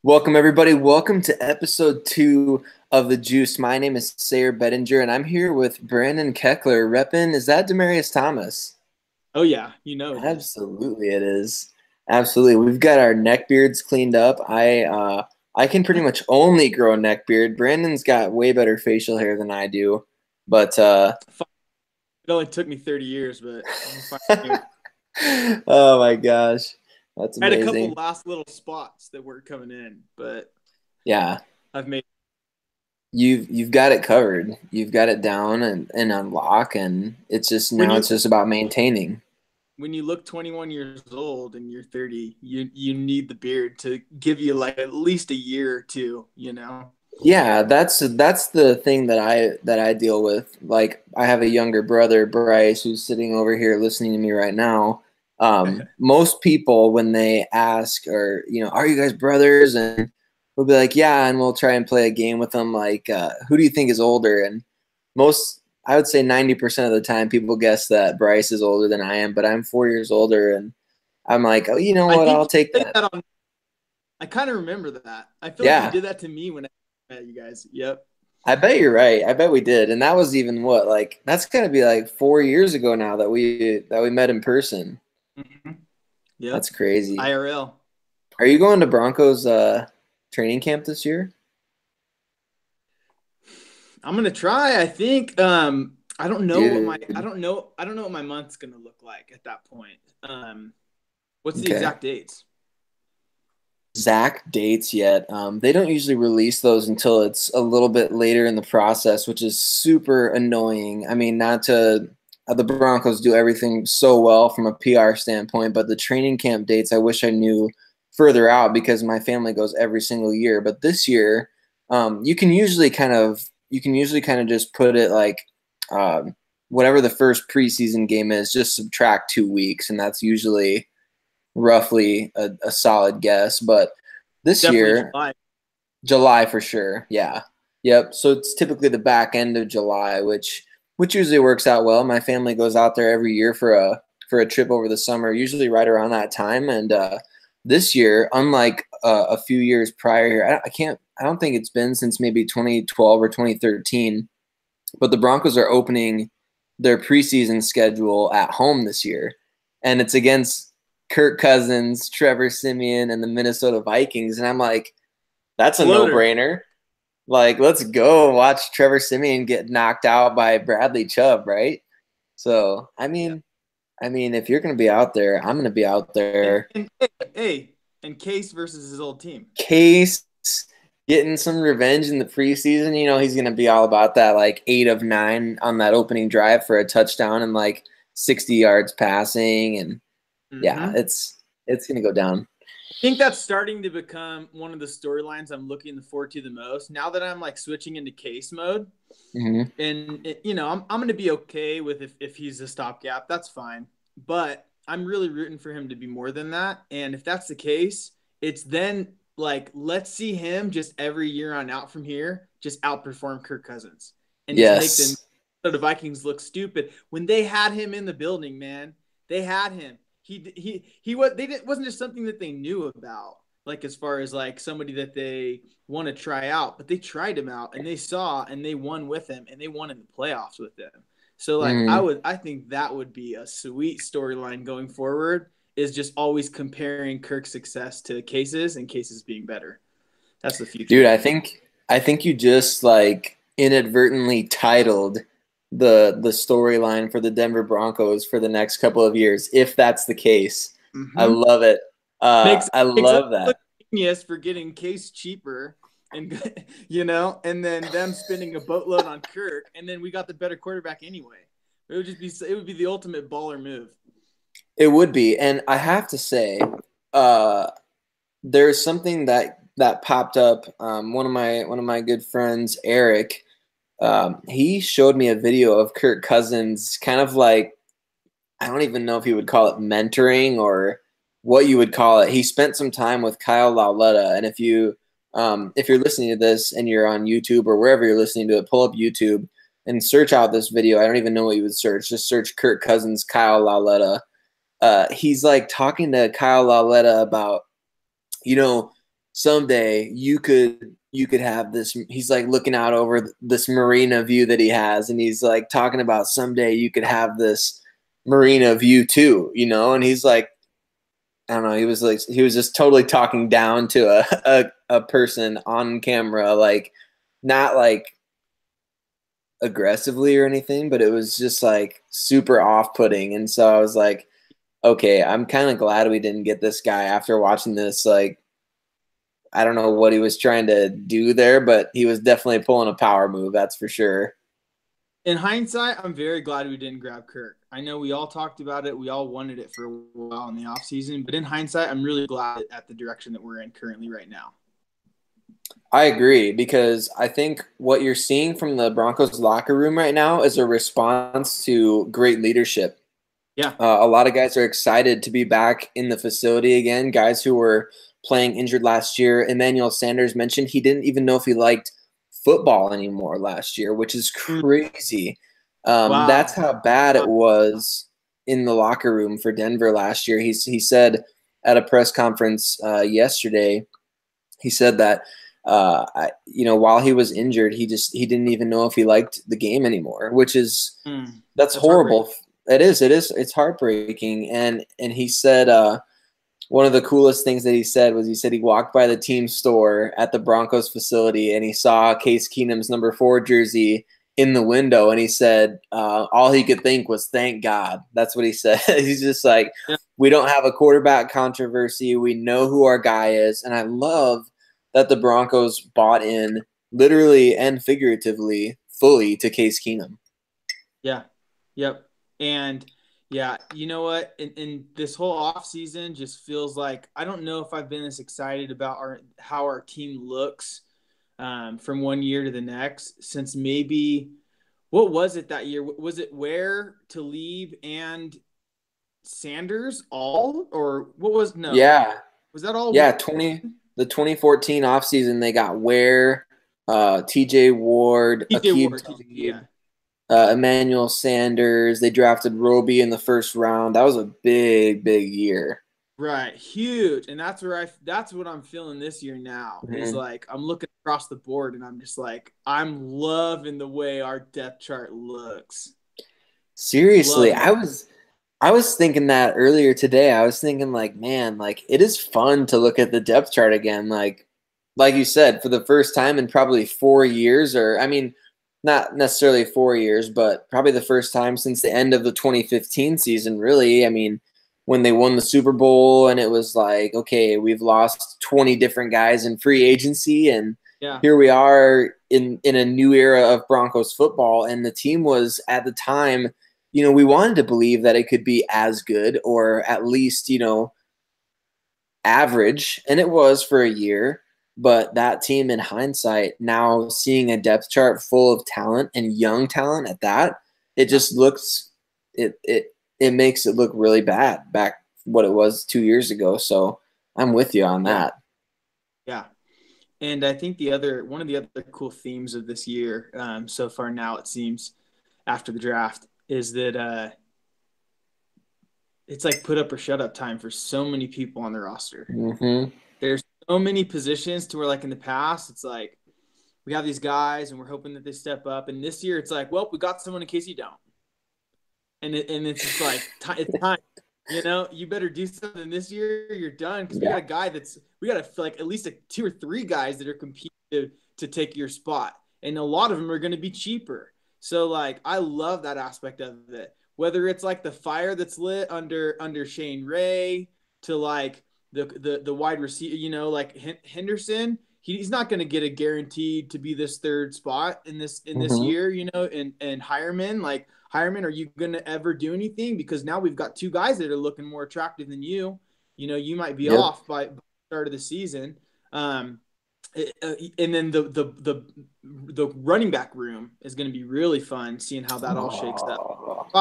Welcome, everybody. Welcome to episode 2 of The Juice. My name is Sayre Bedinger, and I'm here with Brandon Keckler. Reppin', is that Demarius Thomas? Oh yeah, you know it is. Absolutely, it is. Absolutely. We've got our neck beards cleaned up. I can pretty much only grow a neck beard. Brandon's got way better facial hair than I do. But It only took me 30 years, but I'm fine here. oh my gosh. That's I had a couple amazing. last little spots that were coming in, but Yeah. I've made. You've got it covered. You've got it down and on lock, and it's just When now you it's just about maintaining. when you look 21 years old and you're 30, you need the beard to give you like at least a year or two, you know. Yeah, that's the thing that I deal with. Like I have a younger brother, Bryce, who's sitting over here listening to me right now. Most people when they ask or are you guys brothers? And we'll be like, yeah, and we'll try and play a game with them like who do you think is older? And most I would say 90% of the time people guess that Bryce is older than I am, but I'm 4 years older and I'm like, oh, you know I what? think I'll you take did that. that on. I kind of remember that. I feel like you Yeah. did that to me when I met you guys. Yep. I bet you're right. I bet we did. And that was even what, like that's gonna be like 4 years ago now that we met in person. hmm That's Yep. crazy. IRL. Are you going to Broncos training camp this year? I'm gonna try. I think. I don't know what my I Dude. don't know I don't know what my month's gonna look like at that point. What's the Okay. exact dates? Exact dates yet. They don't usually release those until it's a little bit later in the process, which is super annoying. I mean, not to the Broncos do everything so well from a PR standpoint, but the training camp dates I wish I knew further out because my family goes every single year. But this year, you can usually kind of just put it like um, whatever the first preseason game is, just subtract 2 weeks, and that's usually roughly a solid guess. But this Definitely year, July. July for sure. Yeah. Yep. So it's typically the back end of July, which usually works out well. My family goes out there every year for a trip over the summer, usually right around that time. And this year, unlike a few years prior here, I don't think it's been since maybe 2012 or 2013. But the Broncos are opening their preseason schedule at home this year, and it's against Kirk Cousins, Trevor Siemian, and the Minnesota Vikings. And I'm like, that's a Floater. no-brainer. Like, let's go watch Trevor Siemian get knocked out by Bradley Chubb, right? So, I Yeah. mean, if you're gonna be out there, I'm gonna be out there. And hey, and Case versus his old team. Case getting some revenge in the preseason. He's gonna be all about that, like 8 of 9 on that opening drive for a touchdown and like 60 yards passing, and yeah, hmm it's gonna go down. I think that's starting to become one of the storylines I'm looking forward to the most. Now that I'm like switching into Case mode, Hmm. and I'm going to be okay with if he's a stopgap. That's fine. But I'm really rooting for him to be more than that. And if that's the case, it's then like let's see him just every year on out from here just outperform Kirk Cousins and just make Yes. the Vikings look stupid when they had him in the building. Man, they had him. He was they didn't wasn't just something that they knew about. Like as far as like somebody that they want to try out, but they tried him out and they saw and they won with him and they won in the playoffs with them. So like Hmm. I think that would be a sweet storyline going forward is just always comparing Kirk's success to Case's and Case's being better. That's the Dude, future. I think you just like inadvertently titled the storyline for the Denver Broncos for the next couple of years, if that's the case. I Mm-hmm. love it. Makes I makes us love look that. genius for getting Case cheaper and and then them spending a boatload on Kirk, and then we got the better quarterback anyway. It would be the ultimate baller move. It would be, and I have to say, uh, there's something that popped up. One of my good friends, Eric, he showed me a video of Kirk Cousins, kind of like I don't even know if you would call it mentoring or what you would call it. He spent some time with Kyle Lauletta, and if you're listening to this and you're on YouTube or wherever you're listening to it, pull up YouTube and search out this video. I don't even know what you would search. Just search Kirk Cousins, Kyle Lauletta. He's like talking to Kyle Lauletta about, you know, someday you could have this. He's like looking out over this marina view that he has, and he's like talking about someday you could have this marina view too, and he's like, I don't know, he was just totally talking down to a person on camera, like not like aggressively or anything, but it was just like super off-putting. And so I was like, okay, I'm kind of glad we didn't get this guy after watching this. Like, I don't know what he was trying to do there, but he was definitely pulling a power move, that's for sure. In hindsight, I'm very glad we didn't grab Kirk. I know we all talked about it. We all wanted it for a while in the offseason. But in hindsight, I'm really glad at the direction that we're in currently right now. I agree, because I think what you're seeing from the Broncos locker room right now is a response to great leadership. Yeah. A lot of guys are excited to be back in the facility again. Guys who were playing injured last year. Emmanuel Sanders mentioned he didn't even know if he liked football anymore last year, which is crazy. Wow. That's how bad it was in the locker room for Denver last year. He said at a press conference yesterday, he said that while he was injured, he didn't even know if he liked the game anymore, which is that's horrible. It is. It's heartbreaking. And he said one of the coolest things that he said he walked by the team store at the Broncos facility and he saw Case Keenum's number 4 jersey in the window, and he said all he could think was thank God. That's what he said. He's just like, we don't have a quarterback controversy. We know who our guy is. And I love that the Broncos bought in literally and figuratively fully to Case Keenum. Yeah. Yep. And yeah, you know what? In this whole offseason just feels like I don't know if I've been as excited about how our team looks from one year to the next since maybe what was it that year? Was it Ware, Talib, and Sanders all, or what was no? Yeah, was that all? Yeah, the 2014 offseason they got Ware, T.J. Ward, Aqib Talib, yeah. Emmanuel Sanders. They drafted Roby in the first round. That was a big year. Right, huge, and that's what I'm feeling this year now. Mm-hmm. Is like I'm looking across the board, and I'm just like I'm loving the way our depth chart looks. Seriously, I was thinking that earlier today. I was thinking like, man, like it is fun to look at the depth chart again. Like you said, for the first time in probably 4 years, or I mean, not necessarily 4 years, but probably the first time since the end of the 2015 season. Really, I mean, when they won the Super Bowl and it was like, okay, we've lost 20 different guys in free agency, and here we are in a new era of Broncos football, and the team was at the time, we wanted to believe that it could be as good or at least, average, and it was for a year. But that team, in hindsight, now seeing a depth chart full of talent and young talent at that, it just looks it makes it look really bad back what it was 2 years ago. So I'm with you on that. Yeah. And I think one of the other cool themes of this year so far now, it seems, after the draft, is that it's like put up or shut up time for so many people on the roster. Mm-hmm. There's so many positions to where, like in the past, it's like we have these guys and we're hoping that they step up. And this year, it's like, well, we got someone in case you don't. And it's just like it's time. You better do something this year. You're done because we got a guy we got like at least 2 or 3 guys that are competing to take your spot, and a lot of them are going to be cheaper. So like I love that aspect of it. Whether it's like the fire that's lit under Shane Ray to like the wide receiver, like Henderson, he's not going to get a guaranteed to be this 3rd spot in this year, and Hireman, are you going to ever do anything? Because now we've got 2 guys that are looking more attractive than you. You might be off by the start of the season. And then the running back room is going to be really fun, seeing how that all shakes up.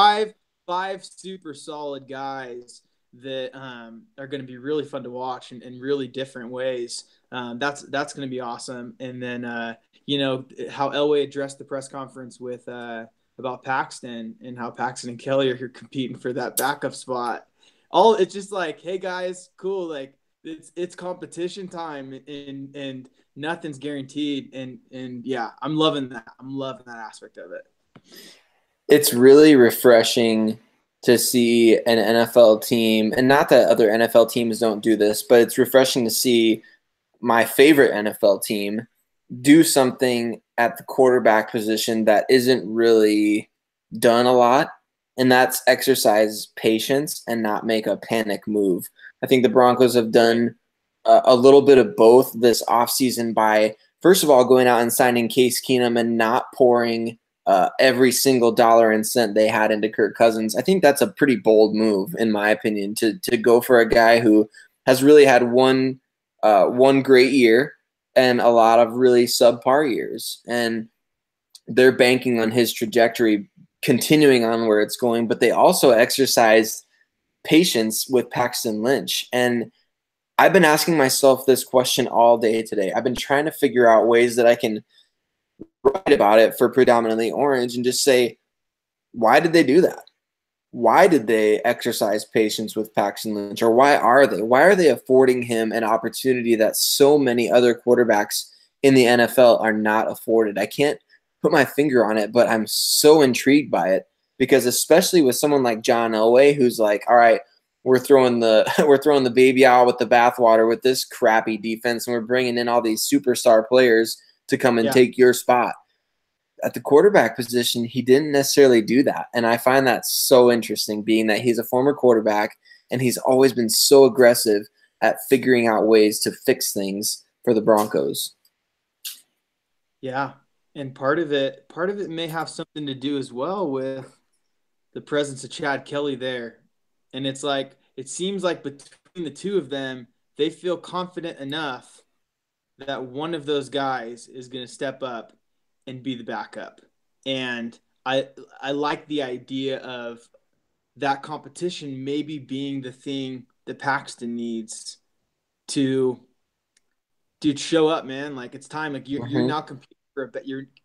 Five super solid guys that are going to be really fun to watch in really different ways. That's going to be awesome. And then how Elway addressed the press conference with about Paxton and how Paxton and Kelly are here competing for that backup spot. It's just like, hey guys, cool. Like it's competition time, and nothing's guaranteed. And yeah, I'm loving that. I'm loving that aspect of it. It's really refreshing to see an NFL team, and not that other NFL teams don't do this, but it's refreshing to see my favorite NFL team do something at the quarterback position that isn't really done a lot, and that's exercise patience and not make a panic move. I think the Broncos have done a little bit of both this offseason by, first of all, going out and signing Case Keenum and not pouring every single dollar and cent they had into Kirk Cousins. I think that's a pretty bold move, in my opinion, to go for a guy who has really had one great year and a lot of really subpar years. And they're banking on his trajectory continuing on where it's going, but they also exercised patience with Paxton Lynch. And I've been asking myself this question all day today. I've been trying to figure out ways that I can write about it for Predominantly Orange and just say, why did they do that? Why did they exercise patience with Paxton Lynch? Or why are they? Why are they affording him an opportunity that so many other quarterbacks in the NFL are not afforded? I can't put my finger on it, but I'm so intrigued by it because especially with someone like John Elway, who's like, all right, we're throwing the baby out with the bathwater with this crappy defense, and we're bringing in all these superstar players to come and take your spot. At the quarterback position, he didn't necessarily do that. And I find that so interesting, being that he's a former quarterback and he's always been so aggressive at figuring out ways to fix things for the Broncos. Yeah. And part of it may have something to do as well with the presence of Chad Kelly there. And it's like, it seems like between the two of them, they feel confident enough that one of those guys is going to step up and be the backup. And I like the idea of that competition maybe being the thing that Paxton needs to show up, man. Like, it's time. Like, you're now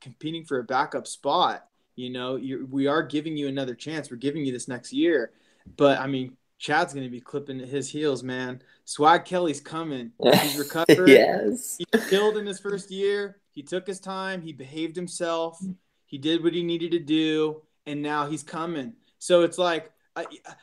competing for a backup spot. You know, we are giving you another chance. We're giving you this next year. But I mean, Chad's going to be clipping his heels, man. Swag Kelly's coming. He's recovered. Yes. He killed in his first year. He took his time. He behaved himself. He did what he needed to do. And now he's coming. So it's like,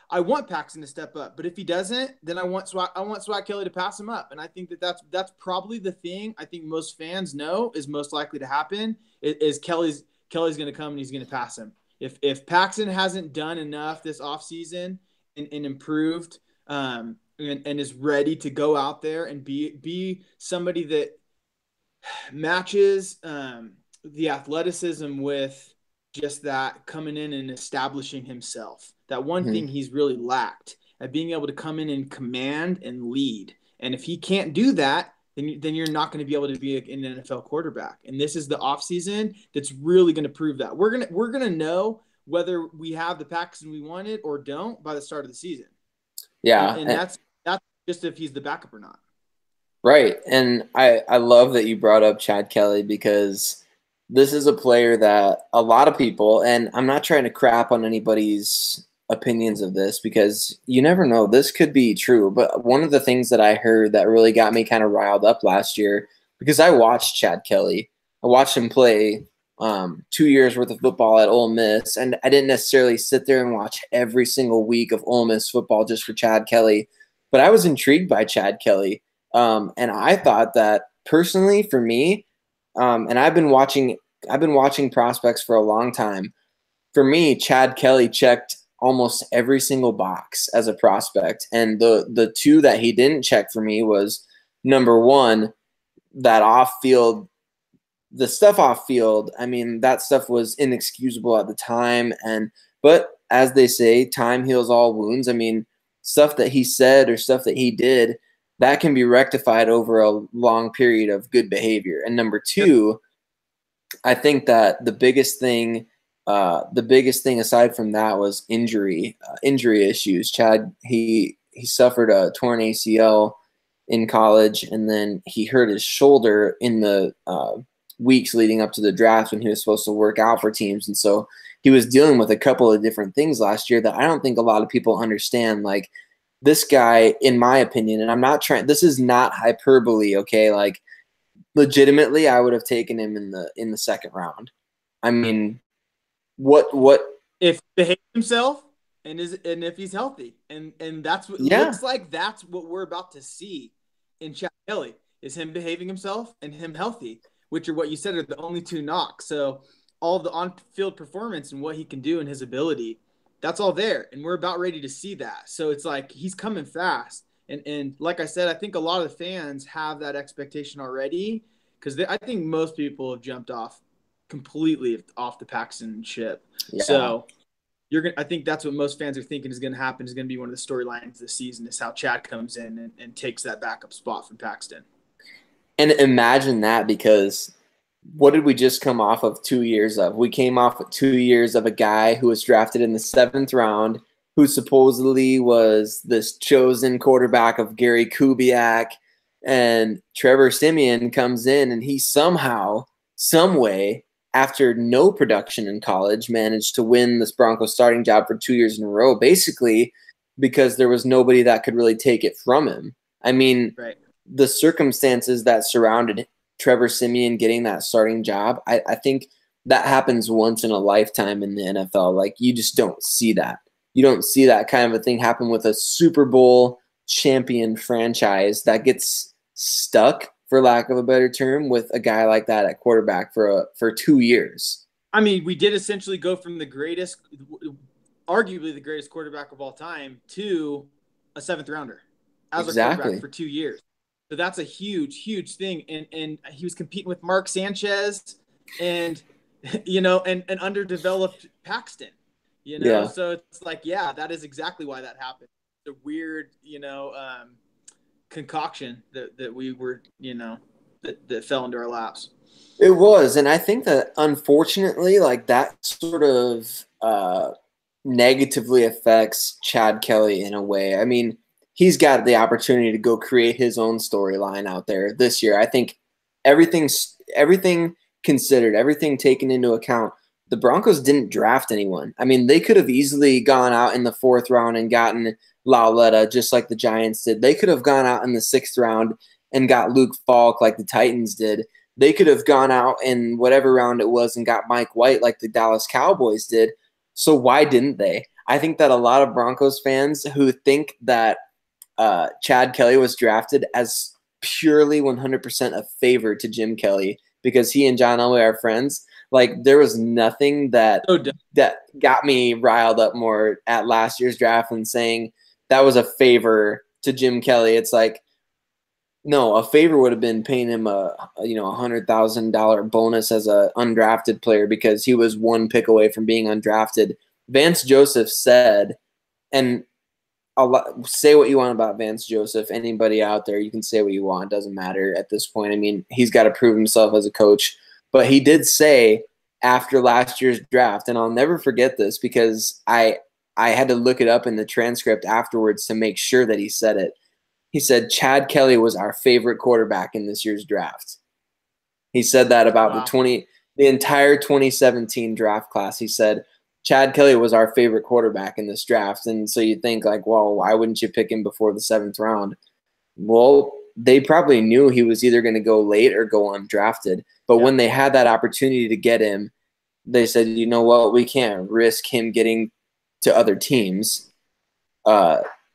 I want Paxton to step up. But if he doesn't, then I want Swag Kelly to pass him up. And I think that's probably the thing I think most fans know is most likely to happen is Kelly's going to come and he's going to pass him. If Paxton hasn't done enough this offseason and improved and is ready to go out there and be somebody that matches the athleticism with just that coming in and establishing himself, that one thing he's really lacked at being able to come in and command and lead. And if he can't do that, then you're not going to be able to be an NFL quarterback. And this is the offseason that's really going to prove that. We're going to know whether we have the Paxton we wanted or don't by the start of the season. Yeah. And that's just if he's the backup or not. Right. And I love that you brought up Chad Kelly because this is a player that a lot of people, and I'm not trying to crap on anybody's opinions of this because you never know, this could be true. But one of the things that I heard that really got me kind of riled up last year, because I watched Chad Kelly, I watched him play 2 years worth of football at Ole Miss, and I didn't necessarily sit there and watch every single week of Ole Miss football just for Chad Kelly, but I was intrigued by Chad Kelly. And I thought that personally for me, and I've been watching prospects for a long time. For me, Chad Kelly checked almost every single box as a prospect. And the two that he didn't check for me was, number one, that the stuff off field. I mean, that stuff was inexcusable at the time. But as they say, time heals all wounds. I mean, stuff that he said or stuff that he did, that can be rectified over a long period of good behavior. And number two, I think that the biggest thing aside from that was injury issues. Chad, he suffered a torn ACL in college, and then he hurt his shoulder in the weeks leading up to the draft when he was supposed to work out for teams. And so he was dealing with a couple of different things last year that I don't think a lot of people understand. Like, this guy, in my opinion, and I'm not trying, this is not hyperbole, okay? Like, legitimately, I would have taken him in the second round. I mean, what if he behaves himself and if he's healthy, and that's what yeah. looks like that's what we're about to see in Chad Kelly, is him behaving himself and him healthy, which are what you said are the only two knocks. So all the on-field performance and what he can do and his ability, that's all there, and we're about ready to see that. So it's like he's coming fast, and like I said, I think a lot of the fans have that expectation already, because I think most people have jumped off completely off the Paxton ship. Yeah. So I think that's what most fans are thinking is going to happen, is going to be one of the storylines this season, is how Chad comes in and takes that backup spot from Paxton. And imagine that, because what did we just come off of 2 years of? We came off of 2 years of a guy who was drafted in the 7th round, who supposedly was this chosen quarterback of Gary Kubiak, and Trevor Siemian comes in, and he somehow, some way, after no production in college, managed to win this Broncos starting job for 2 years in a row, basically because there was nobody that could really take it from him. I mean, right. The circumstances that surrounded Trevor Siemian getting that starting job, I think that happens once in a lifetime in the NFL. Like, you just don't see that. You don't see that kind of a thing happen with a Super Bowl champion franchise that gets stuck, for lack of a better term, with a guy like that at quarterback for 2 years. I mean, we did essentially go from the greatest, arguably the greatest quarterback of all time, to a 7th rounder as a quarterback for 2 years. So that's a huge, huge thing. And he was competing with Mark Sanchez and, and underdeveloped Paxton, Yeah. So it's like, yeah, that is exactly why that happened. The weird, concoction that we were, that fell into our laps. It was. And I think that, unfortunately, like, that sort of negatively affects Chad Kelly in a way. I mean, he's got the opportunity to go create his own storyline out there this year. I think everything considered, everything taken into account, the Broncos didn't draft anyone. I mean, they could have easily gone out in the 4th round and gotten Lauletta, just like the Giants did. They could have gone out in the 6th round and got Luke Falk like the Titans did. They could have gone out in whatever round it was and got Mike White like the Dallas Cowboys did. So why didn't they? I think that a lot of Broncos fans who think that Chad Kelly was drafted as purely 100% a favor to Jim Kelly because he and John Elway are friends. Like, there was nothing that got me riled up more at last year's draft than saying that was a favor to Jim Kelly. It's like, no, a favor would have been paying him a $100,000 bonus as an undrafted player because he was one pick away from being undrafted. Vance Joseph said, and say what you want about Vance Joseph. Anybody out there, you can say what you want. Doesn't matter at this point. I mean, he's got to prove himself as a coach. But he did say after last year's draft, and I'll never forget this because I had to look it up in the transcript afterwards to make sure that he said it. He said, Chad Kelly was our favorite quarterback in this year's draft. He said that about the entire 2017 draft class. He said, Chad Kelly was our favorite quarterback in this draft. And so you think, like, well, why wouldn't you pick him before the 7th round? Well, they probably knew he was either going to go late or go undrafted. But when they had that opportunity to get him, they said, you know what, we can't risk him getting to other teams.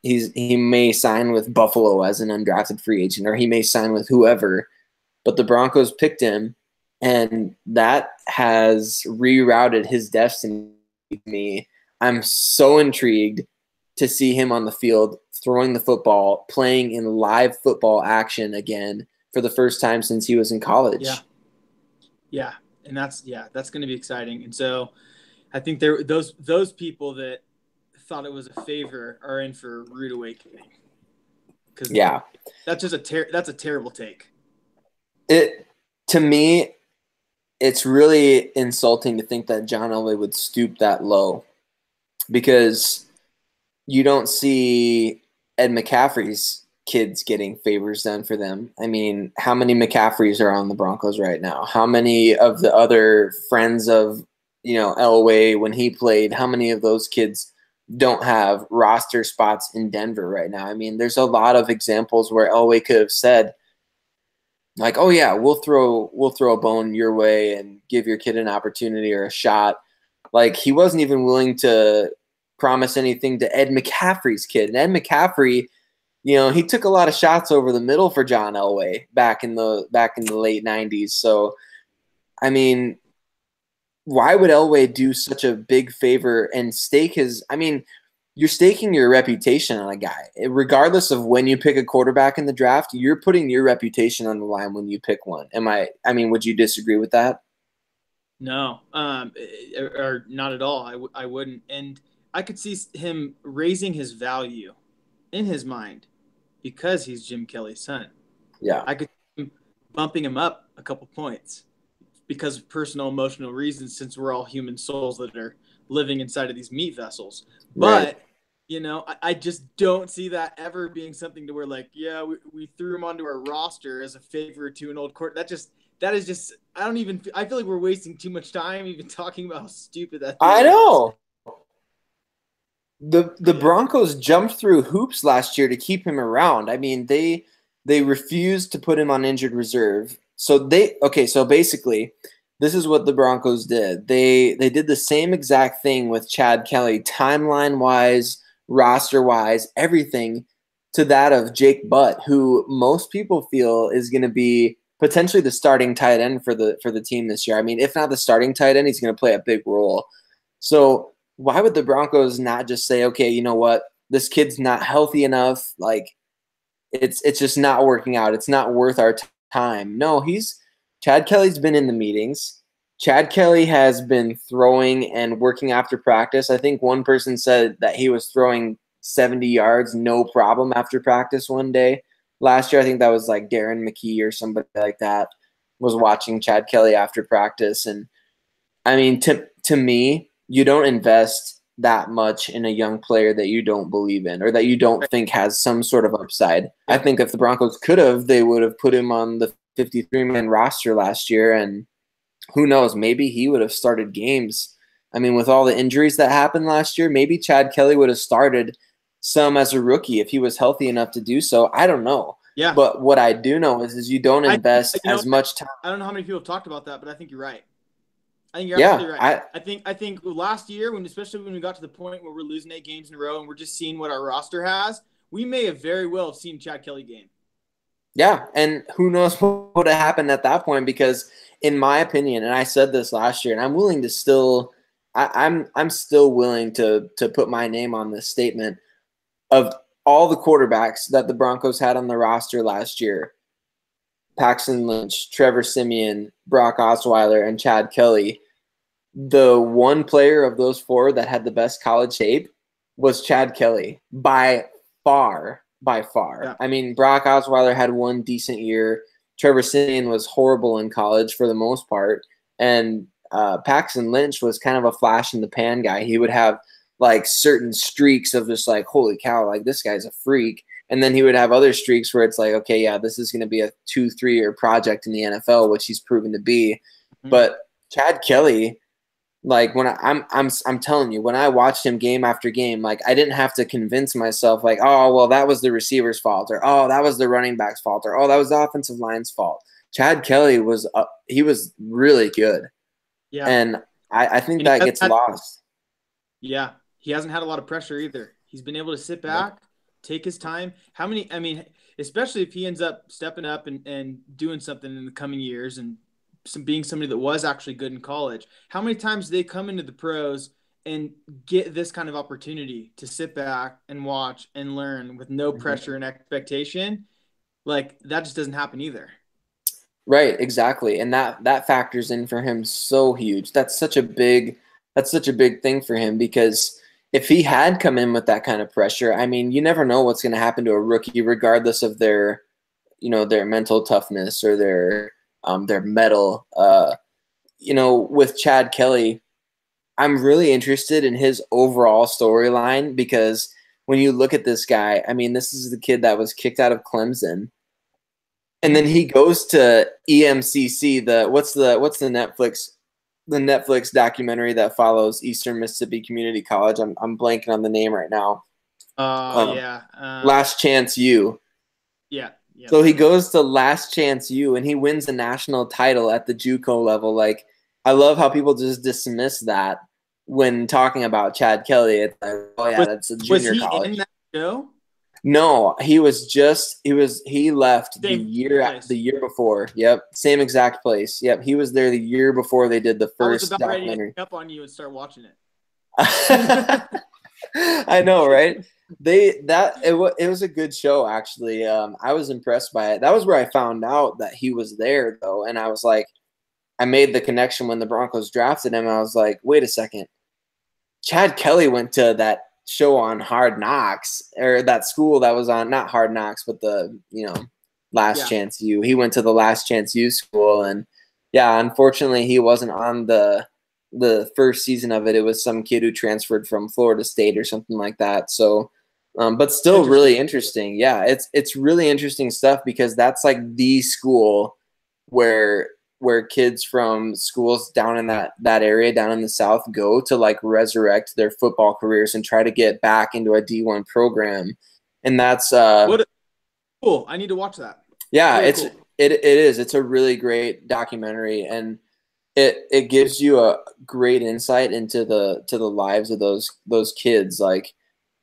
He may sign with Buffalo as an undrafted free agent, or he may sign with whoever. But the Broncos picked him, and that has rerouted his destiny. Me, I'm so intrigued to see him on the field throwing the football, playing in live football action again for the first time since he was in college. Yeah, and that's going to be exciting. And so I think those people that thought it was a favor are in for a rude awakening. Because that's just that's a terrible take. To me, it's really insulting to think that John Elway would stoop that low, because you don't see Ed McCaffrey's kids getting favors done for them. I mean, how many McCaffreys are on the Broncos right now? How many of the other friends of, Elway when he played, how many of those kids don't have roster spots in Denver right now. I mean, there's a lot of examples where Elway could have said, like, oh yeah, we'll throw a bone your way and give your kid an opportunity or a shot. Like, he wasn't even willing to promise anything to Ed McCaffrey's kid. And Ed McCaffrey, you know, he took a lot of shots over the middle for John Elway back in the late 90s. So, I mean, why would Elway do such a big favor and stake his – I mean, you're staking your reputation on a guy. Regardless of when you pick a quarterback in the draft, you're putting your reputation on the line when you pick one. I mean, would you disagree with that? No, or not at all. I wouldn't. And I could see him raising his value in his mind because he's Jim Kelly's son. Yeah. I could see him bumping him up a couple points because of personal, emotional reasons, since we're all human souls that are living inside of these meat vessels. But, right. You know, I just don't see that ever being something to where, like, yeah, we threw him onto our roster as a favor to an old court. That is just, I feel like we're wasting too much time even talking about how stupid that thing I know. The Broncos jumped through hoops last year to keep him around. I mean, they refused to put him on injured reserve. So basically, this is what the Broncos did. They did the same exact thing with Chad Kelly, timeline-wise, roster-wise, everything, to that of Jake Butt, who most people feel is going to be potentially the starting tight end for the team this year. I mean, if not the starting tight end, he's going to play a big role. So why would the Broncos not just say, okay, you know what, this kid's not healthy enough, like it's just not working out, it's not worth our time? No, Chad Kelly's been in the meetings. Chad Kelly has been throwing and working after practice. I think one person said that he was throwing 70 yards, no problem, after practice one day. Last year, I think that was like Darren McKee or somebody like that was watching Chad Kelly after practice. And I mean, to me, you don't invest that much in a young player that you don't believe in or that you don't think has some sort of upside. I think if the Broncos could have, they would have put him on the 53-man roster last year, and who knows, maybe he would have started games. I mean, with all the injuries that happened last year, maybe Chad Kelly would have started some as a rookie if he was healthy enough to do so. I don't know. Yeah. But what I do know is you don't invest as much time. I don't know how many people have talked about that, but I think you're right. I think you're absolutely right. I think last year, especially when we got to the point where we're losing 8 games in a row and we're just seeing what our roster has, we may have very well have seen Chad Kelly game. Yeah, and who knows what would have happened at that point, because in my opinion, and I said this last year, and I'm willing to still I'm still willing to put my name on this statement, of all the quarterbacks that the Broncos had on the roster last year, Paxton Lynch, Trevor Siemian, Brock Osweiler, and Chad Kelly, the one player of those 4 that had the best college tape was Chad Kelly by far. Yeah. I mean, Brock Osweiler had one decent year. Trevor Siemian was horrible in college for the most part. And Paxton Lynch was kind of a flash in the pan guy. He would have like certain streaks of just like, holy cow, like this guy's a freak. And then he would have other streaks where it's like, okay, yeah, this is going to be a 2-3 year project in the NFL, which he's proven to be. Mm-hmm. But Chad Kelly, like when I'm telling you, when I watched him game after game, like I didn't have to convince myself like, oh, well, that was the receiver's fault, or oh, that was the running back's fault, or oh, that was the offensive line's fault. Chad Kelly was he was really good. Yeah. And I think that gets lost. Yeah. He hasn't had a lot of pressure either. He's been able to sit back, take his time. Especially if he ends up stepping up and doing something in the coming years and being somebody that was actually good in college. How many times do they come into the pros and get this kind of opportunity to sit back and watch and learn with no pressure and expectation? Like, that just doesn't happen either. Right, exactly. And that factors in for him so huge. That's such a big thing for him, because if he had come in with that kind of pressure, I mean, you never know what's going to happen to a rookie, regardless of their mental toughness or their mettle. With Chad Kelly, I'm really interested in his overall storyline, because when you look at this guy, I mean, this is the kid that was kicked out of Clemson, and then he goes to EMCC, what's the Netflix Netflix documentary that follows Eastern Mississippi Community College. I'm blanking on the name right now. Yeah. Last Chance U. Yeah. Yep. So he goes to Last Chance U and he wins the national title at the JUCO level. Like, I love how people just dismiss that when talking about Chad Kelly. It's like, oh yeah, that's a junior he college. in that show? No, he left Same the year before. Yep. Same exact place. Yep. He was there the year before they did the first documentary. Ready to pick up on you and start watching it. I know, right? It was a good show actually. I was impressed by it. That was where I found out that he was there though, and I was like, I made the connection when the Broncos drafted him. I was like, wait a second, Chad Kelly went to that show on Hard Knocks, or that school that was on not Hard Knocks, but the Last Chance U. He went to the Last Chance U school, and yeah, unfortunately, he wasn't on the first season of it. It was some kid who transferred from Florida State or something like that. So, but still really interesting. Yeah, it's really interesting stuff because that's like the school where kids from schools down in that area, down in the South, go to like resurrect their football careers and try to get back into a D1 program. And that's cool. I need to watch that. Yeah, it is. It's a really great documentary, and it gives you a great insight into the lives of those kids, like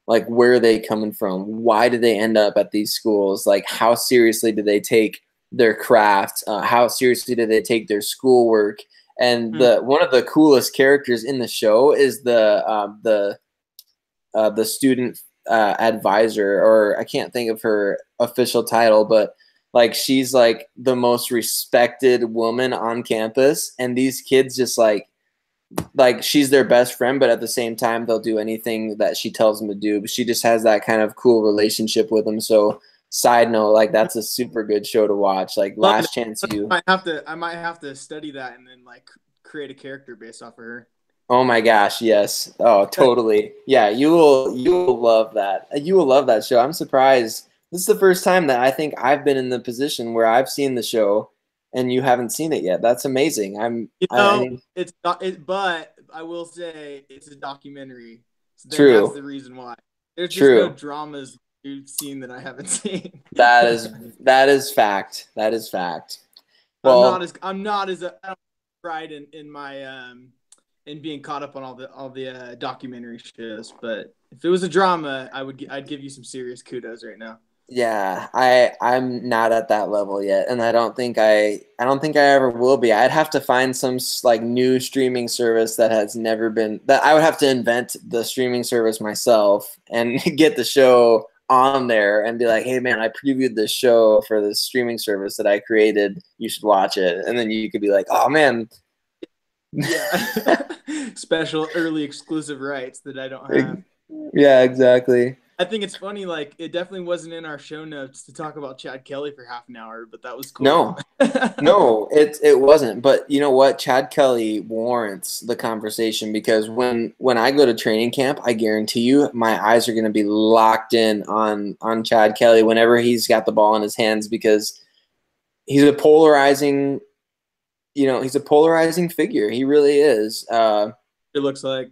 where are they coming from? Why did they end up at these schools? Like, how seriously do they take their craft? How seriously do they take their schoolwork? And one of the coolest characters in the show is the student advisor, or I can't think of her official title, but like she's like the most respected woman on campus, and these kids just like she's their best friend, but at the same time they'll do anything that she tells them to do. But she just has that kind of cool relationship with them. So side note, like that's a super good show to watch. Like Last Chance U. I might have to study that and then like create a character based off of her. Oh my gosh, yes. Oh, totally. Yeah, you will love that. You will love that show. I'm surprised. This is the first time that I think I've been in the position where I've seen the show and you haven't seen it yet. That's amazing. It's not, but I will say it's a documentary. So true. That's the reason why. There's just no dramas you've seen that I haven't seen. That is fact. That is fact. Well, I'm not as pride in my in being caught up on all the documentary shows, but if it was a drama, I'd give you some serious kudos right now. Yeah, I'm not at that level yet, and I don't think I ever will be. I'd have to find some like new streaming service that has never been, that I would have to invent the streaming service myself and get the show on there and be like, hey man, I previewed this show for the streaming service that I created. You should watch it, and then you could be like, oh man. Yeah. Special early exclusive rights that I don't have. Yeah, exactly. I think it's funny, like it definitely wasn't in our show notes to talk about Chad Kelly for half an hour, but that was cool. No, it wasn't. But you know what? Chad Kelly warrants the conversation because when I go to training camp, I guarantee you my eyes are going to be locked in on Chad Kelly whenever he's got the ball in his hands, because he's a polarizing figure. He really is. It looks like.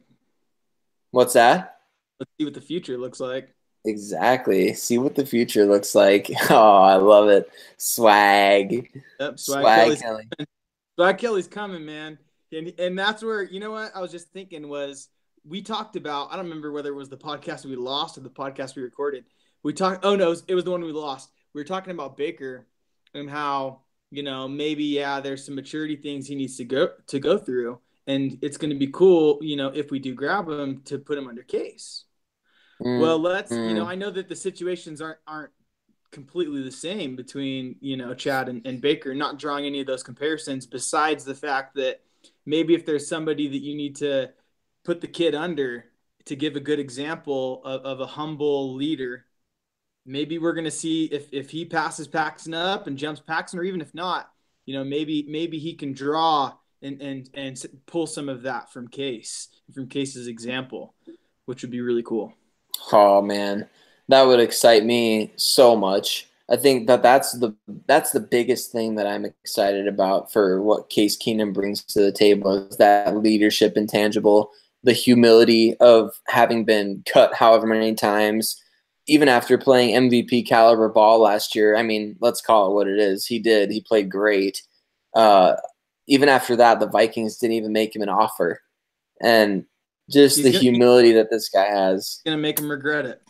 What's that? Let's see what the future looks like. Exactly. See what the future looks like. Oh, I love it. Swag. Yep, Swag Kelly. Swag Kelly's coming, man. And that's where, you know what I was just thinking was, we talked about, I don't remember whether it was the podcast we lost or the podcast we recorded. Oh no, it was the one we lost. We were talking about Baker and how, maybe, there's some maturity things he needs to go through. And it's going to be cool, if we do grab him, to put him under Case. Well, I know that the situations aren't completely the same between, Chad and Baker, not drawing any of those comparisons, besides the fact that maybe if there's somebody that you need to put the kid under to give a good example of a humble leader, maybe we're going to see if he passes Paxton up and jumps Paxton, or even if not, maybe he can draw and pull some of that from Case's example, which would be really cool. Oh man, that would excite me so much. I think that's the biggest thing that I'm excited about for what Case Keenum brings to the table is that leadership intangible, the humility of having been cut however many times, even after playing MVP caliber ball last year. I mean, let's call it what it is. He did. He played great. Even after that, the Vikings didn't even make him an offer. And just the humility that this guy has. Going to make him regret it.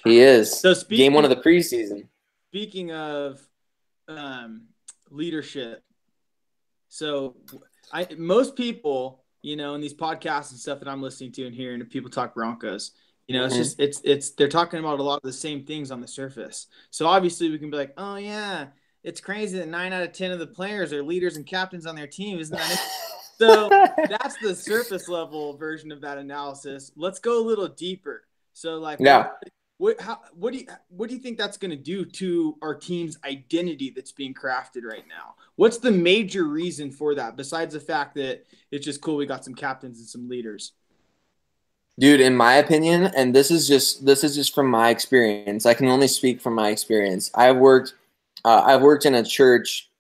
He is. So game one of the preseason. Speaking of leadership, so most people, in these podcasts and stuff that I'm listening to and hearing people talk Broncos, it's they're talking about a lot of the same things on the surface. So obviously we can be like, oh yeah, it's crazy that 9 out of 10 of the players are leaders and captains on their team, isn't that? So that's the surface level version of that analysis. Let's go a little deeper. So What do you think that's going to do to our team's identity that's being crafted right now? What's the major reason for that besides the fact that it's just cool we got some captains and some leaders? Dude, in my opinion, and this is just from my experience. I can only speak from my experience. I've worked in a church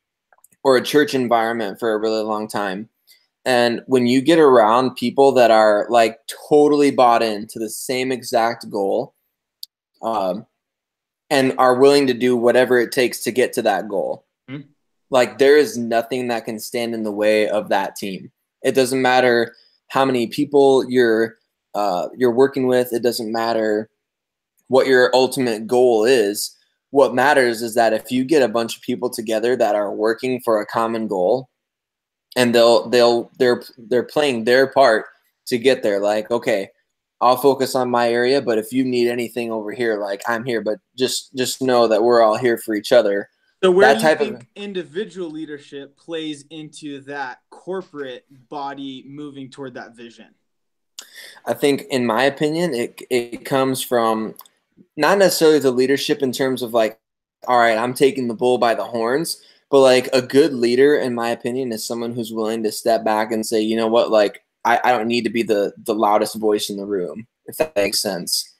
or a church environment for a really long time. And when you get around people that are like totally bought into the same exact goal, and are willing to do whatever it takes to get to that goal. Mm-hmm. Like there is nothing that can stand in the way of that team. It doesn't matter how many people you're working with. It doesn't matter what your ultimate goal is. What matters is that if you get a bunch of people together that are working for a common goal, and they're playing their part to get there. Like, okay, I'll focus on my area, but if you need anything over here, like I'm here, but just know that we're all here for each other. So where do you think individual leadership plays into that corporate body moving toward that vision? I think, in my opinion, it comes from not necessarily the leadership in terms of like, all right, I'm taking the bull by the horns, but like a good leader, in my opinion, is someone who's willing to step back and say, you know what, like, I don't need to be the loudest voice in the room, if that makes sense.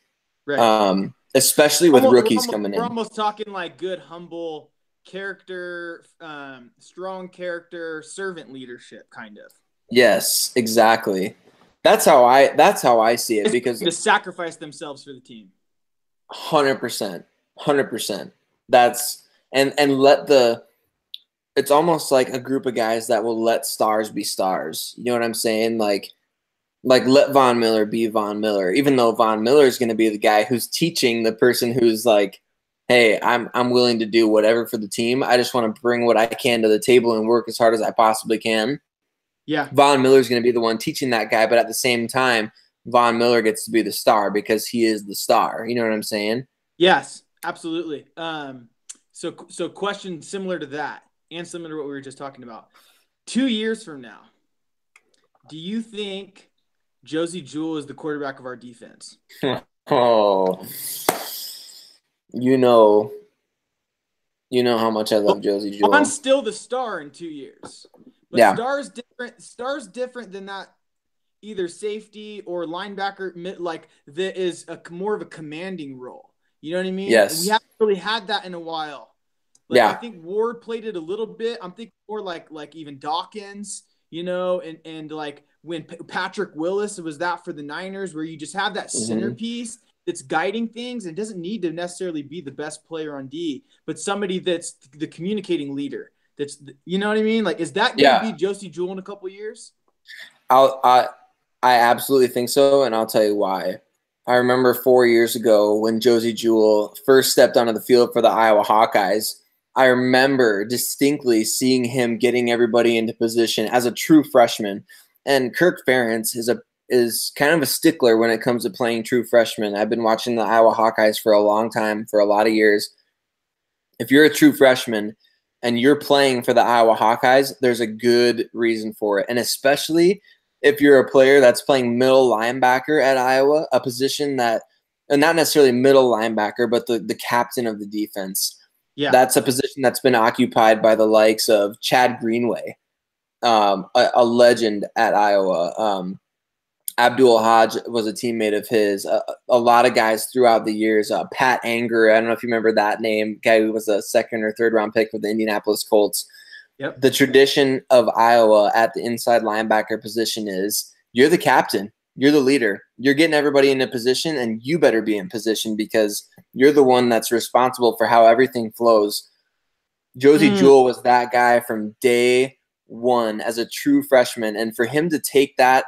Right. Especially with rookies coming in. We're almost talking like good, humble character, strong character, servant leadership, kind of. Yes, exactly. That's how I see it, because to sacrifice themselves for the team. 100%. That's and let the. It's almost like a group of guys that will let stars be stars. You know what I'm saying? Like let Von Miller be Von Miller, even though Von Miller is going to be the guy who's teaching the person who's like, hey, I'm willing to do whatever for the team. I just want to bring what I can to the table and work as hard as I possibly can. Yeah. Von Miller is going to be the one teaching that guy, but at the same time, Von Miller gets to be the star because he is the star. You know what I'm saying? Yes, absolutely. So question similar to that, and similar to what we were just talking about. 2 years from now, do you think Josie Jewell is the quarterback of our defense? Oh, you know how much I love Josie Jewell. Von's still the star in 2 years. But yeah. Star's different than that, either safety or linebacker, like that is more of a commanding role. You know what I mean? Yes. We haven't really had that in a while. Like, yeah. I think Ward played it a little bit. I'm thinking more like even Dawkins, and like when Patrick Willis, it was that for the Niners, where you just have that centerpiece that's guiding things and doesn't need to necessarily be the best player on D, but somebody that's the communicating leader. That's, you know what I mean? Like, is that going to be Josie Jewell in a couple of years? I absolutely think so, and I'll tell you why. I remember 4 years ago when Josie Jewell first stepped onto the field for the Iowa Hawkeyes. I remember distinctly seeing him getting everybody into position as a true freshman. And Kirk Ferentz is kind of a stickler when it comes to playing true freshmen. I've been watching the Iowa Hawkeyes for a long time, for a lot of years. If you're a true freshman and you're playing for the Iowa Hawkeyes, there's a good reason for it. And especially if you're a player that's playing middle linebacker at Iowa, a position that, and not necessarily middle linebacker, but the captain of the defense. Yeah, that's a position that's been occupied by the likes of Chad Greenway, a legend at Iowa. Abdul Hodge was a teammate of his. A lot of guys throughout the years. Pat Anger, I don't know if you remember that name, guy who was a second or third round pick for the Indianapolis Colts. Yep. The tradition of Iowa at the inside linebacker position is you're the captain, you're the leader, you're getting everybody in a position, and you better be in position because you're the one that's responsible for how everything flows. Josie Jewell was that guy from day one as a true freshman, and for him to take that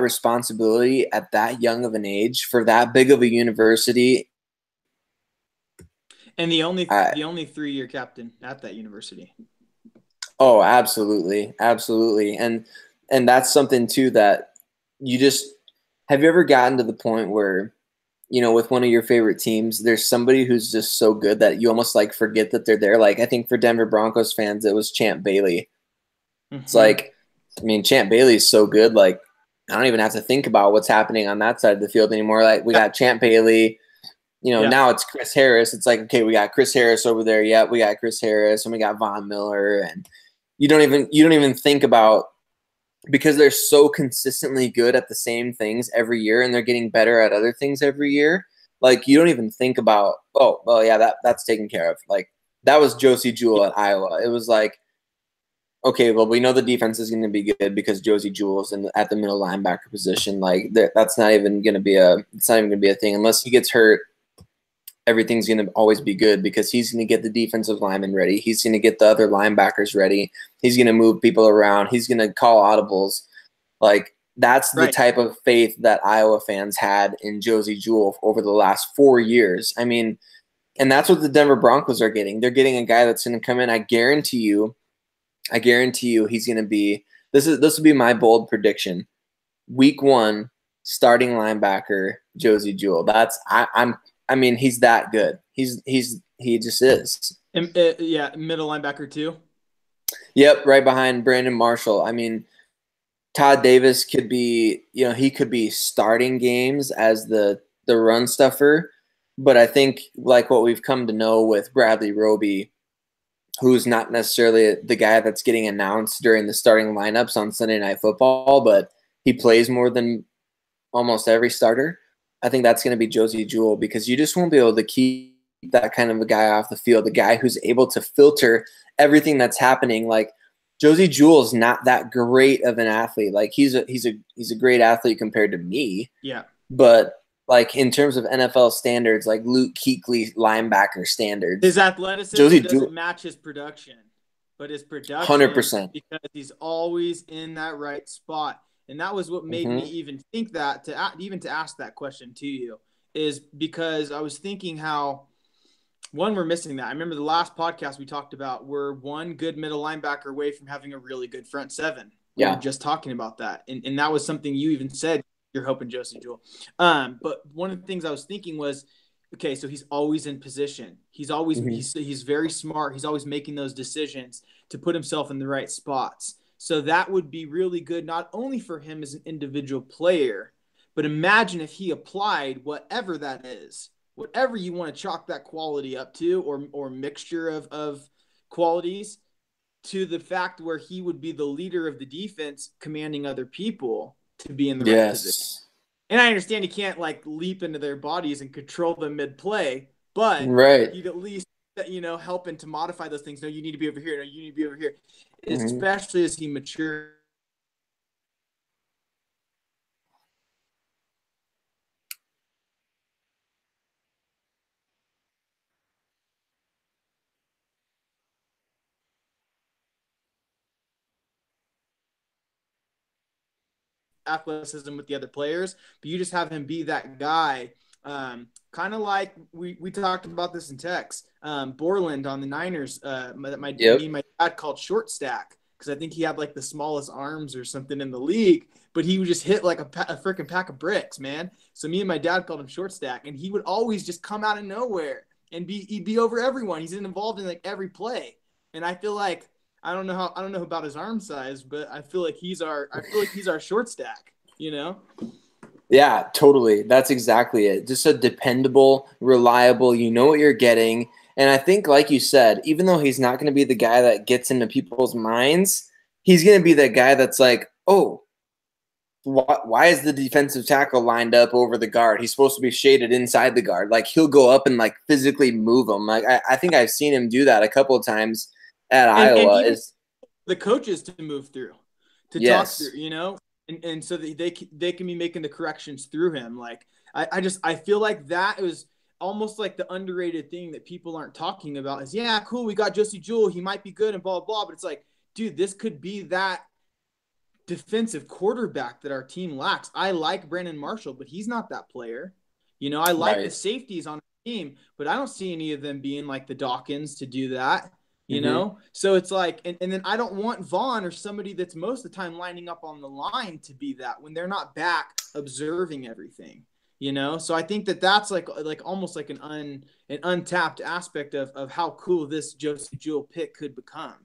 responsibility at that young of an age for that big of a university. And the only 3-year captain at that university. Oh, absolutely. Absolutely. And that's something too that you just have you ever gotten to the point where, you know, with one of your favorite teams, there's somebody who's just so good that you almost like forget that they're there. Like I think for Denver Broncos fans, it was Champ Bailey. It's like, I mean, Champ Bailey is so good. Like I don't even have to think about what's happening on that side of the field anymore. Like we got Champ Bailey, you know, now it's Chris Harris. It's like, okay, we got Chris Harris over there. Yeah, we got Chris Harris and we got Von Miller. And you don't even think about, because they're so consistently good at the same things every year and they're getting better at other things every year. Like you don't even think about, oh, well, yeah, that's taken care of. Like that was Josie Jewell at Iowa. It was like, okay, well, we know the defense is going to be good because Josie Jewell's at the middle linebacker position. Like that's not even going to be a thing unless he gets hurt. Everything's going to always be good because he's going to get the defensive lineman ready. He's going to get the other linebackers ready. He's going to move people around. He's going to call audibles. Like that's the type of faith that Iowa fans had in Josie Jewell over the last 4 years. I mean, and that's what the Denver Broncos are getting. They're getting a guy that's going to come in. I guarantee you he's going to be – this will be my bold prediction. Week 1, starting linebacker, Josie Jewell. I mean, he's that good. He just is. Yeah, middle linebacker too. Yep, right behind Brandon Marshall. I mean, Todd Davis could be, you know, he could be starting games as the run stuffer, but I think like what we've come to know with Bradley Roby, who's not necessarily the guy that's getting announced during the starting lineups on Sunday Night Football, but he plays more than almost every starter. I think that's going to be Josie Jewell because you just won't be able to keep that kind of a guy off the field, the guy who's able to filter everything that's happening. Like Josie Jewell is not that great of an athlete. Like he's a great athlete compared to me. Yeah. But like in terms of NFL standards, like Luke Kuechly linebacker standards, his athleticism doesn't match his production, but his production 100% because he's always in that right spot. And that was what made me even think that to ask that question to you is because I was thinking how one, we're missing that. I remember the last podcast we talked about we're one good middle linebacker away from having a really good front seven. Yeah. We were just talking about that. And that was something you even said you're hoping Josie Jewell. But one of the things I was thinking was, okay, so he's always in position. He's always he's very smart. He's always making those decisions to put himself in the right spots. So that would be really good, not only for him as an individual player, but imagine if he applied whatever that is, whatever you want to chalk that quality up to or mixture of qualities to the fact where he would be the leader of the defense, commanding other people to be in the right position. And I understand he can't like leap into their bodies and control them mid-play, but he'd at least helping to modify those things. No, you need to be over here. No, you need to be over here. Especially as he matures. Athleticism with the other players, but you just have him be that guy. Kind of like we talked about this in text. Borland on the Niners, me and my dad called short stack because I think he had like the smallest arms or something in the league, but he would just hit like a freaking pack of bricks, man. So me and my dad called him short stack, and he would always just come out of nowhere and he'd be over everyone. He's involved in like every play, and I feel like I don't know about his arm size, but I feel like he's our short stack, you know? Yeah, totally. That's exactly it. Just a dependable, reliable, you know what you're getting. And I think, like you said, even though he's not going to be the guy that gets into people's minds, he's going to be that guy that's like, oh, why is the defensive tackle lined up over the guard? He's supposed to be shaded inside the guard. Like, he'll go up and like physically move him. Like, I think I've seen him do that a couple of times at And Iowa. even the coaches to move through, to talk Yes. through, and so they can be making the corrections through him. Like I feel like that was almost like the underrated thing that people aren't talking about is, yeah, cool, we got Josie Jewell, he might be good and blah blah, but it's like, dude, this could be that defensive quarterback that our team lacks. I like Brandon Marshall, but he's not that player. I like the safeties on the team, but I don't see any of them being like the Dawkins to do that. So it's like, and then I don't want Vaughn or somebody that's most of the time lining up on the line to be that when they're not back observing everything. So I think that's like almost like an untapped aspect of how cool this Josie Jewell pick could become.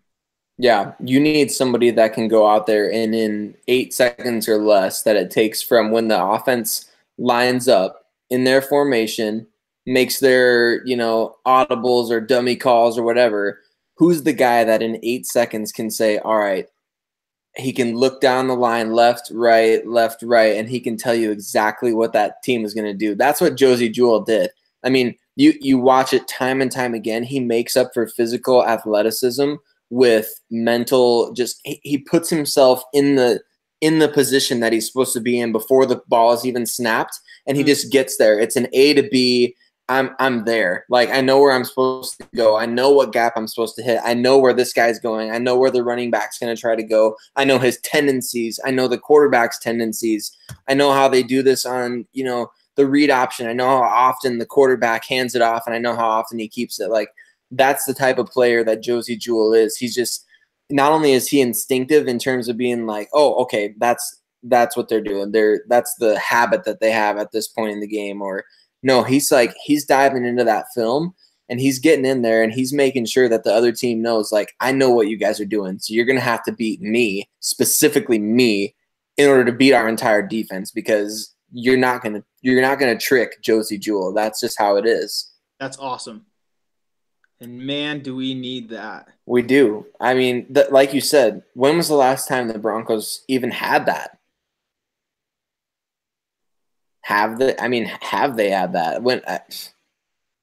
Yeah, you need somebody that can go out there and in 8 seconds or less that it takes from when the offense lines up in their formation, makes their, audibles or dummy calls or whatever. Who's the guy that in 8 seconds can say, all right, he can look down the line, left, right, and he can tell you exactly what that team is going to do. That's what Josie Jewell did. I mean, you watch it time and time again. He makes up for physical athleticism with mental, just he puts himself in the position that he's supposed to be in before the ball is even snapped, and he just gets there. It's an A to B. I'm there. Like, I know where I'm supposed to go. I know what gap I'm supposed to hit. I know where this guy's going. I know where the running back's going to try to go. I know his tendencies. I know the quarterback's tendencies. I know how they do this on, the read option. I know how often the quarterback hands it off, and I know how often he keeps it. Like, that's the type of player that Josie Jewell is. He's just, not only is he instinctive in terms of being like, oh, okay, that's what they're doing. That's the habit that they have at this point in the game. Or no, he's diving into that film and he's getting in there and he's making sure that the other team knows, like, I know what you guys are doing. So you're going to have to beat me, specifically me, in order to beat our entire defense, because you're not going to trick Josie Jewell. That's just how it is. That's awesome. And man, do we need that. We do. I mean, like you said, when was the last time the Broncos even had that? Have they had that? When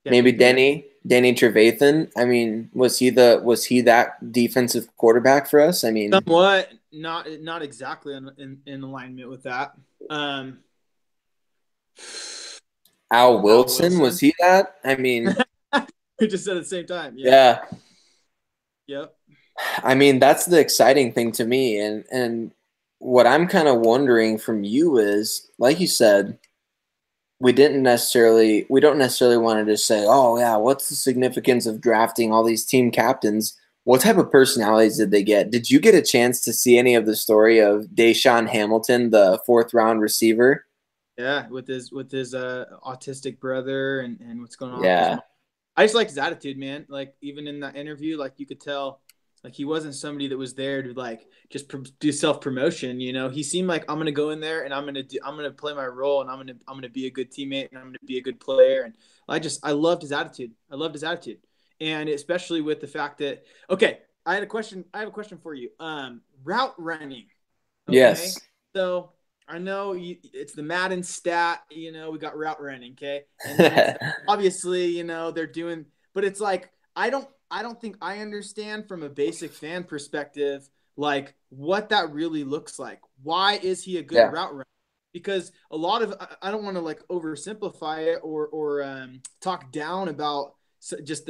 maybe Denny Trevathan. I mean, was he that defensive quarterback for us? I mean, somewhat, not exactly in alignment with that. Al Wilson, was he that? I mean, we just said at the same time. Yeah. Yep. I mean, that's the exciting thing to me, and what I'm kind of wondering from you is, like you said, we don't necessarily want to just say, oh yeah, what's the significance of drafting all these team captains? What type of personalities did they get? Did you get a chance to see any of the story of Deshaun Hamilton, the 4th round receiver? Yeah, with his autistic brother and what's going on. Yeah. I just like his attitude, man. Like, even in that interview, like, you could tell, like, he wasn't somebody that was there to like just do self-promotion. He seemed like, I'm gonna go in there and I'm gonna play my role, and I'm gonna be a good teammate, and I'm gonna be a good player. And I loved his attitude. And especially with the fact that, okay, I have a question for you. Route running. Okay? Yes. So I know it's the Madden stat, we got route running, okay? And obviously, they're doing, but it's like, I don't think I understand from a basic fan perspective, like, what that really looks like. Why is he a good route runner? Because a lot of, I don't want to like oversimplify it or talk down about just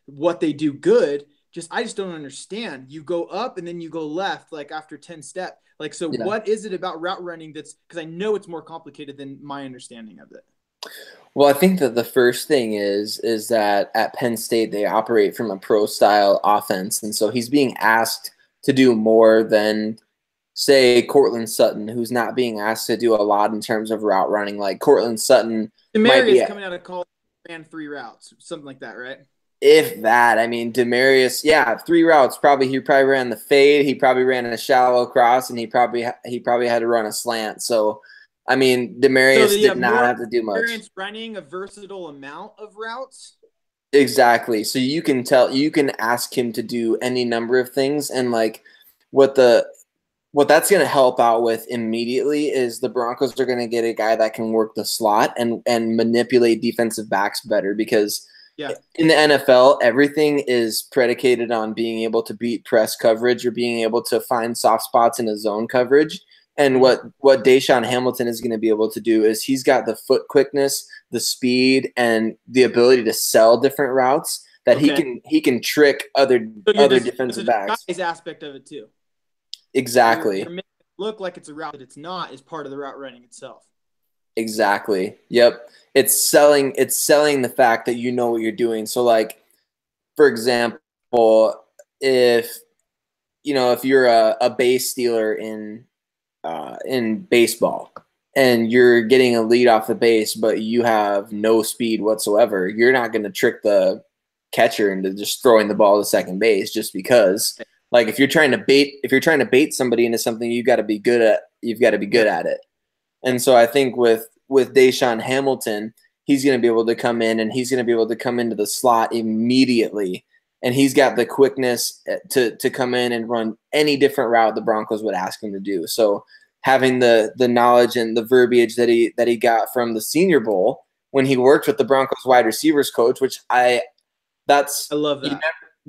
what they do good. I just don't understand. You go up and then you go left, like after 10 steps. Like, so what is it about route running because I know it's more complicated than my understanding of it. Well, I think that the first thing is that at Penn State, they operate from a pro style offense. And so he's being asked to do more than, say, Cortland Sutton, who's not being asked to do a lot in terms of route running. Like, Cortland Sutton might be coming out of college, ran 3 routes, something like that, right? If that. I mean, Demarius, 3 routes. He probably ran the fade. He probably ran a shallow cross, and he probably had to run a slant. So, I mean, Demarius did not have to do much. Experience running a versatile amount of routes. Exactly. So you can ask him to do any number of things, and like what what that's going to help out with immediately is the Broncos are going to get a guy that can work the slot and manipulate defensive backs better, because in the NFL, everything is predicated on being able to beat press coverage or being able to find soft spots in a zone coverage. And what Deshaun Hamilton is going to be able to do is he's got the foot quickness, the speed, and the ability to sell different routes that he can trick other defensive backs. His aspect of it too. Exactly. You're making it look like it's a route that it's not, is part of the route running itself. Exactly. Yep. It's selling the fact that you know what you're doing. So, like, for example, if you're a base stealer in baseball and you're getting a lead off the base, but you have no speed whatsoever, you're not going to trick the catcher into just throwing the ball to second base just because. Like, if you're trying to bait somebody into something, you've got to be good at it. And so I think with Deshaun Hamilton, he's going to be able to come in and he's going to be able to come into the slot immediately. And he's got the quickness to come in and run any different route the Broncos would ask him to do. So having the knowledge and the verbiage that he got from the Senior Bowl when he worked with the Broncos wide receivers coach, which I love that.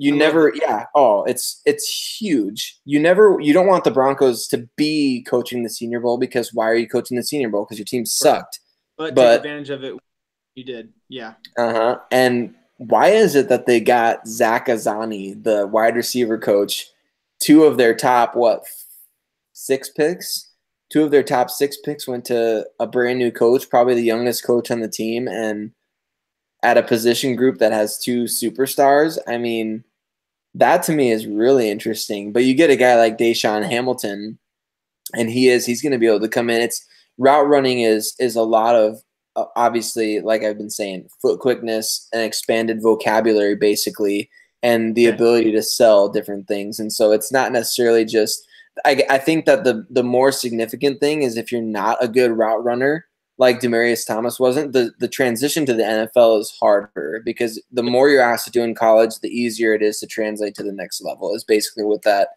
It's huge. You don't want the Broncos to be coaching the Senior Bowl, because why are you coaching the Senior Bowl? Because your team sucked. But take advantage of it. You did. Yeah. And why is it that they got Zach Azani, the wide receiver coach, two of their top 6 picks? 2 of their top 6 picks went to a brand new coach, probably the youngest coach on the team, and at a position group that has 2 superstars. I mean, that to me is really interesting. But you get a guy like Deshaun Hamilton, and he's going to be able to come in. It's route running is a lot of, obviously, like I've been saying, foot quickness and expanded vocabulary, basically, and the ability to sell different things. And so it's not necessarily just – I think that the more significant thing is, if you're not a good route runner, like Demaryius Thomas wasn't, the transition to the NFL is harder, because the more you're asked to do in college, the easier it is to translate to the next level, is basically what that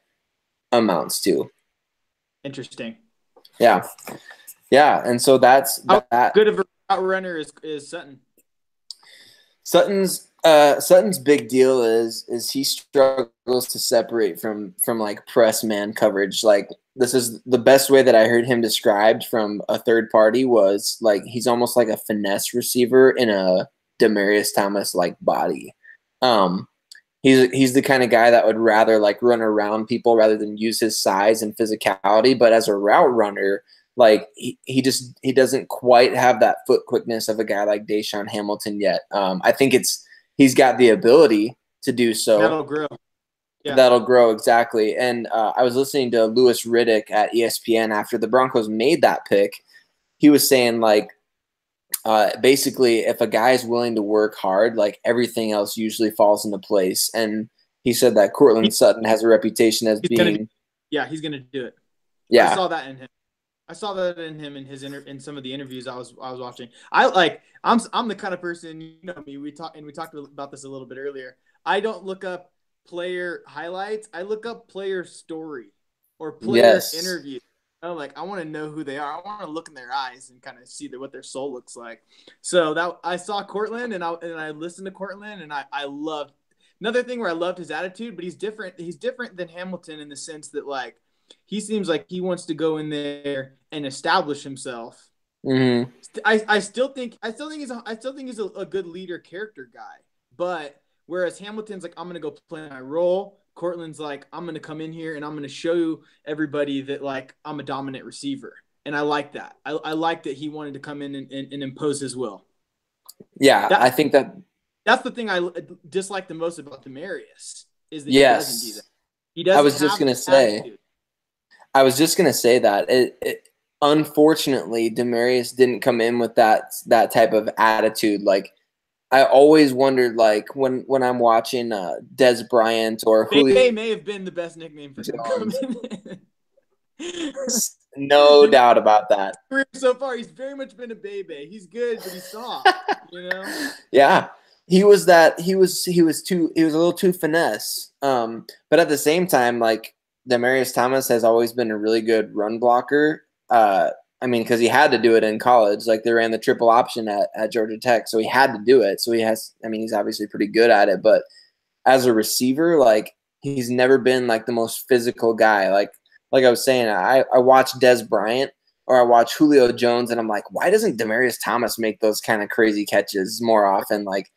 amounts to. Interesting. Yeah. Yeah. And so that's how good of a route runner is Sutton? Sutton's big deal is he struggles to separate from like press man coverage. Like, this is the best way that I heard him described from a third party, was like he's almost like a finesse receiver in a Demaryius Thomas like body. He's the kind of guy that would rather like run around people rather than use his size and physicality. But as a route runner, like he doesn't quite have that foot quickness of a guy like Deshaun Hamilton yet. I think he's got the ability to do so. That'll grow. Yeah. That'll grow, exactly. And I was listening to Louis Riddick at ESPN after the Broncos made that pick. He was saying, like, basically, if a guy is willing to work hard, like, everything else usually falls into place. And he said that Courtland Sutton has a reputation as being – he's going to do it. Yeah. I saw that in him. In some of the interviews I was watching. I'm the kind of person, you know me, we talked about this a little bit earlier. I don't look up player highlights. I look up player story or player interview. Like, I want to know who they are. I want to look in their eyes and kind of see what their soul looks like. So that I saw Courtland and I listened to Courtland, and I loved another thing where I loved his attitude, but he's different. He's different than Hamilton in the sense that, like, he seems like he wants to go in there and establish himself. Mm-hmm. I still think he's a good leader, character guy. But whereas Hamilton's like, I'm gonna go play my role, Courtland's like, I'm gonna come in here and I'm gonna show everybody that, like, I'm a dominant receiver. And I like that. I like that he wanted to come in and impose his will. Yeah, I think that's the thing I dislike the most about Demaryius, is that he doesn't do that. He doesn't. I was just gonna say that. Unfortunately, Demaryius didn't come in with that type of attitude. Like, I always wondered, like, when I'm watching Des Bryant or Julio. They may have been the best nickname for him. No doubt about that. So far, he's very much been a Bebe. He's good, but he's soft. You know. Yeah, he was that. He was a little too finesse. But at the same time, like, Demaryius Thomas has always been a really good run blocker. I mean, because he had to do it in college. Like they ran the triple option at Georgia Tech, so he had to do it. So he has. I mean, he's obviously pretty good at it. But as a receiver, like he's never been like the most physical guy. Like I was saying, I watch Des Bryant or I watch Julio Jones, and I'm like, why doesn't Demaryius Thomas make those kind of crazy catches more often? Like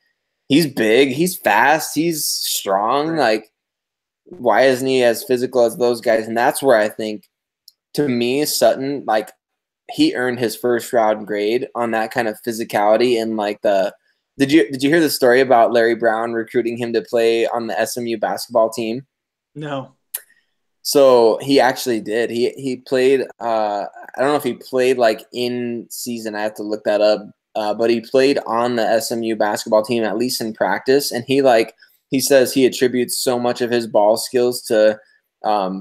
he's big, he's fast, he's strong. Like why isn't he as physical as those guys? And that's where I think, to me, Sutton, like he earned his first round grade on that kind of physicality and like the. Did you hear the story about Larry Brown recruiting him to play on the SMU basketball team? No. So he actually did. He played. I don't know if he played like in season. I have to look that up. But he played on the SMU basketball team, at least in practice. And he says he attributes so much of his ball skills to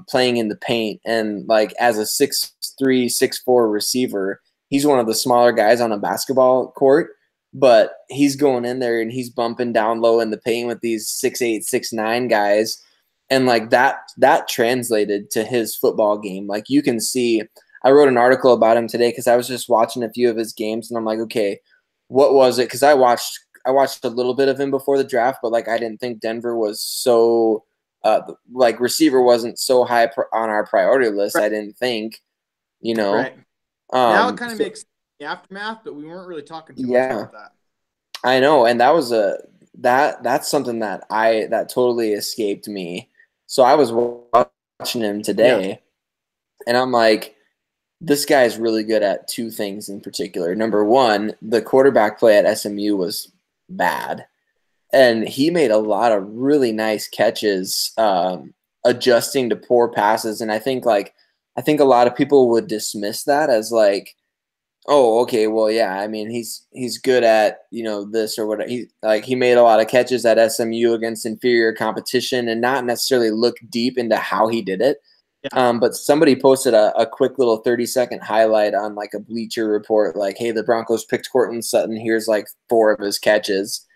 playing in the paint. And like as a 6'3", 6'4" receiver, he's one of the smaller guys on a basketball court. But he's going in there and he's bumping down low in the paint with these 6'8", 6'9" guys. And like that translated to his football game. Like you can see, I wrote an article about him today because I was just watching a few of his games and I'm like, okay, what was it? Because I watched a little bit of him before the draft, but like I didn't think Denver was so like receiver wasn't so high on our priority list. Right. I didn't think, you know. Right. Now it kind of makes the aftermath, but we weren't really talking too much about that. I know, and that was that's something that totally escaped me. So I was watching him today, and I'm like, this guy's really good at two things in particular. Number one, the quarterback play at SMU was bad, and he made a lot of really nice catches, adjusting to poor passes. And I think a lot of people would dismiss that as like, oh, okay, well, yeah. I mean, he's good at this or whatever. He made a lot of catches at SMU against inferior competition, and not necessarily look deep into how he did it. Yeah. But somebody posted a quick little 30-second highlight on like a Bleacher Report, like, hey, the Broncos picked Courtland Sutton. Here's like 4 of his catches,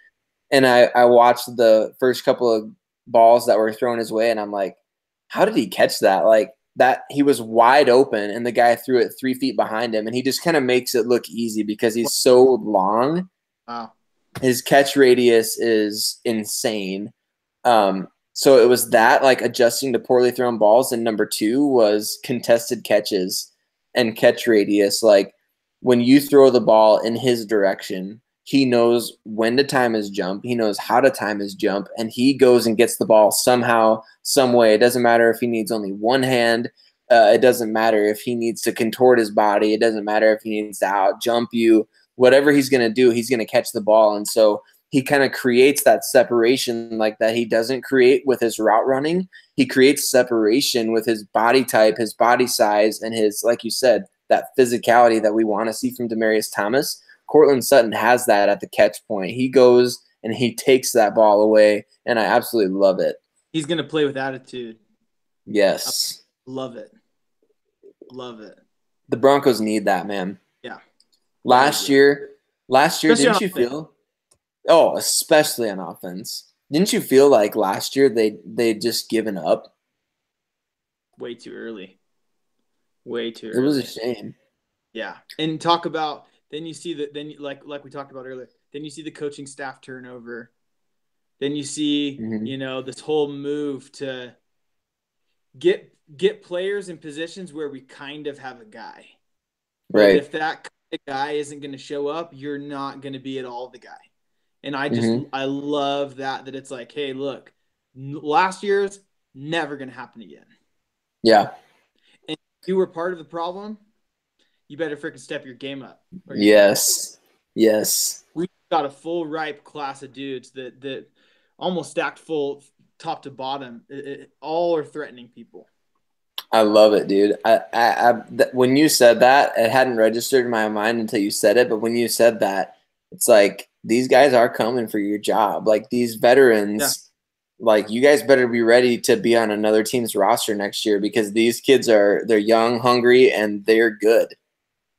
and I watched the first couple of balls that were thrown his way, and I'm like, how did he catch that? Like, that he was wide open and the guy threw it 3 feet behind him, and he just kind of makes it look easy because he's so long. Wow. His catch radius is insane. So it was that, like, adjusting to poorly thrown balls. And number 2 was contested catches and catch radius. Like when you throw the ball in his direction, he knows when to time his jump. He knows how to time his jump, and he goes and gets the ball somehow, some way. It doesn't matter if he needs only one hand. It doesn't matter if he needs to contort his body. It doesn't matter if he needs to out jump you. Whatever he's going to do, he's going to catch the ball. And so he kind of creates that separation like that he doesn't create with his route running. He creates separation with his body type, his body size, and his, like you said, that physicality that we want to see from Demaryius Thomas. Courtland Sutton has that at the catch point. He goes and he takes that ball away, and I absolutely love it. He's going to play with attitude. Yes. Love it. Love it. The Broncos need that, man. Yeah. Last year, Especially didn't you feel? Oh, especially on offense. Didn't you feel like last year they'd just given up? Way too early. Way too early. It was a shame. Yeah. And talk about then you see that like we talked about earlier, then you see the coaching staff turnover. Then you see, this whole move to get players in positions where we kind of have a guy. Right. But if that guy isn't going to show up, you're not going to be at all the guy. And I love that it's like, hey, look, last year's never going to happen again. Yeah. And if you were part of the problem, you better freaking step your game up. Yes. Yes. We got a full ripe class of dudes that almost stacked full top to bottom. All are threatening people. I love it, dude. When you said that, it hadn't registered in my mind until you said it. But when you said that, it's like these guys are coming for your job. Like these veterans, like you guys better be ready to be on another team's roster next year because these kids they're young, hungry, and they're good.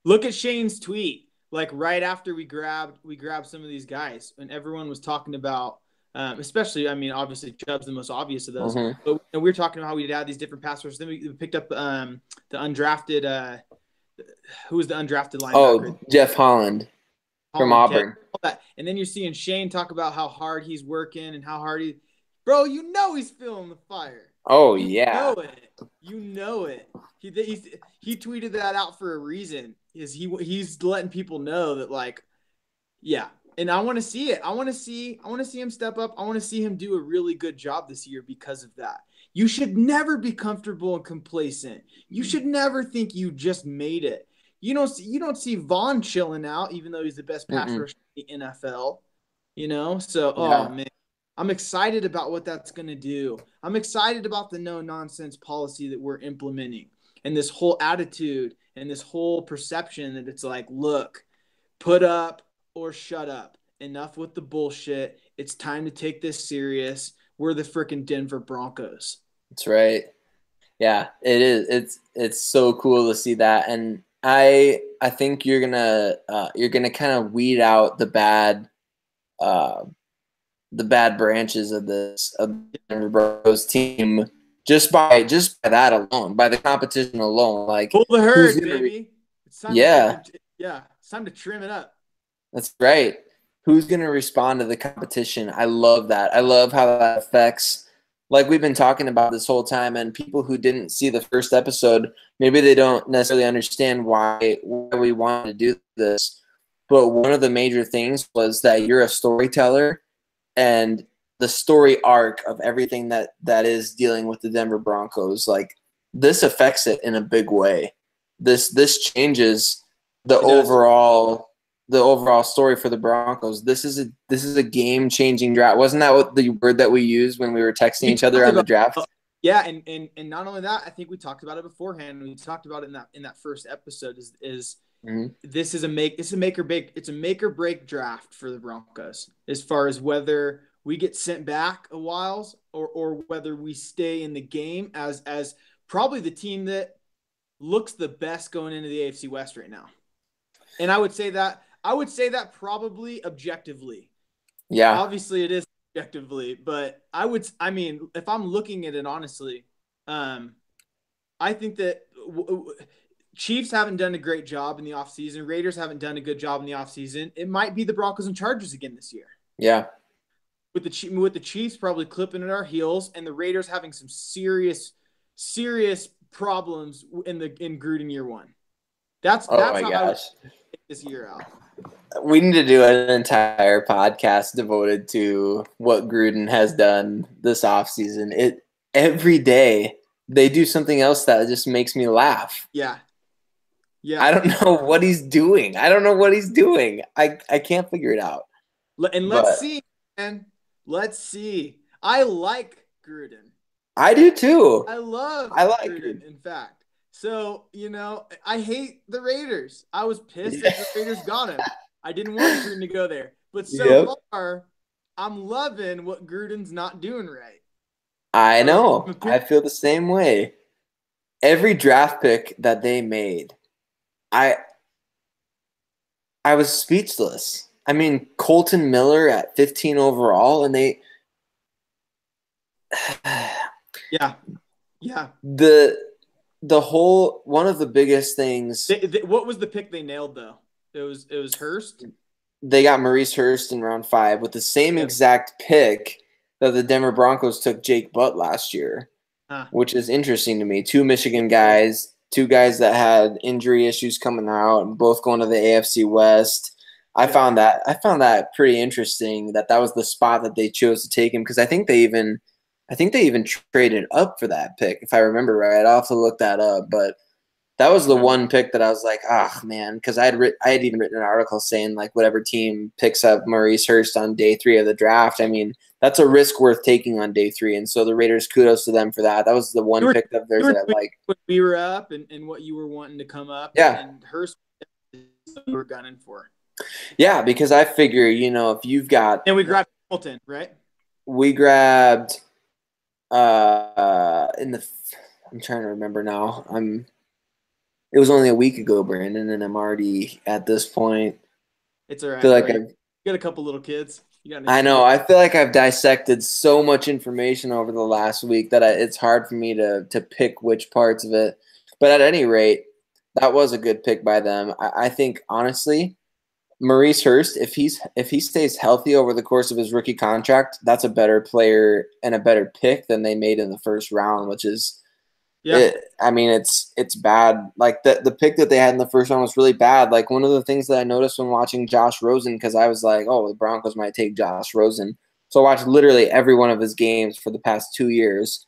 Look at Shane's tweet. Like right after we grabbed some of these guys, and everyone was talking about Especially, I mean, obviously Chubb's the most obvious of those. Mm-hmm. But we were talking about how we'd add these different pass rushers. Then we picked up the undrafted. Who was the undrafted linebacker? Oh, Jeff Holland from Holland, Auburn. all that. And then you're seeing Shane talk about how hard he's working and how hard bro, you know he's feeling the fire. Oh, You yeah. know it. You know it. He tweeted that out for a reason. He's letting people know that, like, yeah. And I want to see it. I want to see him step up. I want to see him do a really good job this year because of that. You should never be comfortable and complacent. You should never think you just made it. You don't see Vaughn chilling out, even though he's the best pass rusher in the NFL. So Yeah. oh man, I'm excited about what that's gonna do. I'm excited about the no nonsense policy that we're implementing and this whole attitude and this whole perception that it's like, look, put up or shut up. Enough with the bullshit. It's time to take this serious. We're the freaking Denver Broncos. That's right. Yeah, it is. It's so cool to see that, and I think you're gonna kind of weed out the bad branches of the Denver Broncos team just by that alone, by the competition alone. Like, pull the herd, baby. It's time it's time to trim it up. That's right. Who's gonna respond to the competition? I love that. I love how that affects. Like we've been talking about this whole time, and people who didn't see the first episode, maybe they don't necessarily understand why we wanted to do this. But one of the major things was that you're a storyteller, and the story arc of everything that is dealing with the Denver Broncos, like this affects it in a big way. This changes the overall story for the Broncos. This is a game-changing draft. Wasn't that what the word that we used when we were texting each other on the draft? Yeah, and not only that, I think we talked about it beforehand. We talked about it in that first episode. This is a make or break draft for the Broncos as far as whether we get sent back a while or whether we stay in the game as probably the team that looks the best going into the AFC West right now. And I would say that probably objectively. Yeah. Obviously it is objectively, but if I'm looking at it honestly, I think that Chiefs haven't done a great job in the offseason. Raiders haven't done a good job in the offseason. It might be the Broncos and Chargers again this year. Yeah. With the Chiefs probably clipping at our heels and the Raiders having some serious problems in Gruden year one. That's how I would take this year out. We need to do an entire podcast devoted to what Gruden has done this offseason. Every day they do something else that just makes me laugh. Yeah. I don't know what he's doing. I can't figure it out. Let's see, man. Let's see. I like Gruden. I do too. I like Gruden, in fact. So, I hate the Raiders. I was pissed that the Raiders got him. I didn't want Gruden to go there. But so far, I'm loving what Gruden's not doing right. I know. I feel the same way. Every draft pick that they made, I was speechless. I mean, Colton Miller at 15 overall, and they Yeah. The whole one of the biggest things. What was the pick they nailed though? It was Hurst. They got Maurice Hurst in round 5 with the same exact pick that the Denver Broncos took Jake Butt last year, which is interesting to me. 2 Michigan guys, 2 guys that had injury issues coming out, both going to the AFC West. I found that pretty interesting that was the spot that they chose to take him, because I think they even traded up for that pick, if I remember right. I'll have to look that up, but that was the one pick that I was like, man, because I had even written an article saying like whatever team picks up Maurice Hurst on day 3 of the draft, I mean, that's a risk worth taking on day 3, and so the Raiders, kudos to them for that. That was the one pick of theirs that I like. We were up and what you were wanting to come up, and Hurst we were gunning for. Yeah, because I figure, if you've got, and we grabbed Hamilton, right? We grabbed I'm trying to remember now. It was only a week ago, Brandon, and I'm already at this point. It's all right. I feel like you got a couple little kids. You got I anything? know. I feel like I've dissected so much information over the last week that it's hard for me to pick which parts of it. But at any rate, that was a good pick by them. I think honestly, Maurice Hurst, if he stays healthy over the course of his rookie contract, that's a better player and a better pick than they made in the first round, which is I mean, it's bad. Like the pick that they had in the first round was really bad. Like one of the things that I noticed when watching Josh Rosen, because I was like, oh, the Broncos might take Josh Rosen. So I watched literally every one of his games for the past 2 years.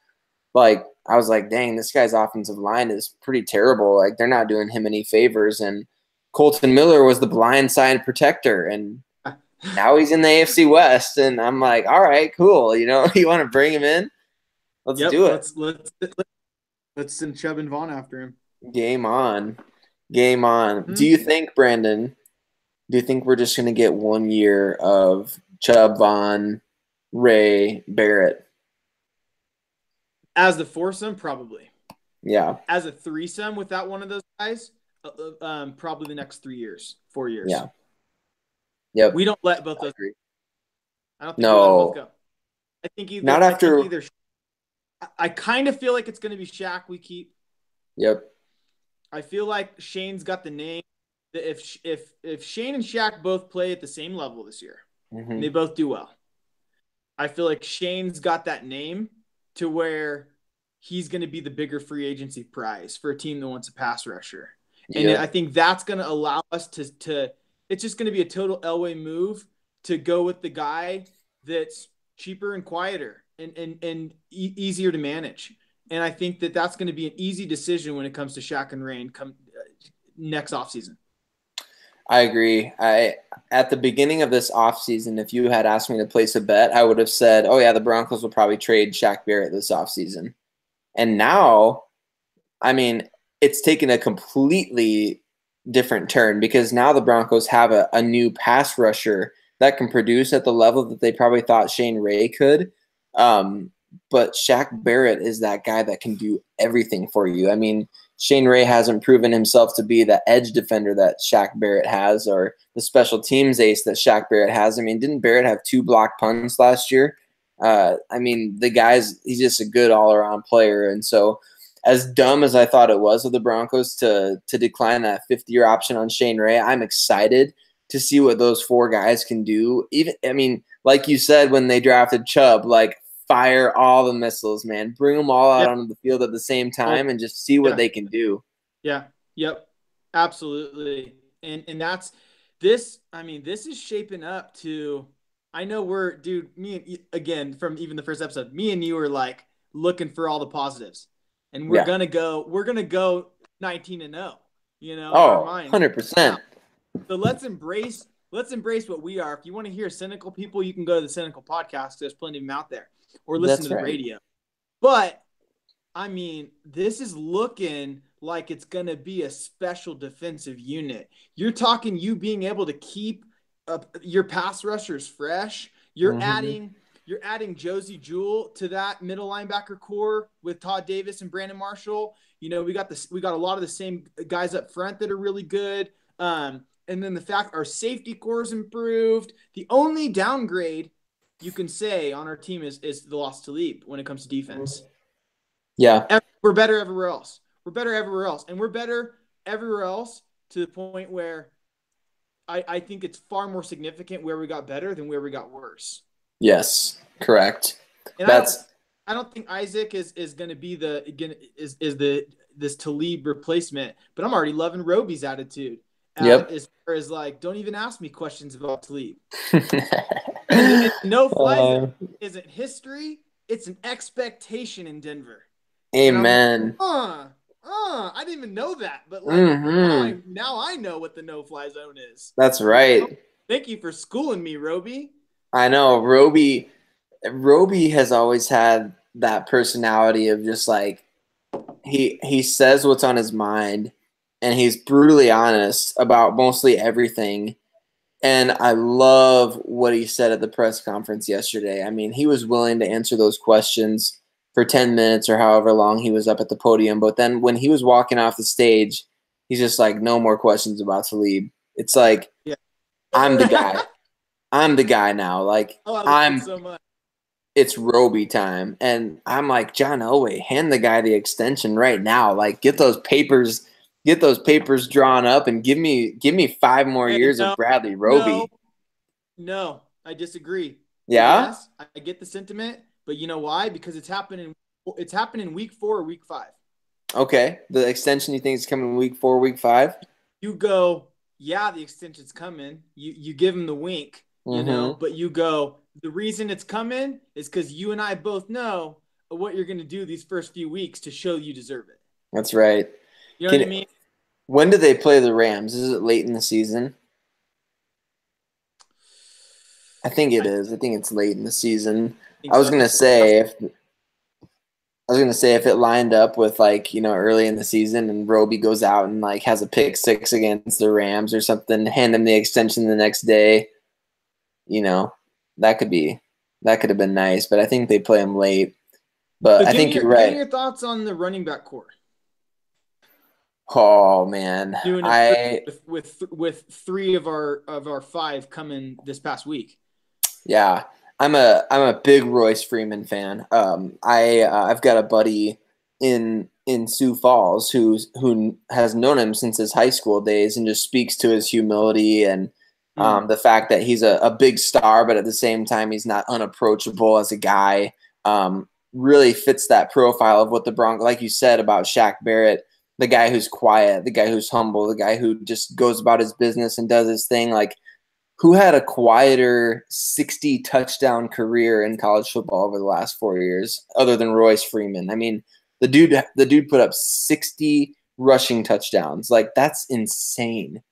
Like I was like, dang, this guy's offensive line is pretty terrible. Like they're not doing him any favors. And Colton Miller was the blind side protector, and now he's in the AFC West. And I'm like, all right, cool. You know, you want to bring him in? Let's do it. Let's send Chubb and Vaughn after him. Game on. Game on. Mm-hmm. Do you think, Brandon, we're just going to get 1 year of Chubb, Vaughn, Ray, Barrett? As the foursome, probably. Yeah. As a threesome without one of those guys, probably the next 3 years, 4 years. Yeah. Yep. We don't let both those. I don't think no. we let them both go. I think either. Not after. I kind of feel like it's going to be Shaq we keep. Yep. I feel like Shane's got the name. If Shane and Shaq both play at the same level this year, and they both do well, I feel like Shane's got that name to where he's going to be the bigger free agency prize for a team that wants a pass rusher. And I think that's going to allow us to it's just going to be a total Elway move to go with the guy that's cheaper and quieter and easier to manage. And I think that that's going to be an easy decision when it comes to Shaq and Rain come next offseason. I agree. At the beginning of this offseason, if you had asked me to place a bet, I would have said, oh, yeah, the Broncos will probably trade Shaq Barrett this offseason. And now, I mean, it's taken a completely different turn because now the Broncos have a new pass rusher that can produce at the level that they probably thought Shane Ray could. But Shaq Barrett is that guy that can do everything for you. I mean, Shane Ray hasn't proven himself to be the edge defender that Shaq Barrett has or the special teams ace that Shaq Barrett has. I mean, didn't Barrett have 2 blocked punts last year? I mean, he's just a good all-around player. And so as dumb as I thought it was of the Broncos to decline that 5th-year option on Shane Ray, I'm excited to see what those 4 guys can do. Even, I mean, like you said when they drafted Chubb, like, fire all the missiles, man. Bring them all out onto the field at the same time and just see what they can do. Yeah. Yep. Absolutely. And that's this. I mean, this is shaping up to. I know me and again from even the first episode, me and you are like looking for all the positives, and we're gonna go 19-0. You know, 100%. So let's embrace what we are. If you want to hear cynical people, you can go to the Cynical Podcast. There's plenty of them out there. Or listen to the radio. But, I mean, this is looking like it's going to be a special defensive unit. You're talking you being able to keep your pass rushers fresh. You're adding Josie Jewell to that middle linebacker core with Todd Davis and Brandon Marshall. You know, we got a lot of the same guys up front that are really good. And then the fact our safety core is improved. The only downgrade you can say on our team is the loss to Talib when it comes to defense. Yeah. We're better everywhere else. And we're better everywhere else to the point where I think it's far more significant where we got better than where we got worse. Yes, correct. And I don't think Isaac is going to be this Talib replacement, but I'm already loving Roby's attitude. As far as like, don't even ask me questions about Talib. No fly isn't history; it's an expectation in Denver. Amen. I didn't even know that, but like now I know what the no-fly zone is. That's right. Thank you for schooling me, Roby. I know Roby has always had that personality of just like he says what's on his mind, and he's brutally honest about mostly everything. And I love what he said at the press conference yesterday. I mean, he was willing to answer those questions for 10 minutes or however long he was up at the podium. But then when he was walking off the stage, he's just like, no more questions about Talib. It's like, I'm the guy. I'm the guy now. Like Oh, I love it I'm so much. it's Roby time. And I'm like, John Elway, hand the guy the extension right now. Like get those papers drawn up and give me 5 more years of No, Bradley no, Roby. no. I disagree. Yeah? Yes, I get the sentiment, but you know why? Because it's happening week 4 or week 5. Okay. The extension you think is coming week 4, week 5? You go, yeah, the extension's coming. You give him the wink, Mm-hmm. but you go, the reason it's coming is because you and I both know what you're going to do these first few weeks to show you deserve it. That's right. You know what I Can mean? When do they play the Rams? Is it late in the season? I think it I is. I think it's late in the season. think I was so. gonna say if I was gonna say if it lined up with like, early in the season and Roby goes out and like has a pick six against the Rams or something, hand him the extension the next day, you know, that could be that could have been nice. But I think they play him late. But So I give me think your you're give me right. your thoughts on the running back core. Oh man. Doing it I with 3 of our 5 coming this past week. Yeah, I'm a big Royce Freeman fan. I've got a buddy in Sioux Falls who has known him since his high school days and just speaks to his humility and the fact that he's a big star, but at the same time he's not unapproachable as a guy. Really fits that profile of what the Broncos, like you said about Shaq Barrett, the guy who's quiet, the guy who's humble, the guy who just goes about his business and does his thing. Like who had a quieter 60 touchdown career in college football over the last 4 years other than Royce Freeman? I mean, the dude put up 60 rushing touchdowns. Like that's insane.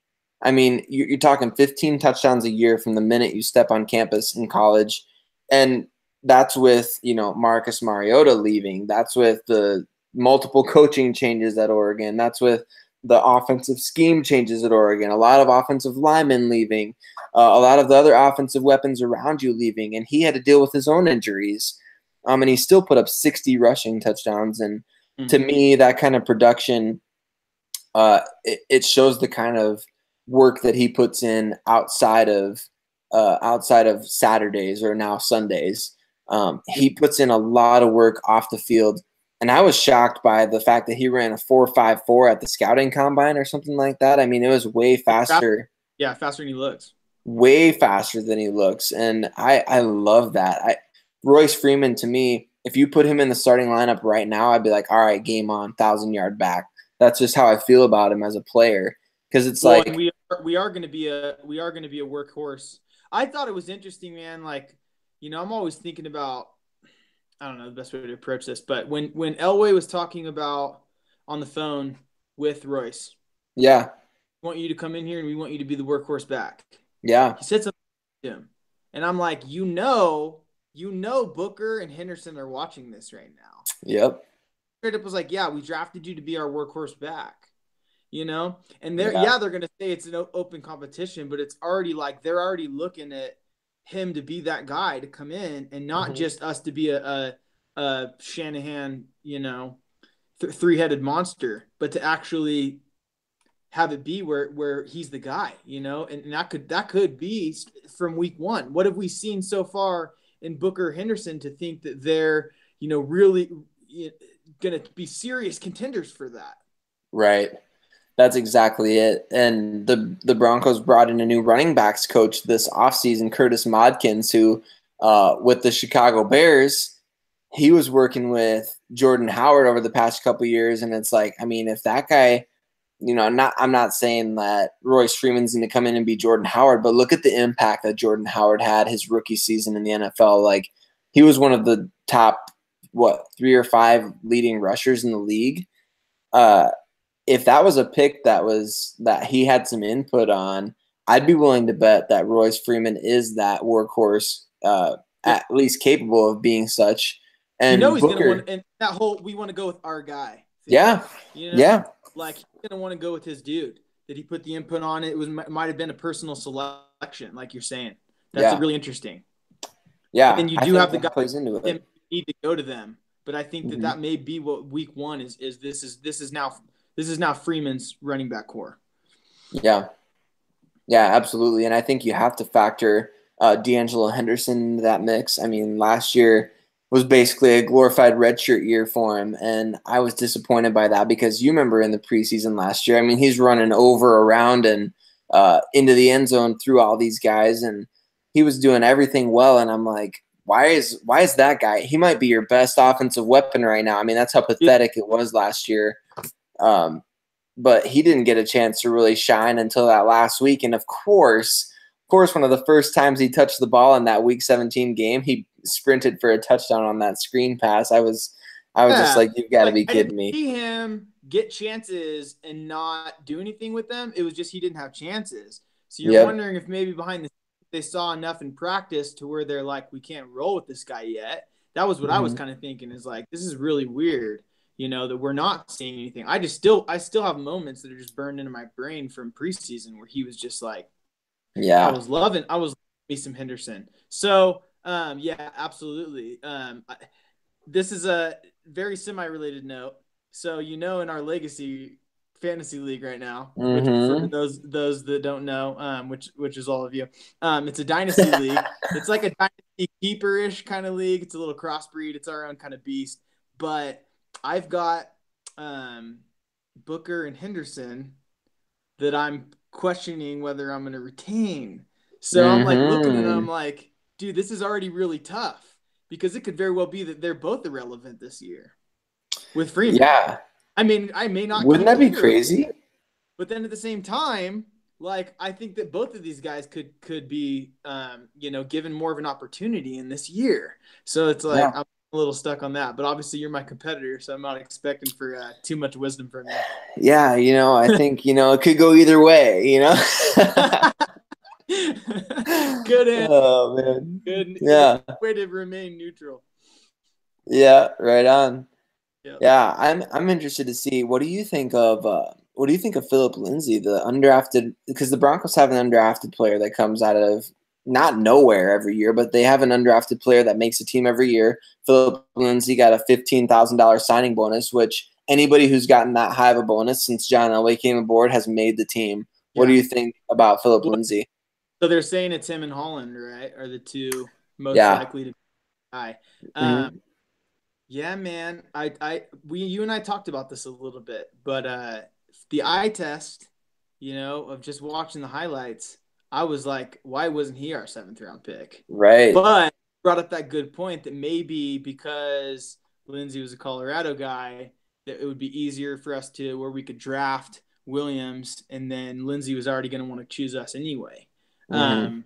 I mean, you're talking 15 touchdowns a year from the minute you step on campus in college, and that's with Marcus Mariota leaving. That's with the multiple coaching changes at Oregon. That's with the offensive scheme changes at Oregon. A lot of offensive linemen leaving. A lot of the other offensive weapons around you leaving, and he had to deal with his own injuries. And he still put up 60 rushing touchdowns. And to me, that kind of production, it shows the kind of work that he puts in outside of Saturdays or now Sundays. He puts in a lot of work off the field. And I was shocked by the fact that he ran a 4.54 at the scouting combine or something like that. I mean, it was way faster. Yeah, faster than he looks. Way faster than he looks. And I love that. Royce Freeman, to me, if you put him in the starting lineup right now, I'd be like, all right, game on, 1,000-yard back. That's just how I feel about him as a player. Because it's Well, like and we are going to be a workhorse. I thought it was interesting, man. Like, I'm always thinking about, I don't know the best way to approach this, but when Elway was talking about on the phone with Royce, yeah, we want you to come in here and we want you to be the workhorse back. yeah, He said something to him, and I'm like, Booker and Henderson are watching this right now. yep. Straight up was like, yeah, we drafted you to be our workhorse back. And they're going to say it's an open competition, but it's already like they're already looking at him to be that guy to come in and not just us to be a Shanahan, three-headed monster, but to actually have it be where he's the guy, and that could be from week 1. What have we seen so far in Booker Henderson to think that they're, really going to be serious contenders for that? Right. That's exactly it. And the Broncos brought in a new running backs coach this offseason, Curtis Modkins, who with the Chicago Bears, he was working with Jordan Howard over the past couple of years. And it's like, I mean, if that guy, I'm not saying that Royce Freeman's going to come in and be Jordan Howard, but look at the impact that Jordan Howard had his rookie season in the NFL. Like he was one of the top, 3 or 5 leading rushers in the league. If that was a pick that he had some input on, I'd be willing to bet that Royce Freeman is that workhorse, at least capable of being such. And he's going to want, and that whole we want to go with our guy thing. Yeah. Yeah. Like he's going to want to go with his dude that he put the input on. It might have been a personal selection, like you're saying. That's really interesting. Yeah. And you do have the guy plays into it. Need to go to them, but I think that may be what week 1 is. This is now Freeman's running back core. Yeah. Yeah, absolutely. And I think you have to factor D'Angelo Henderson into that mix. I mean, last year was basically a glorified redshirt year for him, and I was disappointed by that because you remember in the preseason last year, I mean, he's running over, around, and into the end zone through all these guys, and he was doing everything well, and I'm like, why is that guy? He might be your best offensive weapon right now. I mean, that's how pathetic it was last year. But he didn't get a chance to really shine until that last week, and of course, one of the first times he touched the ball in that Week 17 game, he sprinted for a touchdown on that screen pass. I was just like, you've got to be kidding me. I didn't see him get chances and not do anything with them. It was just he didn't have chances. So you're wondering if maybe behind the scenes they saw enough in practice to where they're like, we can't roll with this guy yet. That was what I was kind of thinking, is like, this is really weird, that we're not seeing anything. I still have moments that are just burned into my brain from preseason where he was just like, I was loving me some Henderson. So, yeah, absolutely. This is a very semi-related note. So, in our legacy fantasy league right now, which for those that don't know, which is all of you, it's a dynasty league. It's like a dynasty keeper-ish kind of league. It's a little crossbreed. It's our own kind of beast. But I've got Booker and Henderson that I'm questioning whether I'm going to retain. So I'm like looking at them, I'm like, dude, this is already really tough because it could very well be that they're both irrelevant this year with Freeman. Yeah. I mean, I may not. Wouldn't that be crazy? But then at the same time, like, I think that both of these guys could be, given more of an opportunity in this year. So it's like, I'm a little stuck on that. But obviously you're my competitor, so I'm not expecting for too much wisdom from you. Yeah, I think, it could go either way, Good answer. Oh, man. Good way to remain neutral. Yeah, right on. Yep. Yeah, I'm interested to see, what do you think of Philip Lindsay, the undrafted, because the Broncos have an undrafted player that comes out of not nowhere every year, but they have an undrafted player that makes a team every year. Philip Lindsay got a $15,000 signing bonus, which anybody who's gotten that high of a bonus since John Elway came aboard has made the team. What do you think about Philip Lindsay? So they're saying it's him and Holland, right? Are the two most likely to be high. Yeah, man. You and I talked about this a little bit, but the eye test, of just watching the highlights, I was like, why wasn't he our 7th round pick? Right. But brought up that good point that maybe because Lindsay was a Colorado guy, that it would be easier for us where we could draft Williams, and then Lindsay was already going to want to choose us anyway. So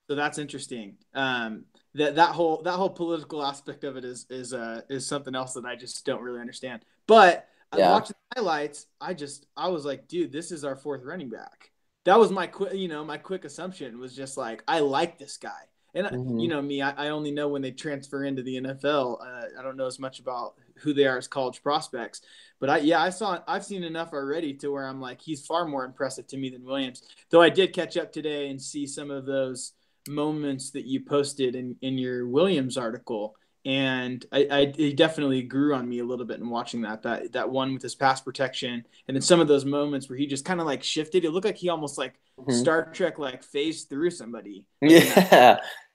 that's interesting. That whole political aspect of it is something else that I just don't really understand. But watching the highlights, I was like, dude, this is our 4th running back. That was my quick assumption was just like, I like this guy. And me, I only know when they transfer into the NFL. I don't know as much about who they are as college prospects, but I've seen enough already to where I'm like, he's far more impressive to me than Williams. Though I did catch up today and see some of those moments that you posted in your Williams article, and it definitely grew on me a little bit in watching that one with his pass protection, and then some of those moments where he just kind of like shifted. It looked like he almost like Star Trek like phased through somebody.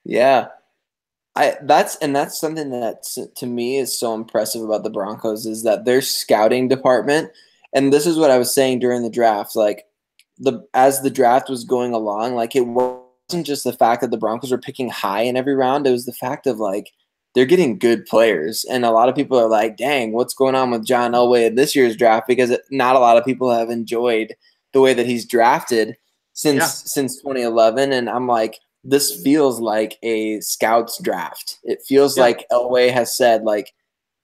Yeah. That's something that to me is so impressive about the Broncos is that their scouting department, and this is what I was saying during the draft, like as the draft was going along, like it wasn't just the fact that the Broncos were picking high in every round, it was the fact of like they're getting good players. And a lot of people are like, dang, what's going on with John Elway in this year's draft? Because not a lot of people have enjoyed the way that he's drafted since 2011. And I'm like, this feels like a scouts draft. It feels like Elway has said, like,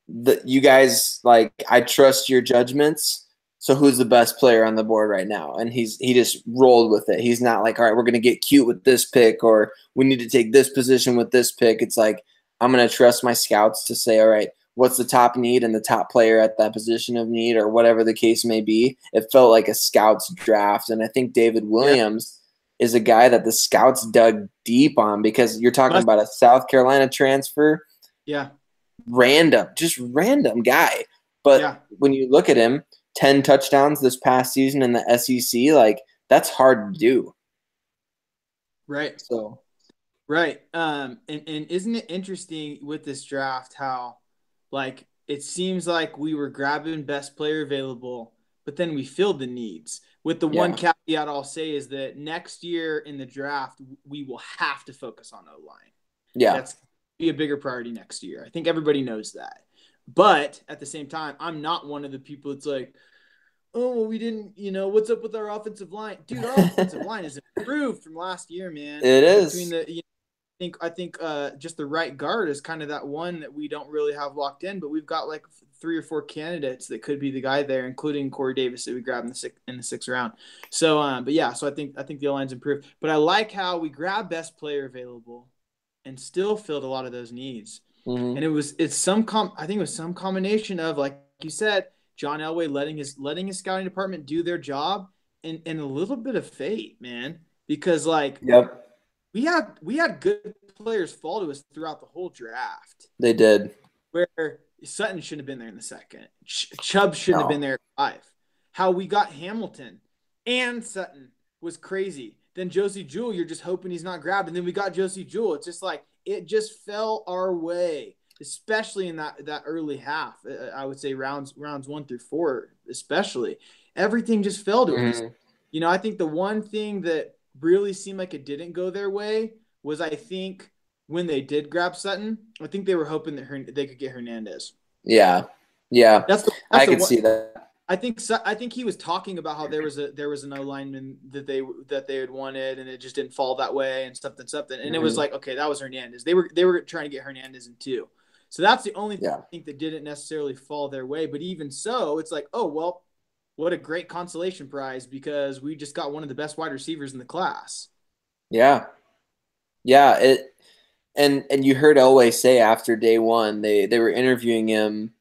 you guys, like, I trust your judgments. So who's the best player on the board right now? And he just rolled with it. He's not like, all right, we're going to get cute with this pick, or we need to take this position with this pick. It's like, I'm going to trust my scouts to say, all right, what's the top need and the top player at that position of need, or whatever the case may be. It felt like a scouts draft. And I think David Williams is a guy that the scouts dug deep on, because you're talking about a South Carolina transfer. Yeah. Just random guy. But when you look at him, 10 touchdowns this past season in the SEC, like, that's hard to do. Right. So Right. And isn't it interesting with this draft how like it seems like we were grabbing best player available, but then we filled the needs. With the one Yeah. caveat I'll say is that next year in the draft, we will have to focus on O-line. Yeah. That's be a bigger priority next year. I think everybody knows that. But at the same time, I'm not one of the people that's like, oh, well, we didn't, what's up with our offensive line? Dude, our offensive line has improved from last year, man. It Between is. the, I think just the right guard is kind of that one that we don't really have locked in, but we've got like 3 or 4 candidates that could be the guy there, including Corey Davis that we grabbed in the sixth round. So, but yeah, so I think the line's improved, but I like how we grabbed best player available and still filled a lot of those needs. Hmm. And I think it was some combination of, like you said, John Elway letting his scouting department do their job, and a little bit of fate, man, because like Yep. we had good players fall to us throughout the whole draft. They did. Where Sutton shouldn't have been there in the second. Chubb shouldn't have been No. there at 5. How we got Hamilton and Sutton was crazy. Then Josie Jewell, you're just hoping he's not grabbed, and then we got Josie Jewell. It's just like it just fell our way, especially in that early half. I would say rounds 1 through 4, especially. Everything just fell to us. Hmm. I think the one thing that really seemed like it didn't go their way was, I think, when they did grab Sutton, I think they were hoping that they could get Hernandez. Yeah. Yeah. That's I the could one. see that. I think he was talking about how there was an O lineman that they had wanted, and it just didn't fall that way, and something. And it was Hmm. like, okay, that was Hernandez. They were trying to get Hernandez in two. So that's the only thing Yeah. I think that didn't necessarily fall their way. But even so, it's like, oh well, what a great consolation prize, because we just got one of the best wide receivers in the class. Yeah. Yeah. And you heard Elway say after day one, they were interviewing him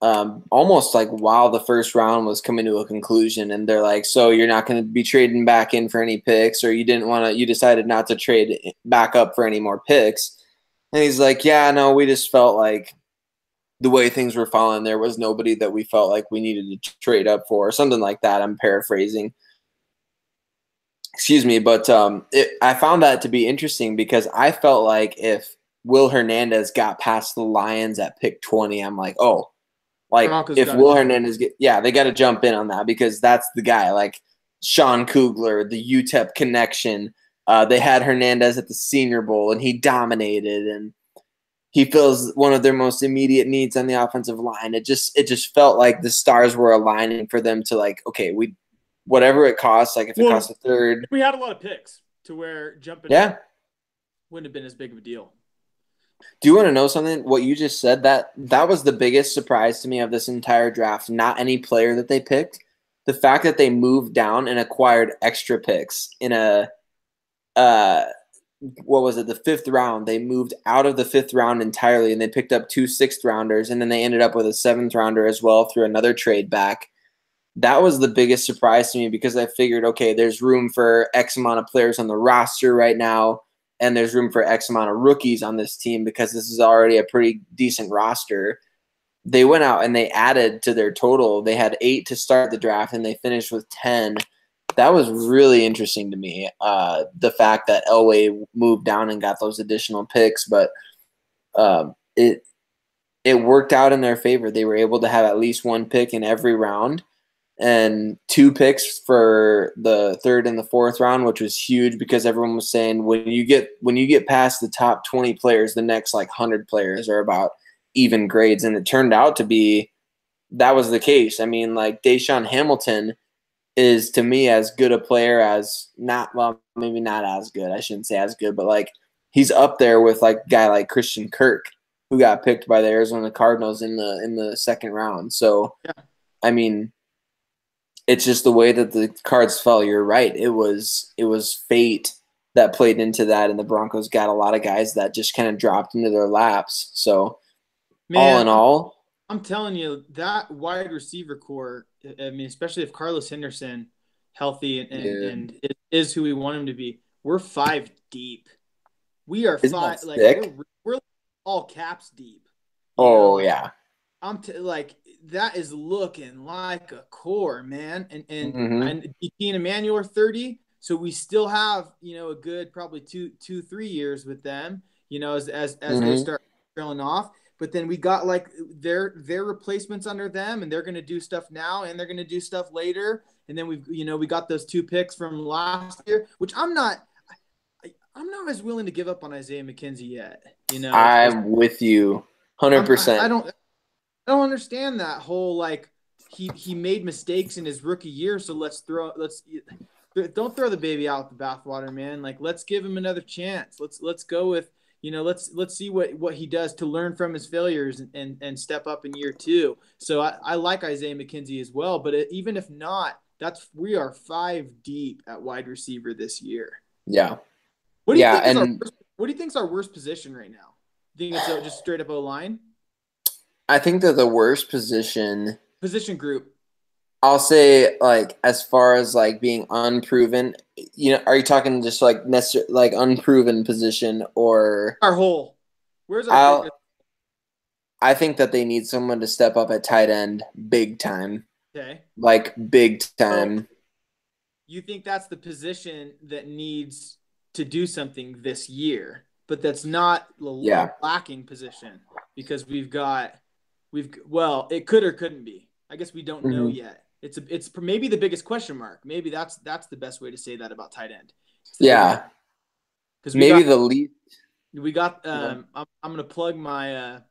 almost like while the first round was coming to a conclusion, and they're like, "So you're not going to be trading back in for any picks, or you decided not to trade back up for any more picks?" And he's like, "Yeah, no, we just felt like the way things were falling, there was nobody that we felt like we needed to trade up for, or something like that." I'm paraphrasing. Excuse me, but I found that to be interesting because I felt like if Will Hernandez got past the Lions at pick 20, I'm like, oh, like Broncos if got to Will jump. Hernandez yeah, they got to jump in on that because that's the guy. Like Sean Kugler, the UTEP connection. They had Hernandez at the Senior Bowl, and he dominated, and he fills one of their most immediate needs on the offensive line. It just felt like the stars were aligning for them to like, okay, we whatever it costs, like if it costs Well, a third, we had a lot of picks to where jumping yeah. up wouldn't have been as big of a deal. Do you want to know something? What you just said, that was the biggest surprise to me of this entire draft. Not any player that they picked. The fact that they moved down and acquired extra picks in a uh what was it, the fifth round. They moved out of the fifth round entirely, and they picked up 2 sixth-rounders, and then they ended up with a seventh rounder as well through another trade back. That was the biggest surprise to me because I figured, okay, there's room for X amount of players on the roster right now, and there's room for X amount of rookies on this team because this is already a pretty decent roster. They went out and they added to their total. They had 8 to start the draft, and they finished with 10. That was really interesting to me, the fact that Elway moved down and got those additional picks, but it worked out in their favor. They were able to have at least one pick in every round and 2 picks for the third and the fourth round, which was huge because everyone was saying when you get past the top 20 players, the next like 100 players are about even grades, and it turned out to be that was the case. I mean, like Deshaun Hamilton is to me as good a player as not well, maybe not as good. I shouldn't say as good, but like he's up there with like a guy like Christian Kirk, who got picked by the Arizona Cardinals in the second round. So, Yeah. I mean, it's just the way that the cards fell. You're right. It was fate that played into that, and the Broncos got a lot of guys that just kind of dropped into their laps. So, all Man, in I'm all, I'm telling you, that wide receiver core, I mean, especially if Carlos Henderson healthy and dude, is who we want him to be, we're 5 deep. We are isn't that 5, like we're sick? we're all caps deep. Oh Like yeah. like that is looking like a core, man. And Hmm. and DT and Emmanuel are 30. So we still have, a good probably 3 years with them, as they start trailing off. But then we got like their replacements under them, and they're going to do stuff now, and they're going to do stuff later. And then we got those 2 picks from last year, which I'm not as willing to give up on Isaiah McKenzie yet. I'm with you 100%. I don't understand that whole like he made mistakes in his rookie year, so don't throw the baby out with the bathwater, man. Like, let's give him another chance. Let's go with, let's see what he does to learn from his failures and step up in year 2. So I like Isaiah McKenzie as well, but even if not, we are 5 deep at wide receiver this year. Yeah. What do you think is our worst position right now? Do you think it's just straight up O-line? I think that the worst position group, I'll say, like, as far as like being unproven, are you talking just like necessarily like unproven position or our hole? Where's our I think that they need someone to step up at tight end big time. Okay. Like big time. So you think that's the position that needs to do something this year, but that's not the lacking position because it could or couldn't be. I guess we don't know yet. It's maybe the biggest question mark. Maybe that's the best way to say that about tight end. Yeah. Because the least. We got. I'm gonna plug my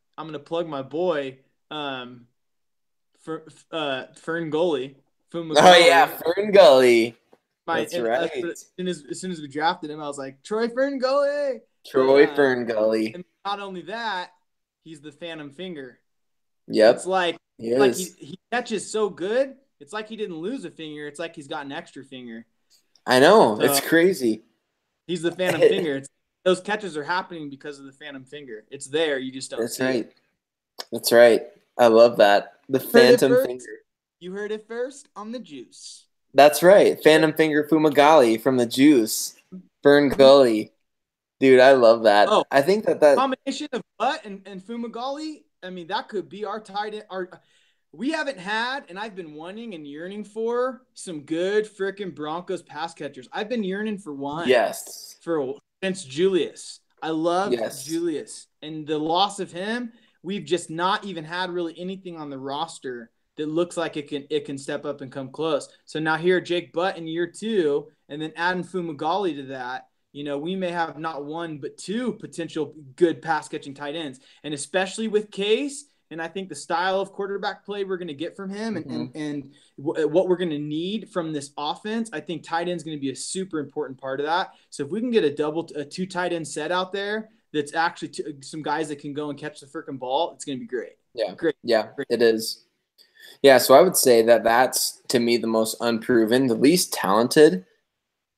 boy. Fern Gully. Oh yeah, Fern Gully. That's right. As soon as we drafted him, I was like, Troy Fern Gully. Fern Gully. And not only that, he's the phantom finger. Yep. It's like he catches so good. It's like he didn't lose a finger. It's like he's got an extra finger. I know. It's crazy. He's the phantom finger. Those catches are happening because of the phantom finger. It's there. You just don't see it. That's right. I love that. The phantom finger. You heard it first on the Juice. That's right. Phantom finger Fumagalli from the Juice. Fern Gully. Dude, I love that. Oh, I think that combination of Butt and Fumagalli, I mean, that could be our tight end. We haven't had, and I've been wanting and yearning for some good freaking Broncos pass catchers. I've been yearning for one. Yes. Since Julius. I love Julius. And the loss of him, we've just not even had really anything on the roster that looks like it can step up and come close. So now here, Jake Butt in year 2, and then adding Fumagalli to that, we may have not 1 but 2 potential good pass catching tight ends, and especially with Case. And I think the style of quarterback play we're going to get from him and what we're going to need from this offense, I think tight end is going to be a super important part of that. So if we can get a 2 tight end set out there that's actually some guys that can go and catch the freaking ball, it's going to be great. Yeah, great. Yeah, it is. Yeah, so I would say that that's, to me, the most unproven, the least talented.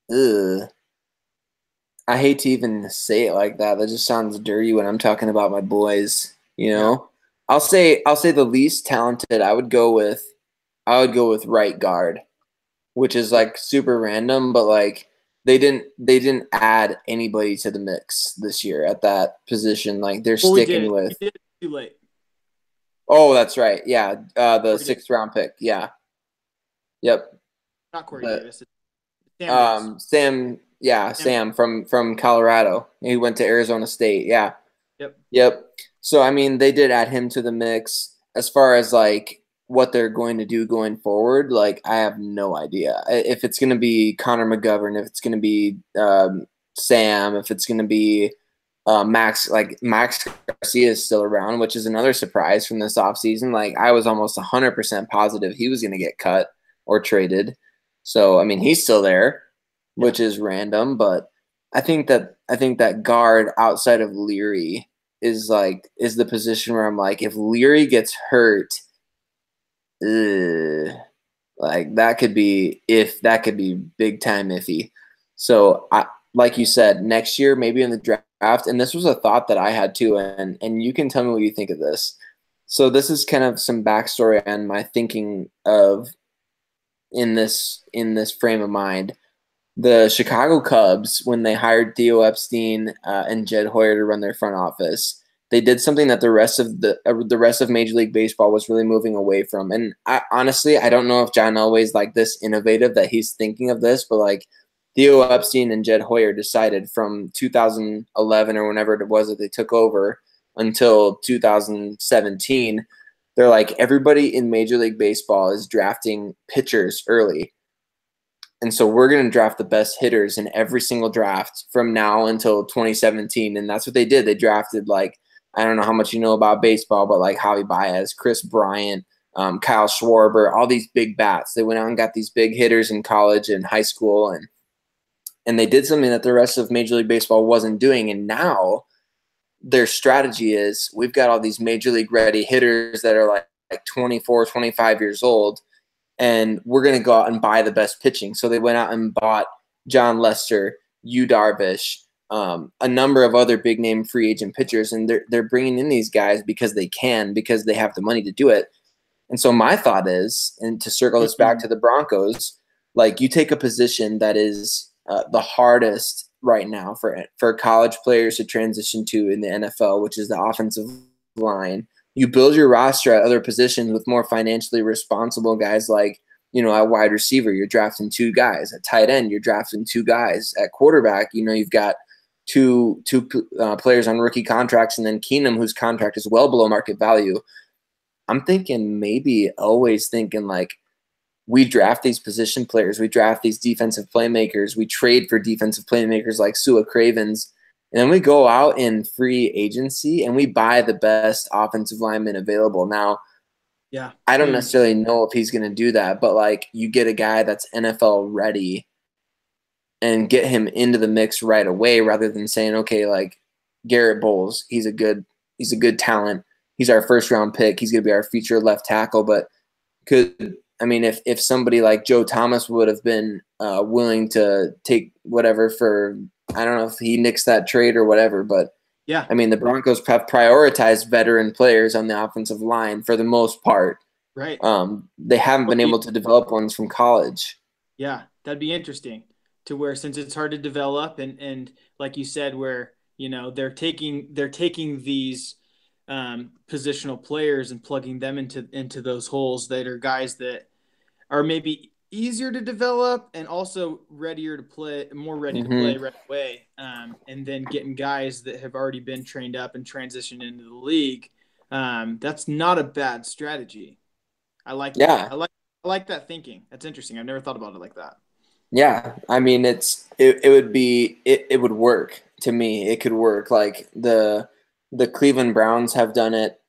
I hate to even say it like that. That just sounds dirty when I'm talking about my boys, Yeah. I'll say the least talented. I would go with right guard, which is like super random, but like they didn't add anybody to the mix this year at that position. Like they're sticking with. We did it too late. Oh, that's right. Yeah, the 6th round pick. Yeah. Yep. Not Corey Davis. Sam. Yeah, Sam from Colorado. He went to Arizona State. Yeah. Yep. So, I mean, they did add him to the mix. As far as, like, what they're going to do going forward, like, I have no idea. If it's going to be Connor McGovern, if it's going to be Sam, if it's going to be Max Garcia is still around, which is another surprise from this offseason. Like, I was almost 100% positive he was going to get cut or traded. So, I mean, he's still there, which is random. But I think that guard outside of Leary is the position where I'm like, if Leary gets hurt, like that could be big time iffy. So like you said, next year maybe in the draft, and this was a thought that I had too, and you can tell me what you think of this. So this is kind of some backstory on my thinking of in this frame of mind. The Chicago Cubs, when they hired Theo Epstein and Jed Hoyer to run their front office, they did something that the rest of Major League Baseball was really moving away from. And honestly, I don't know if John Elway's like this innovative that he's thinking of this, but like Theo Epstein and Jed Hoyer decided from 2011 or whenever it was that they took over until 2017, they're like, everybody in Major League Baseball is drafting pitchers early. And so we're going to draft the best hitters in every single draft from now until 2017. And that's what they did. They drafted, like, I don't know how much you know about baseball, but like Javi Baez, Chris Bryant, Kyle Schwarber, all these big bats. They went out and got these big hitters in college and high school. And they did something that the rest of Major League Baseball wasn't doing. And now their strategy is, we've got all these Major League ready hitters that are like 24, 25 years old, and we're going to go out and buy the best pitching. So they went out and bought John Lester, Yu Darvish, a number of other big name free agent pitchers, and they're bringing in these guys because they can, because they have the money to do it. And so my thought is, and to circle this back to the Broncos, like, you take a position that is the hardest right now for college players to transition to in the NFL, which is the offensive line. You build your roster at other positions with more financially responsible guys, like, you know, at wide receiver, you're drafting 2 guys. At tight end, you're drafting 2 guys. At quarterback, you know, you've got two players on rookie contracts, and then Keenum, whose contract is well below market value. I'm thinking, maybe always thinking, like, we draft these position players, we draft these defensive playmakers, we trade for defensive playmakers like Sua Cravens, and then we go out in free agency and we buy the best offensive lineman available. Now, yeah, I don't necessarily know if he's going to do that, but like, you get a guy that's NFL ready and get him into the mix right away, rather than saying, okay, like Garrett Bowles, he's a good talent. He's our first round pick. He's going to be our future left tackle. But if somebody like Joe Thomas would have been willing to take whatever for, I don't know if he nixed that trade or whatever, but yeah, I mean, the Broncos have prioritized veteran players on the offensive line for the most part. Right. They haven't been able to develop ones from college. Yeah, that'd be interesting, to where, since it's hard to develop, and like you said, where, you know, they're taking these positional players and plugging them into those holes that are guys that are maybe easier to develop and also readier to play, more ready to play right away. And then getting guys that have already been trained up and transitioned into the league. That's not a bad strategy. I like that. I like that thinking. That's interesting. I've never thought about it like that. Yeah, I mean, it would work to me. It could work. Like the Cleveland Browns have done it.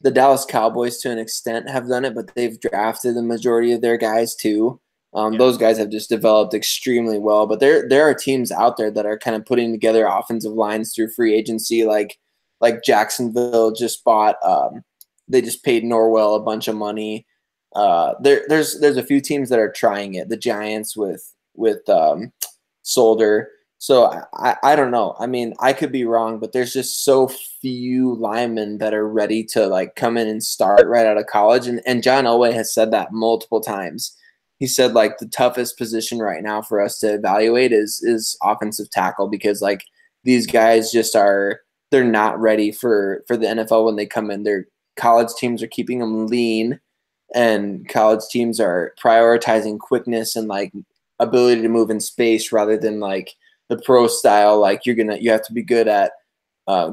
The Dallas Cowboys, to an extent, have done it, but they've drafted the majority of their guys too. Those guys have just developed extremely well. But there are teams out there that are kind of putting together offensive lines through free agency, like Jacksonville just bought. They just paid Norwell a bunch of money. There's a few teams that are trying it. The Giants with Solder. So I don't know. I mean, I could be wrong, but there's just so few linemen that are ready to like come in and start right out of college. And John Elway has said that multiple times. He said, like, the toughest position right now for us to evaluate is offensive tackle, because like these guys they're not ready for the NFL when they come in. Their college teams are keeping them lean, and college teams are prioritizing quickness and like ability to move in space rather than like the pro style. Like, you have to be good at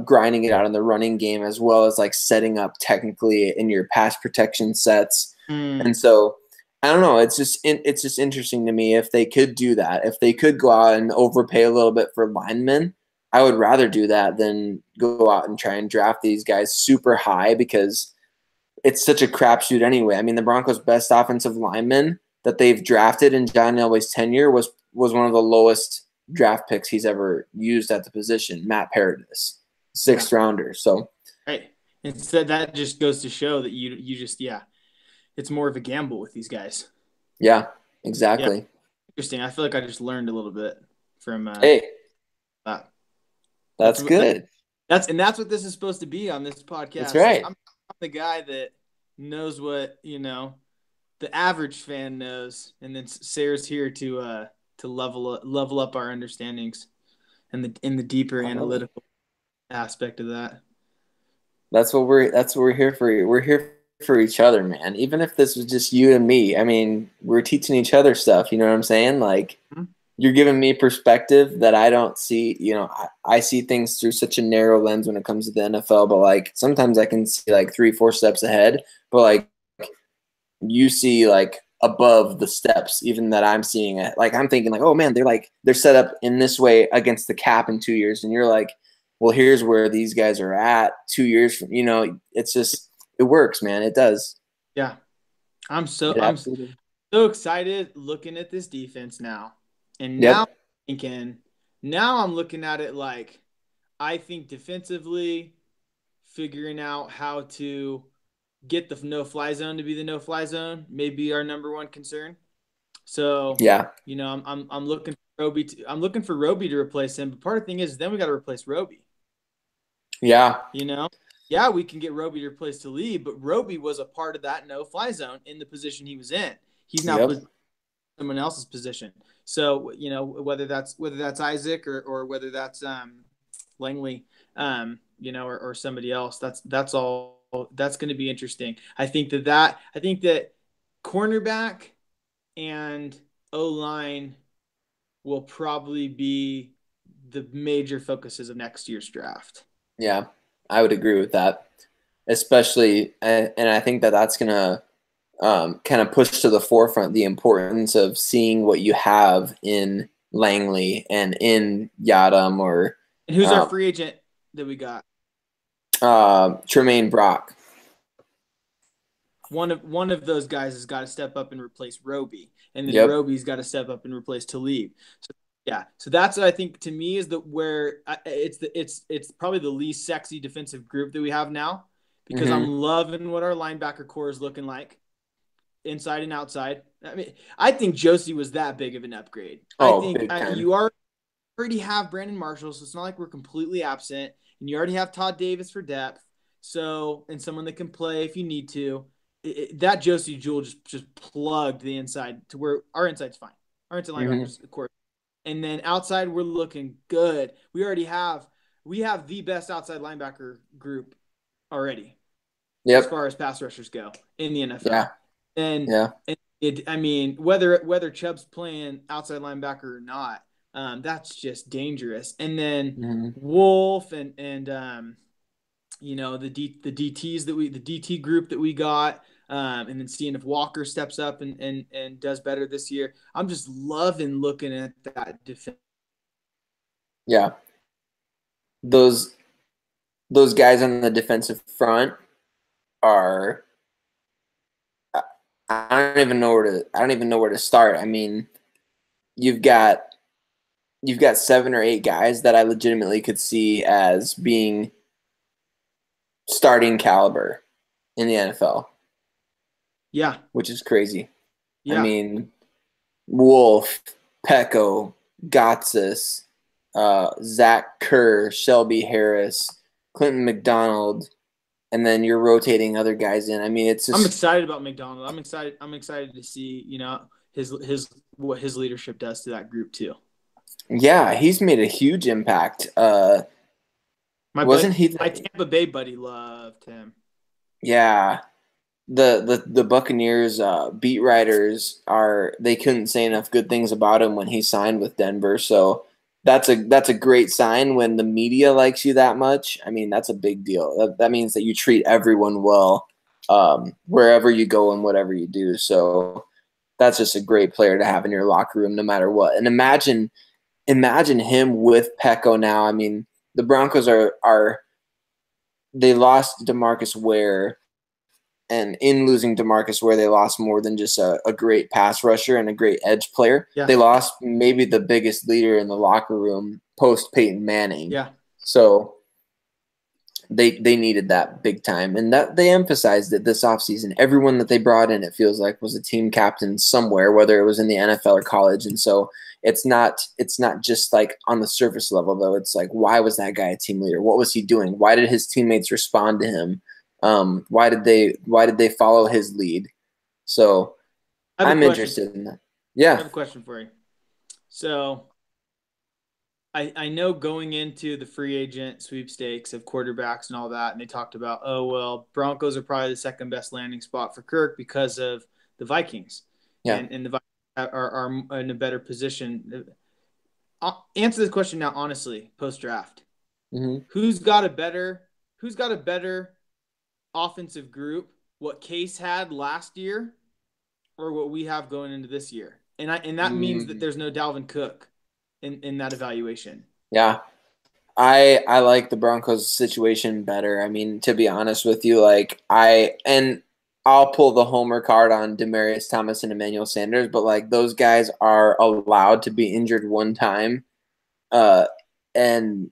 grinding it out in the running game, as well as like setting up technically in your pass protection sets. And so I don't know. It's just interesting to me if they could do that. If they could go out and overpay a little bit for linemen, I would rather do that than go out and try and draft these guys super high, because it's such a crapshoot anyway. I mean, the Broncos' best offensive lineman that they've drafted in John Elway's tenure was one of the lowest draft picks he's ever used at the position, Matt Paradis, sixth rounder. So, right. Instead, that just goes to show that you just, it's more of a gamble with these guys. Yeah, exactly. Yeah. Interesting. I feel like I just learned a little bit from hey, that. That's good. That's what this is supposed to be on this podcast. That's right. I'm the guy that knows what, you know, the average fan knows, and then Sayre's here to level up our understandings and in the deeper analytical aspect of that. That's what we're here for. We're here for each other, man. Even if this was just you and me, I mean, we're teaching each other stuff. You know what I'm saying? Like, you're giving me perspective that I don't see. You know, I see things through such a narrow lens when it comes to the NFL, but like sometimes I can see like 3-4 steps ahead, but like you see like above the steps even that I'm seeing it. Like I'm thinking like, oh man, they're set up in this way against the cap in 2 years, and you're like, well, here's where these guys are at 2 years from. You know, it's just it works, man. It does. Yeah. I'm so It I'm absolutely. so excited looking at this defense now. And now Yep. thinking, now I'm looking at it like I think defensively, figuring out how to get the no-fly zone to be the no-fly zone may be our number one concern. So, Yeah. you know, I'm looking for Roby I'm looking for Roby to replace him. But part of the thing is then we got to replace Roby. Yeah. You know, yeah, we can get Roby to replace Talib, but Roby was a part of that no-fly zone in the position he was in. He's now Yep. put someone else's position. So you know whether that's Isaac or whether that's Langley, you know, or somebody else. That's all. That's going to be interesting. I think that cornerback and O line will probably be the major focuses of next year's draft. Yeah. I would agree with that, especially, and I think that that's gonna kind of push to the forefront the importance of seeing what you have in Langley and in Yadam or And who's our uh, free agent that we got? Tremaine Brock. One of those guys has got to step up and replace Roby, and then Yep. Roby's got to step up and replace Talib. So yeah, so that's what I think to me is it's probably the least sexy defensive group that we have now because I'm Mm-hmm. loving what our linebacker core is looking like inside and outside. I mean, I think Josie was that big of an upgrade. I Oh, think big time. you already have Brandon Marshall, so it's not like we're completely absent, and you already have Todd Davis for depth, so and someone that can play if you need to. That Josie Jewell just plugged the inside to where our inside's fine. Our inside Mm-hmm. linebackers, of course, and then outside we're looking good. We have the best outside linebacker group already as Yep. far as pass rushers go in the NFL. Yeah. And, Yeah. I mean, whether Chubb's playing outside linebacker or not, that's just dangerous. And then Mm-hmm. Wolf and you know the DT group that we got, and then seeing if Walker steps up and does better this year. I'm just loving looking at that defense. Yeah. Those those guys on the defensive front are I don't even know where to start. I mean, you've got you've got 7 or 8 guys that I legitimately could see as being starting caliber in the NFL, Yeah, which is crazy. I yeah. mean, Wolf, Pecco, Gotsis, Zach Kerr, Shelby Harris, Clinton McDonald, and then you're rotating other guys in. I mean, it's I'm just excited about McDonald. I'm excited. I'm excited to see his what his leadership does to that group too. yeah, he's made a huge impact. Wasn't he My the Tampa Bay buddy loved him. yeah, the Buccaneers beat writers are they couldn't say enough good things about him when he signed with Denver. So that's a great sign when the media likes you that much. I mean, that's a big deal. That means that you treat everyone well wherever you go and whatever you do. So that's just a great player to have in your locker room no matter what. And imagine him with Pecco now. I mean, the Broncos are they lost DeMarcus Ware, and in losing DeMarcus Ware, they lost more than just a great pass rusher and a great edge player. Yeah, They lost maybe the biggest leader in the locker room post Peyton Manning. yeah. So they needed that big time, and that they emphasized it this offseason. Everyone that they brought in, it feels like, was a team captain somewhere, whether it was in the NFL or college. And so it's not just like on the surface level though. It's like, why was that guy a team leader? What was he doing? Why did his teammates respond to him? Why did they follow his lead? So I have a I'm question. interested in that. I Yeah. have a question for you. So I know going into the free agent sweepstakes of quarterbacks and all that, and they talked about, oh, well, Broncos are probably the second best landing spot for Kirk because of the Vikings. Yeah. And the Vikings are in a better position. I'll answer this question now, honestly, post draft. Hmm. Who's got a better offensive group? What Case had last year or what we have going into this year? And that means that Mm, there's no Dalvin Cook in that evaluation. yeah. I like the Broncos situation better. I mean, to be honest with you, like I'll pull the homer card on Demaryius Thomas and Emmanuel Sanders, but like those guys are allowed to be injured one time. Uh and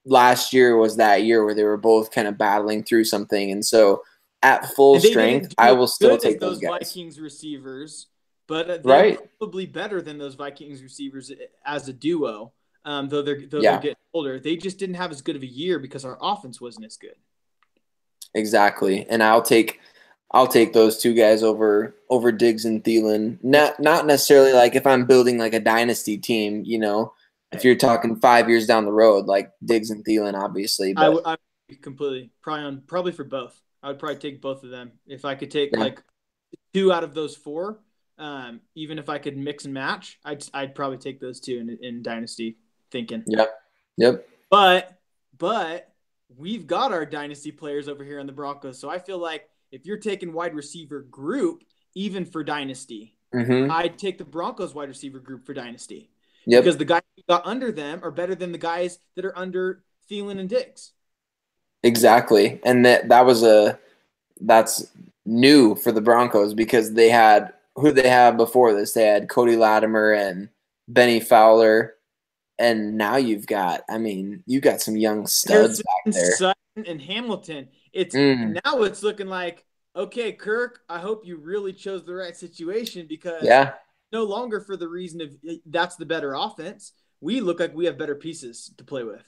last year was that year where they were both kind of battling through something. And so at full And they strength, didn't do I as will still good as take those those guys. Vikings receivers, but they're Right? probably better than those Vikings receivers as a duo. Though they're Yeah, getting older, they just didn't have as good of a year because our offense wasn't as good. exactly. And I'll take those two guys over Diggs and Thielen. Not necessarily like if I'm building like a dynasty team, if Right. you're talking 5 years down the road, like Diggs and Thielen, obviously. But I would completely probably for both. I would probably take both of them if I could take yeah, like two out of those four. Even if I could mix and match, I'd probably take those two in dynasty thinking. yep, yep, But but we've got our dynasty players over here on the Broncos, so I feel like if you're taking wide receiver group, even for dynasty, mm-hmm, I'd take the Broncos wide receiver group for dynasty because yep, the guys who got under them are better than the guys that are under Thielen and Diggs. exactly. And that's new for the Broncos because they had who they had before this. They had Cody Latimer and Benny Fowler, and now I mean, you got some young studs Harrison, back there. Sutton, and Hamilton. It's Mm, now it's looking like okay, Kirk. I hope you really chose the right situation because yeah, no longer for the reason of that's the better offense. We look like we have better pieces to play with,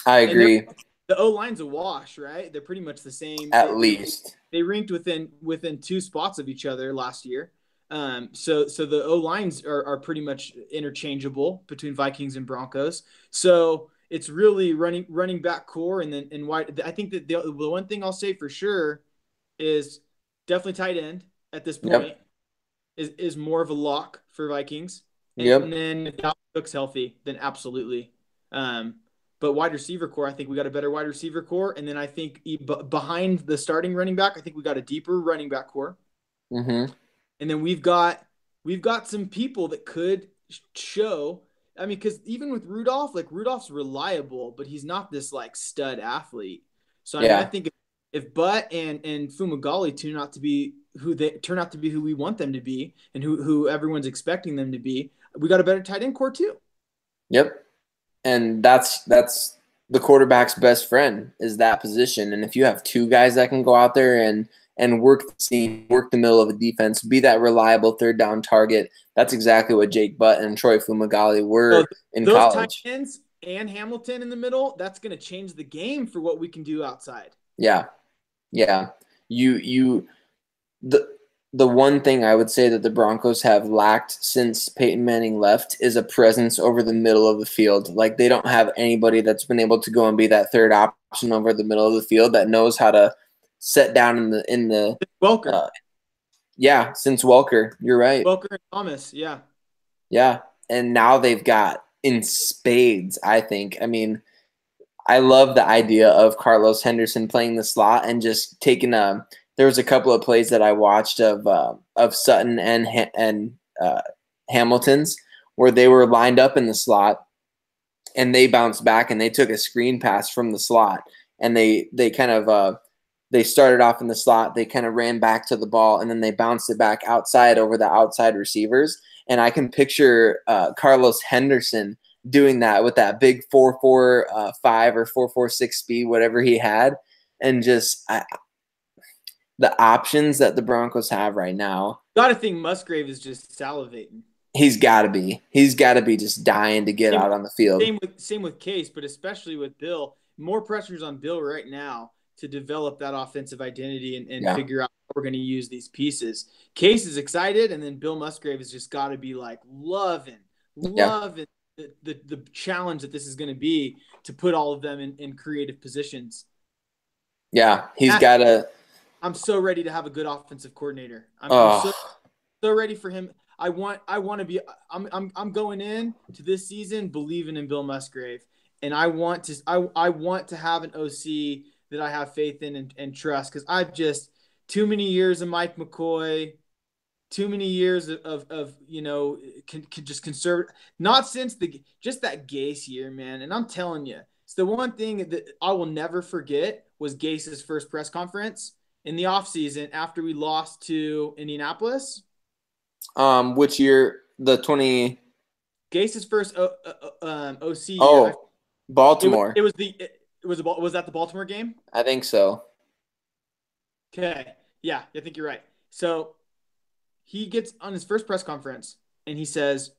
I and they're agree. the O line's a wash, right? They're pretty much the same. At least. They ranked within two spots of each other last year. So the O lines are pretty much interchangeable between Vikings and Broncos. So it's really running back core and why I think that the one thing I'll say for sure is definitely tight end at this point Yep. is more of a lock for Vikings. And Yep. then if Dalvin Cook's healthy, then absolutely. Um, but wide receiver core, I think we got a better wide receiver core. And then I think behind the starting running back, I think we got a deeper running back core. Mm-hmm. And then we've got some people that could show. I mean, because even with Rudolph, like Rudolph's reliable, but he's not this like stud athlete. So I mean, I Yeah. think if Butt and Fumagalli turn out to be who we want them to be and who everyone's expecting them to be, we got a better tight end core too. Yep. And that's the quarterback's best friend is that position. And if you have two guys that can go out there and work the seam, work the middle of a defense, be that reliable third down target, that's exactly what Jake Butt and Troy Fumagalli So were in those tight college. ends and Hamilton in the middle, that's going to change the game for what we can do outside. Yeah. Yeah. You the the one thing I would say that the Broncos have lacked since Peyton Manning left is a presence over the middle of the field. Like they don't have anybody that's been able to go and be that third option over the middle of the field that knows how to set down in the Welker, uh, yeah, since Welker. You're right. Welker and Thomas, yeah. Yeah. And now they've got in spades, I think. I mean, I love the idea of Carlos Henderson playing the slot and just taking a. There was a couple of plays that I watched of Sutton and Hamilton's where they were lined up in the slot and they bounced back and they took a screen pass from the slot and they kind of they started off in the slot, they kind of ran back to the ball and then they bounced it back outside over the outside receivers, and I can picture Carlos Henderson doing that with that big 4.45 or 4.46 speed, whatever he had, and just the options that the Broncos have right now. Got to think Musgrave is just salivating. He's got to be just dying to get Same, out on the field. same with Case, but especially with Bill. More pressures on Bill right now to develop that offensive identity and Yeah, figure out how we're going to use these pieces. Case is excited, and then Bill Musgrave has just got to be like loving, yeah, loving the challenge that this is going to be to put all of them in creative positions. Yeah, he's got to. I'm so ready to have a good offensive coordinator. I'm so ready for him. I want to be. I'm going in to this season believing in Bill Musgrave, and I want to have an OC that I have faith in and trust, because I've just too many years of Mike McCoy, too many years of just conserve. Not since just that Gase year, man. And I'm telling you, it's the one thing that I will never forget was Gase's first press conference in the offseason after we lost to Indianapolis. Which year? The 20. Gase's first OC year. Oh, Baltimore. Was that the Baltimore game? I think so. Okay. Yeah, I think you're right. So he gets on his first press conference and he says,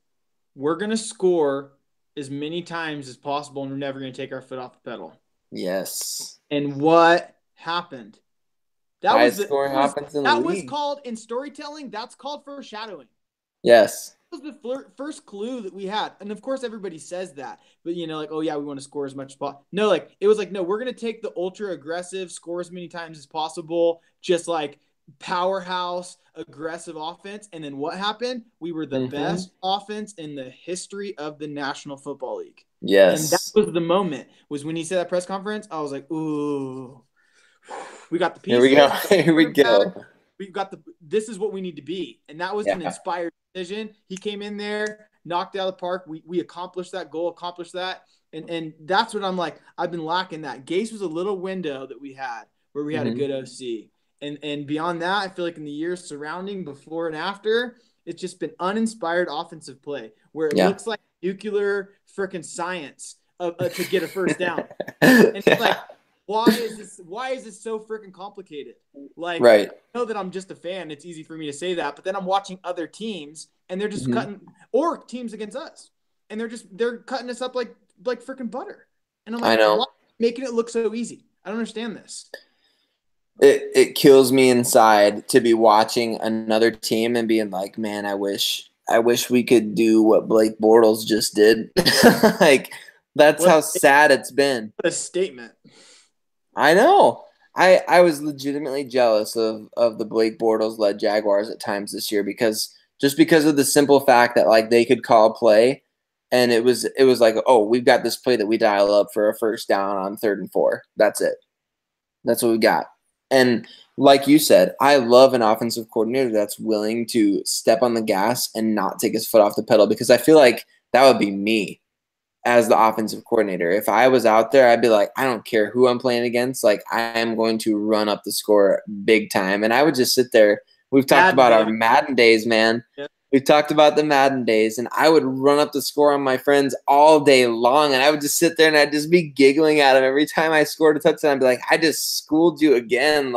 "We're going to score as many times as possible and we're never going to take our foot off the pedal." Yes. And what happened? That was called, in storytelling, that's called foreshadowing. Yes. That was the first clue that we had. And of course everybody says that, but like, oh yeah, we want to score as much as possible. No, it was no, we're going to take the ultra aggressive, score as many times as possible, just powerhouse aggressive offense. And then what happened? We were the best offense in the history of the National Football League. Yes. And that was the moment, was when he said that press conference. I was like, ooh, we got the pieces. Here we go. We've got this is what we need to be. And that was an inspired decision. He came in there, knocked it out of the park. We accomplished that goal, accomplished that. And that's what I'm like, I've been lacking that. Gase was a little window that we had where we had a good OC. And beyond that, I feel like in the years surrounding, before and after, it's just been uninspired offensive play where it looks like nuclear freaking science to get a first down. And it's like, why is this so freaking complicated? I know that I'm just a fan. It's easy for me to say that, but then I'm watching other teams and they're just cutting, or teams against us, and they're cutting us up like freaking butter. And I'm like, I know. Why making it look so easy? I don't understand this. It kills me inside to be watching another team and being like, man, I wish we could do what Blake Bortles just did. That's how sad it's been. What a statement. I know. I was legitimately jealous of the Blake Bortles led Jaguars at times this year because of the simple fact that they could call play, and it was like, oh, we've got this play that we dial up for a first down on 3rd and 4. That's it. That's what we got. And like you said, I love an offensive coordinator that's willing to step on the gas and not take his foot off the pedal, because I feel like that would be me as the offensive coordinator. If I was out there, I'd be like, I don't care who I'm playing against. I am going to run up the score big time. And I would just sit there. We've talked about our Madden days, man. Yep. We've talked about the Madden days, and I would run up the score on my friends all day long. And I would just sit there and I'd just be giggling at them every time I scored a touchdown. I'd be like, I just schooled you again.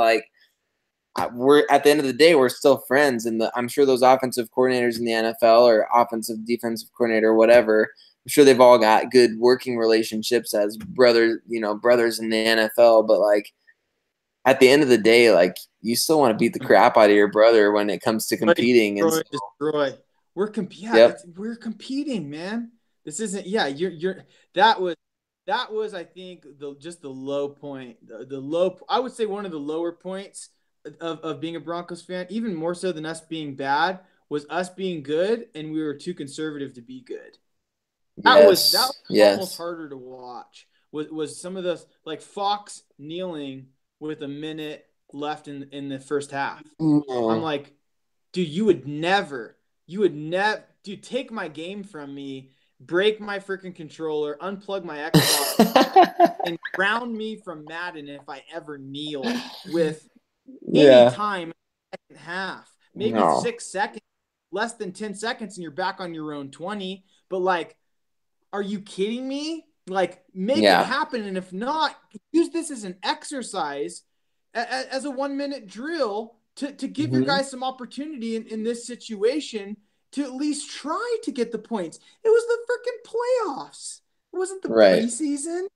We're at the end of the day, we're still friends. And I'm sure those offensive coordinators in the NFL or offensive defensive coordinator, whatever, I'm sure they've all got good working relationships as brothers in the NFL. But at the end of the day, you still want to beat the crap out of your brother when it comes to competing. Destroy. We're competing, man. This isn't. Yeah, you're. That was I think the low point. The low. I would say one of the lower points of being a Broncos fan, even more so than us being bad, was us being good and we were too conservative to be good. That was almost harder to watch. Was some of those Fox kneeling with a minute left in the first half. I'm like, dude, you would never, dude, take my game from me, break my freaking controller, unplug my Xbox, and ground me from Madden if I ever kneel with any time in the second half. Maybe 6 seconds, less than 10 seconds, and you're back on your own 20. But are you kidding me? Make it happen. And if not, use this as an exercise, as a 1 minute drill to give your guys some opportunity in this situation to at least try to get the points. It was the freaking playoffs. It wasn't the preseason.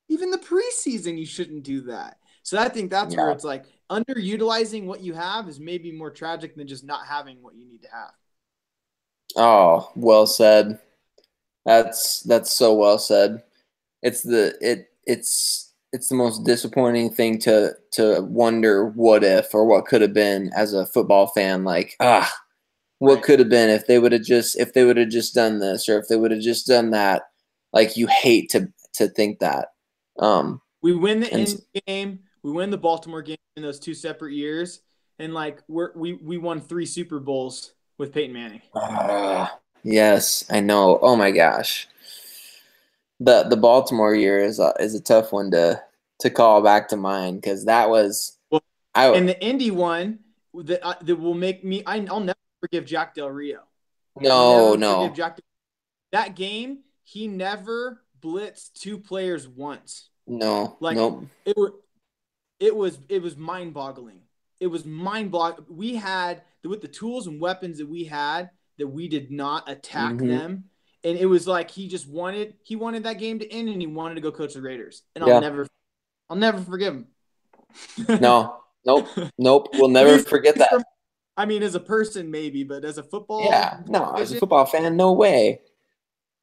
Even the preseason, you shouldn't do that. So I think that's where it's underutilizing what you have is maybe more tragic than just not having what you need to have. Oh, well said. That's so well said. It's the most disappointing thing to wonder what if or what could have been as a football fan. Like, what Right. could have been if they would have just done this or if they would have just done that. Like, you hate to think that. We win the And end game. We win the Baltimore game in those 2 separate years, and like we won 3 Super Bowls with Peyton Manning. yes, I know. Oh my gosh, the Baltimore year is a tough one to call back to mind because that was Well, I and the Indy one that will make me. I'll never forgive Jack Del Rio. I'll no never forgive no Jack. That game, he never blitzed 2 players once. no Like nope. it was it was mind boggling. It was mind boggling. We had with the tools and weapons that we had that we did not attack Hmm. them, and it was like he wanted that game to end, and he wanted to go coach the Raiders. And Yeah. I'll never forgive him. No. Nope. Nope. We'll At never least forget that. I mean, as a person maybe, but as a football Yeah. No, as a vision, football fan, no way.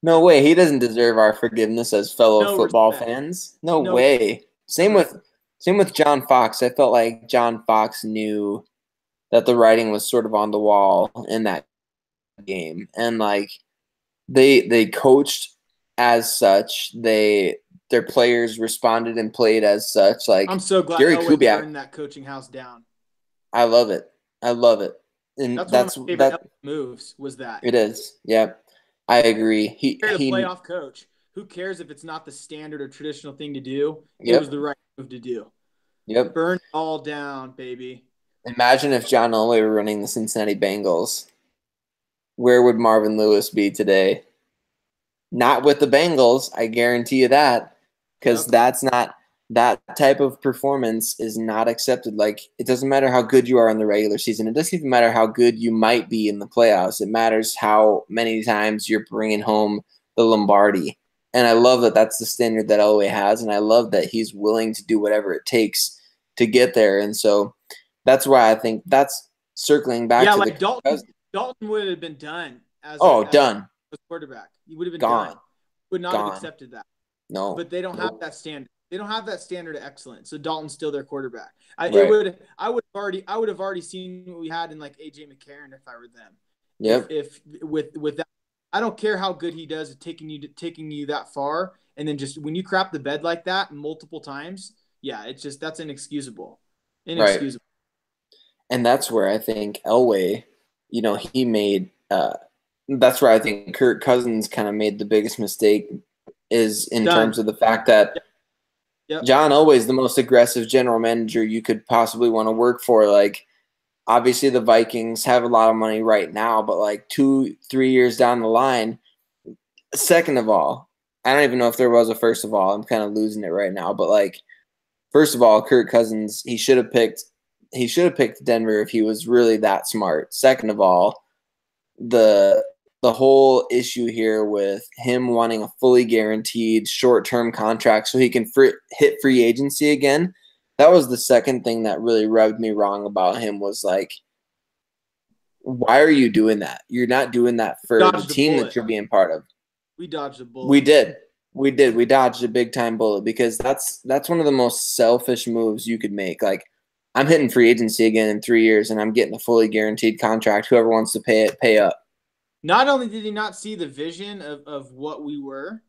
No way. He doesn't deserve our forgiveness as fellow no football respect, fans. No no way. whatsoever. Same with John Fox. I felt like John Fox knew that the writing was sort of on the wall in that game. And like they coached as such. Their players responded and played as such. I'm Like so glad Gary Elway Kubiak, burned that coaching house down. I love it. I love it. And That's one of my favorite that Elway moves. Was that it is. Yeah. I agree. a He playoff coach? Who cares if it's not the standard or traditional thing to do? It was Yep. the right move to do. Yep. Burn it all down, baby. Imagine if John Elway were running the Cincinnati Bengals. Where would Marvin Lewis be today? Not with the Bengals, I guarantee you that, because Yep. that's not that type of performance is not accepted. Like, it doesn't matter how good you are in the regular season. It doesn't even matter how good you might be in the playoffs. It matters how many times you're bringing home the Lombardi. And I love that that's the standard that Elway has, and I love that he's willing to do whatever it takes to get there. And so that's why I think that's circling back Yeah, to like the Dalton would have been done as done, a quarterback. He would have been done. gone, Would not have gone. accepted that. No, But they don't have no, that standard. They don't have that standard of excellence. So Dalton's still their quarterback. right. I would have already seen what we had in like AJ McCarron if I were them. Yep. If with that, I don't care how good he does at taking you that far, and then just when you crap the bed like that multiple times, yeah, it's just that's inexcusable. Right. Inexcusable. And that's where I think Elway, he made that's where I think Kirk Cousins kind of made the biggest mistake is in Done. terms of the fact that Yep. John Elway's the most aggressive general manager you could possibly want to work for. Like, obviously the Vikings have a lot of money right now, but like 2-3 years down the line, second of all, I don't even know if there was a first of all. I'm kind of losing it right now, but like, first of all, Kirk Cousins, he should have picked Denver if he was really that smart. Second of all, the whole issue here with him wanting a fully guaranteed short-term contract so he can hit free agency again, that was the second thing that really rubbed me wrong about him was like, why are you doing that? You're not doing that for the team that you're being part of. We dodged a bullet. We did. We did. We dodged a big time bullet because that's one of the most selfish moves you could make. Like, I'm hitting free agency again in 3 years and I'm getting a fully guaranteed contract. Whoever wants to pay it, pay up. Not only did he not see the vision of what we were,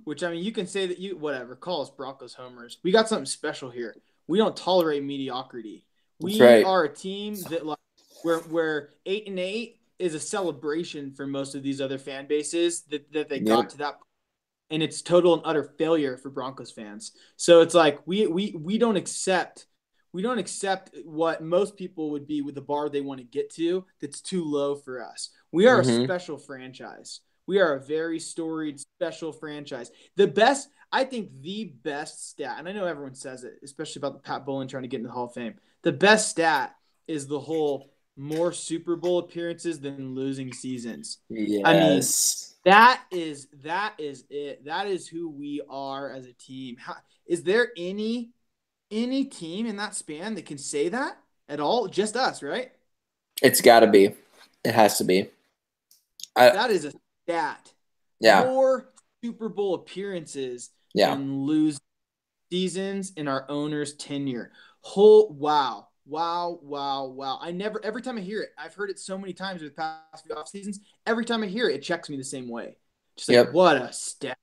which I mean, you can say that whatever, call us Broncos homers. We got something special here. We don't tolerate mediocrity. That's We right. are a team that like where 8-8 is a celebration for most of these other fan bases that they got to that point. And it's total and utter failure for Broncos fans. So it's like we don't accept what most people would be with the bar they want to get to that's too low for us. We are a special franchise. We are a very storied, special franchise. I think the best stat, and I know everyone says it, especially about the Pat Bowlen trying to get into the Hall of Fame. The best stat is the whole more Super Bowl appearances than losing seasons. Yes. I mean, that is it. That is who we are as a team. Is there any team in that span that can say that at all? Just us, right? It's got to be. It has to be. That is a stat. Yeah. more Super Bowl appearances Yeah. than lose seasons in our owner's tenure. Wow. Every time I hear it, I've heard it so many times with past few off seasons. Every time I hear it, it checks me the same way. Just like, Yep. what a step.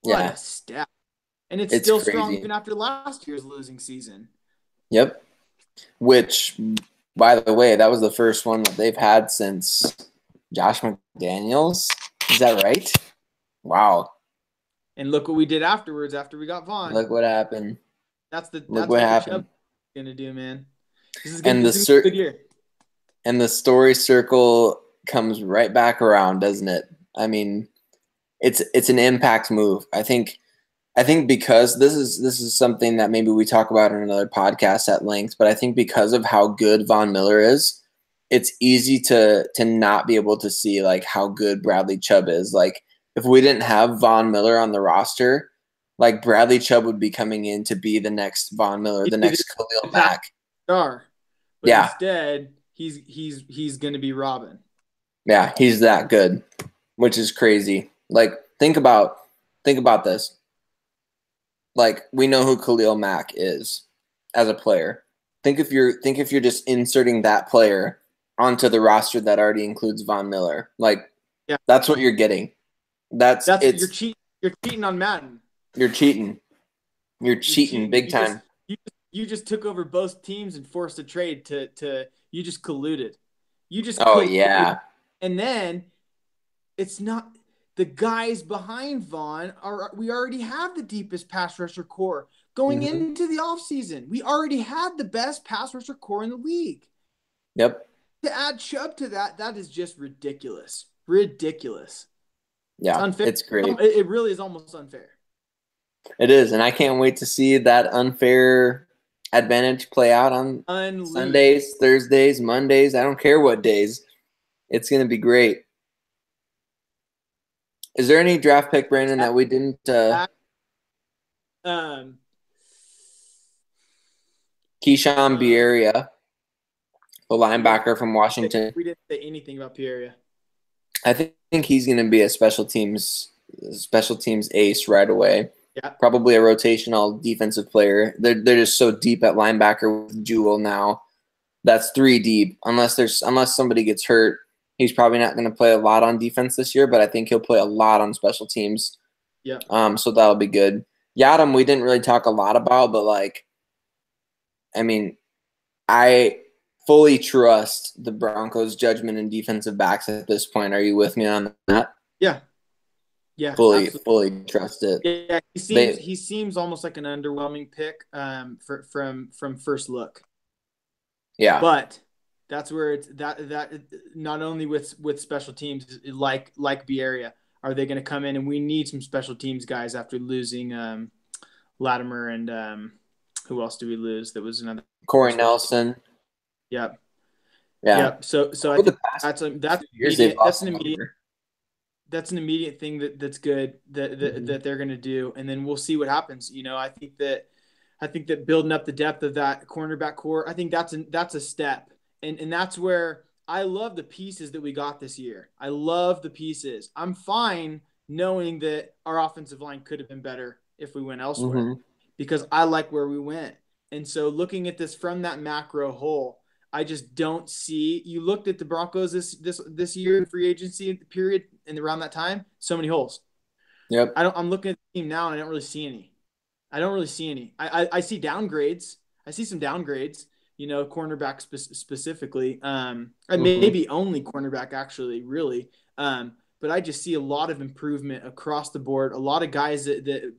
What Yeah. a step. And it's It's still strong crazy. even after last year's losing season. Yep. Which, by the way, that was the first one that they've had since Josh McDaniels. Is that right? Wow. And look what we did afterwards after we got Vaughn. Look what happened. That's Look what what the happened. Chubb is gonna do, man. This is And gonna be a good year. And the story circle comes right back around, doesn't it? I mean, it's an impact move. I think because this is something that maybe we talk about in another podcast at length, but I think because of how good Von Miller is, it's easy to not be able to see like how good Bradley Chubb is. Like if we didn't have Von Miller on the roster, like Bradley Chubb would be coming in to be the next Von Miller, the next Khalil Mack. Star. But yeah. Instead, he's going to be Robin. Yeah, he's that good, which is crazy. Like think about this. Like we know who Khalil Mack is as a player. Think if you're just inserting that player onto the roster that already includes Von Miller. Like that's what you're getting. You're cheating on Madden. You're cheating. You're cheating big time. You just took over both teams and forced a trade to you just colluded. Yeah. And then it's not the guys behind Vaughn we already have the deepest pass rusher core going into the offseason. We already had the best pass rusher core in the league. Yep. To add Chubb to that is just ridiculous. Ridiculous. Yeah, it's unfair. It's great. It really is almost unfair. It is, and I can't wait to see that unfair advantage play out on Sundays, Thursdays, Mondays. I don't care what days. It's going to be great. Is there any draft pick, Brandon, that we didn't Keyshawn Bierria, the linebacker from Washington. We didn't say anything about Bierria. I think he's going to be a special teams ace right away. Yeah. Probably a rotational defensive player. They're just so deep at linebacker with Jewell now. That's 3 deep. Unless somebody gets hurt, he's probably not going to play a lot on defense this year, but I think he'll play a lot on special teams. Yeah. So that'll be good. Yadam, we didn't really talk a lot about, but I mean, I fully trust the Broncos' judgment in defensive backs at this point. Are you with me on that? Yeah. Yeah. Fully trust it. Yeah. He seems almost like an underwhelming pick from first look. Yeah. But that's where it's that not only with special teams like Bierria, are they going to come in, and we need some special teams guys after losing Latimer and who else do we lose? That was another Corey Nelson. Yep. Yeah. Yep. So I think that's an immediate thing that's good that they're going to do, and then we'll see what happens. I think that building up the depth of that cornerback core, I think that's a step, and that's where I love the pieces that we got this year. I love the pieces. I'm fine knowing that our offensive line could have been better if we went elsewhere, because I like where we went. And so looking at this from that macro whole, I just don't see. You looked at the Broncos this year in free agency period and around that time, so many holes. Yep. I'm looking at the team now and I don't really see any. I see downgrades. I see some downgrades. Cornerback specifically. Maybe only cornerback actually, really. But I just see a lot of improvement across the board. A lot of guys that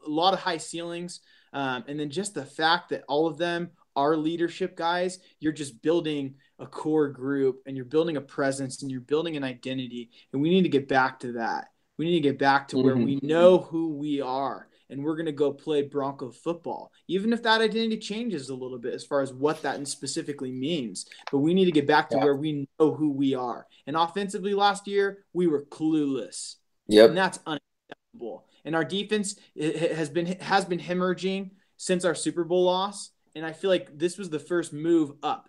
a lot of high ceilings. And then just the fact that all of them are leadership guys, you're just building a core group and you're building a presence and you're building an identity. And we need to get back to that. We need to get back to where we know who we are and we're going to go play Bronco football, even if that identity changes a little bit as far as what that specifically means. But we need to get back to where we know who we are. And offensively last year, we were clueless. Yep. And that's unacceptable. And our defense has been hemorrhaging since our Super Bowl loss. And I feel like this was the first move up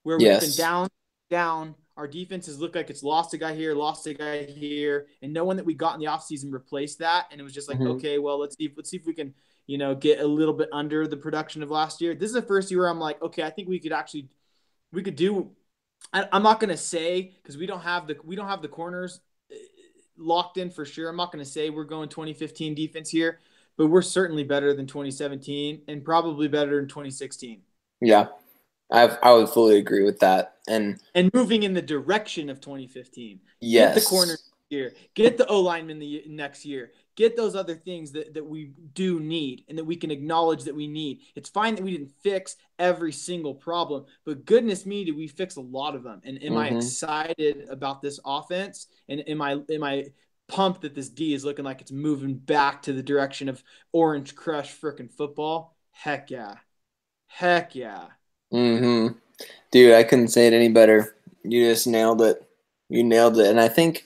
where we've been down. Our defenses look like it's lost a guy here, and no one that we got in the offseason replaced that. And it was just like, Mm-hmm. okay, well, let's see if we can, get a little bit under the production of last year. This is the first year where I'm like, okay, I think we could do. I'm not gonna say because we don't have the corners locked in for sure. I'm not gonna say we're going 2015 defense here, but we're certainly better than 2017 and probably better than 2016. Yeah, I would fully agree with that. And moving in the direction of 2015. Get the corner yes. year, get the O lineman the next year, get those other things that we do need and that we can acknowledge that we need. It's fine that we didn't fix every single problem, but goodness me, did we fix a lot of them? And am I excited about this offense? And am I pumped that this D is looking like it's moving back to the direction of Orange Crush freaking football? Heck yeah. Heck yeah. Mm-hmm. Dude, I couldn't say it any better. You just nailed it. You nailed it. And I think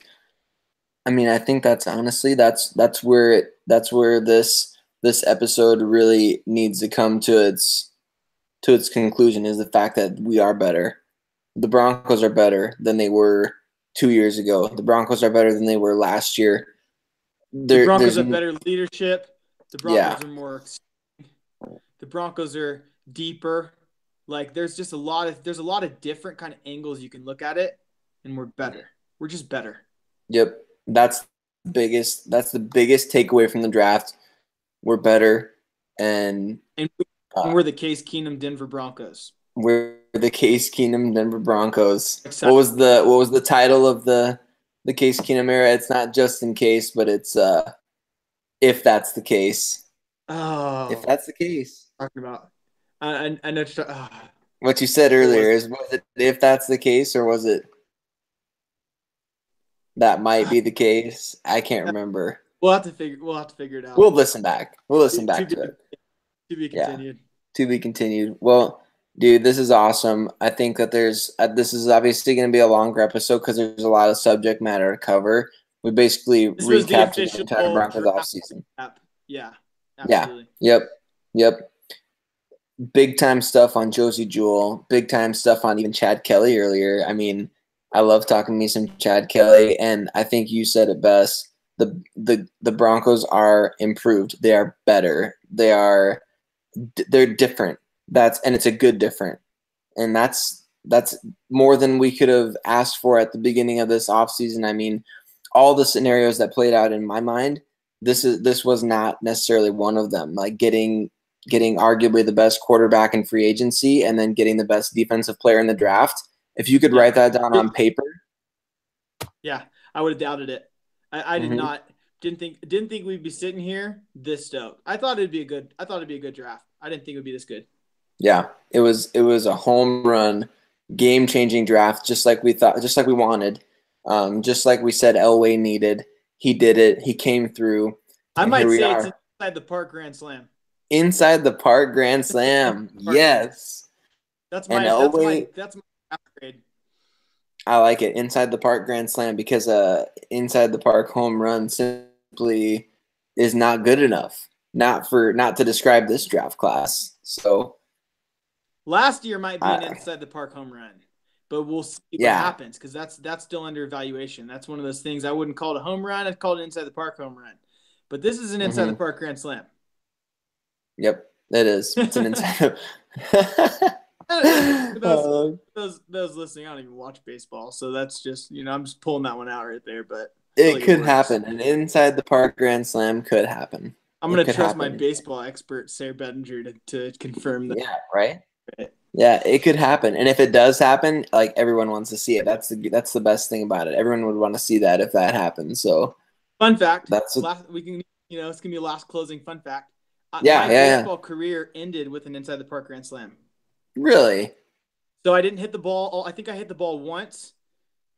that's honestly that's where this episode really needs to come to its conclusion, is the fact that we are better. The Broncos are better than they were 2 years ago. The Broncos are better than they were last year. The Broncos have better leadership. The Broncos are more. The Broncos are deeper. Like there's a lot of different kind of angles you can look at it, and we're better. We're just better. Yep. That's the biggest takeaway from the draft. We're better, and we're the Case Keenum Denver Broncos. We're the Case Keenum Denver Broncos. Exactly. What was the title of the Case Keenum era? It's not just in case, but it's if that's the case. Oh, if that's the case. Talking about, I know what you said earlier was it if that's the case, or was it that might be the case? I can't remember. We'll have to figure it out. We'll listen back. We'll listen back to it. To be continued. Yeah, to be continued. Well, dude, this is awesome. I think that this is obviously going to be a longer episode because there's a lot of subject matter to cover. We basically recapped the entire Broncos offseason. Yeah, absolutely. Yeah, yep. Big time stuff on Josie Jewell. Big time stuff on even Chad Kelly earlier. I mean, I love talking to me some Chad Kelly, and I think you said it best. The Broncos are improved. They are better. They're different. And it's a good different. And that's more than we could have asked for at the beginning of this offseason. I mean, all the scenarios that played out in my mind, this was not necessarily one of them. Like getting arguably the best quarterback in free agency and then getting the best defensive player in the draft. If you could write that down on paper. Yeah, I would have doubted it. I did not. Didn't think we'd be sitting here this stoked. I thought it'd be a good draft. I didn't think it would be this good. Yeah, it was a home run, game-changing draft, just like we thought, just like we wanted, just like we said Elway needed. He did it. He came through. I might say it's inside the park grand slam. Inside the park grand slam. Yes. That's my upgrade. I like it. Inside the park grand slam, because inside the park home run simply is not good enough. Not to describe this draft class. So last year might be an inside the park home run, but we'll see what happens, because that's still under evaluation. That's one of those things. I wouldn't call it a home run. I'd call it an inside the park home run. But this is an inside the park grand slam. Yep, it is. It's an inside. those listening, I don't even watch baseball, so that's just, I'm just pulling that one out right there. But it could happen. An inside the park grand slam could happen. I'm going to trust my baseball expert, Sayre Bedinger, to confirm that. Yeah, right? Yeah, it could happen. And if it does happen, like, everyone wants to see it. That's the best thing about it. Everyone would want to see that if that happens. So, fun fact. It's going to be a last closing fun fact. My baseball career ended with an inside the park grand slam. Really? So I didn't hit the ball. I think I hit the ball once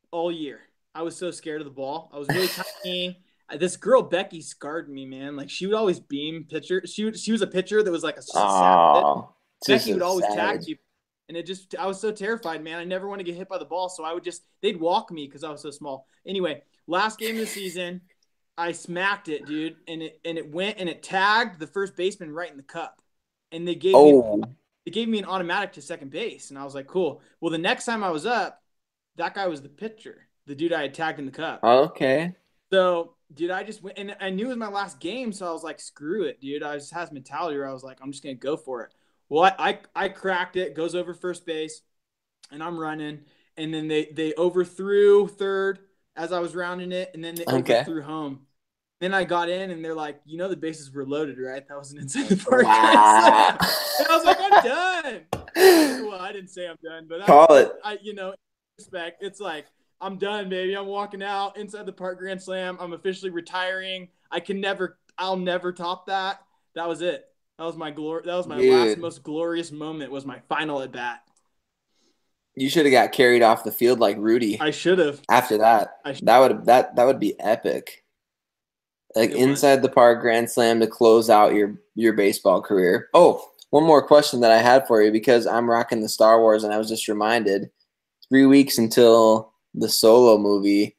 all year. I was so scared of the ball. I was really tiny. This girl Becky scarred me, man. Like, she would always beam pitcher. She was a pitcher that was like a savage. Becky would always tag people, and I was so terrified, man. I never want to get hit by the ball, so they'd walk me because I was so small. Anyway, last game of the season, I smacked it, dude, and it went and it tagged the first baseman right in the cup, and they gave me an automatic to second base, and I was like, cool. Well, the next time I was up, that guy was the pitcher, the dude I had tagged in the cup. Okay. So, dude, I just went, and I knew it was my last game, so I was like, screw it, dude. I just had this mentality where I was like, I'm just gonna go for it. Well, I cracked it, goes over first base, and I'm running, and then they overthrew third as I was rounding it, and then they Okay. overthrew home. Then I got in, and they're like, the bases were loaded, right? That was an inside the park. Wow. And I was like, I'm done. Well, I didn't say I'm done, but Call it. Respect. It's like, I'm done, baby. I'm walking out inside the park grand slam. I'm officially retiring. I'll never top that. That was it. That was my glory. That was my last most glorious moment. Was my final at bat. You should have got carried off the field like Rudy. I should have. After that, that would be epic. Like inside the park grand slam to close out your baseball career. Oh, one more question that I had for you, because I'm rocking the Star Wars, and I was just reminded 3 weeks until the Solo movie.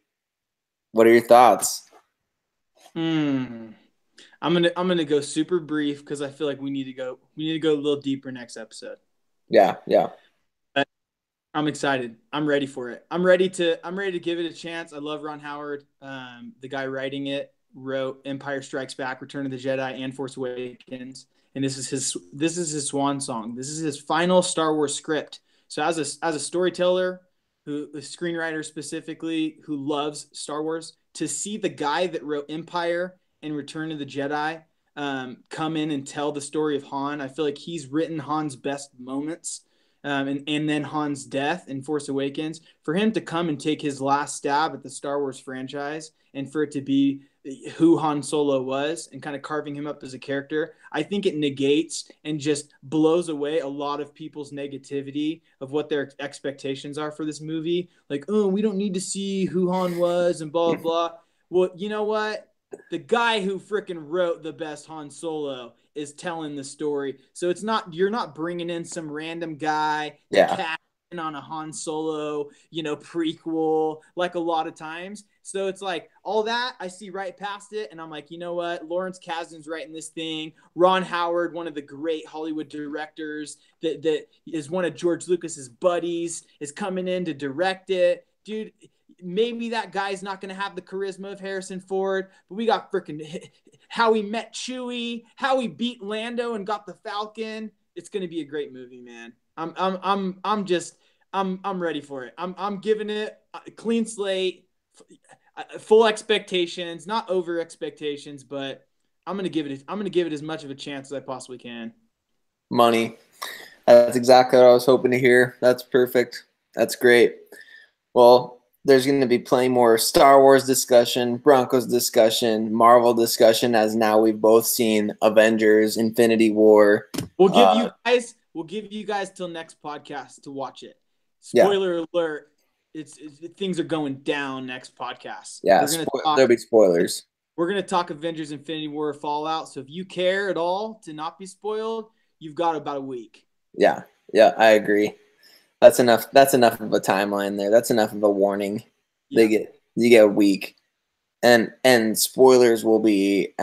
What are your thoughts? I'm gonna go super brief because I feel like we need to go a little deeper next episode. Yeah. But I'm excited. I'm ready for it. I'm ready to give it a chance. I love Ron Howard. The guy writing it wrote Empire Strikes Back, Return of the Jedi, and Force Awakens. And this is his swan song. This is his final Star Wars script. So as a storyteller, a screenwriter specifically, who loves Star Wars, to see the guy that wrote Empire and Return of the Jedi come in and tell the story of Han, I feel like he's written Han's best moments, and then Han's death in Force Awakens. For him to come and take his last stab at the Star Wars franchise, and for it to be who Han Solo was, and kind of carving him up as a character, I think it negates and just blows away a lot of people's negativity of what their expectations are for this movie. Like, oh, we don't need to see who Han was and blah, blah, blah. Well, you know what? The guy who freaking wrote the best Han Solo is telling the story. So you're not bringing in some random guy to cast in on a Han Solo, prequel, like a lot of times. So it's like all that I see right past it. And I'm like, you know what? Lawrence Kasdan's writing this thing. Ron Howard, one of the great Hollywood directors that is one of George Lucas's buddies, is coming in to direct it. Dude, maybe that guy's not going to have the charisma of Harrison Ford, but we got freaking how he met Chewie, how he beat Lando and got the Falcon. It's going to be a great movie, man. I'm ready for it. I'm giving it a clean slate, full expectations, not over expectations, but I'm going to give it as much of a chance as I possibly can. Money. That's exactly what I was hoping to hear. That's perfect. That's great. Well, there's going to be plenty more Star Wars discussion, Broncos discussion, Marvel discussion, as now we've both seen Avengers, Infinity War. We'll give you guys till next podcast to watch it. Spoiler alert. It's things are going down next podcast. Yeah, there'll be spoilers. We're going to talk Avengers, Infinity War, Fallout. So if you care at all to not be spoiled, you've got about a week. Yeah, I agree. That's enough of a timeline there. That's enough of a warning. Yeah. You get a week. And spoilers will be,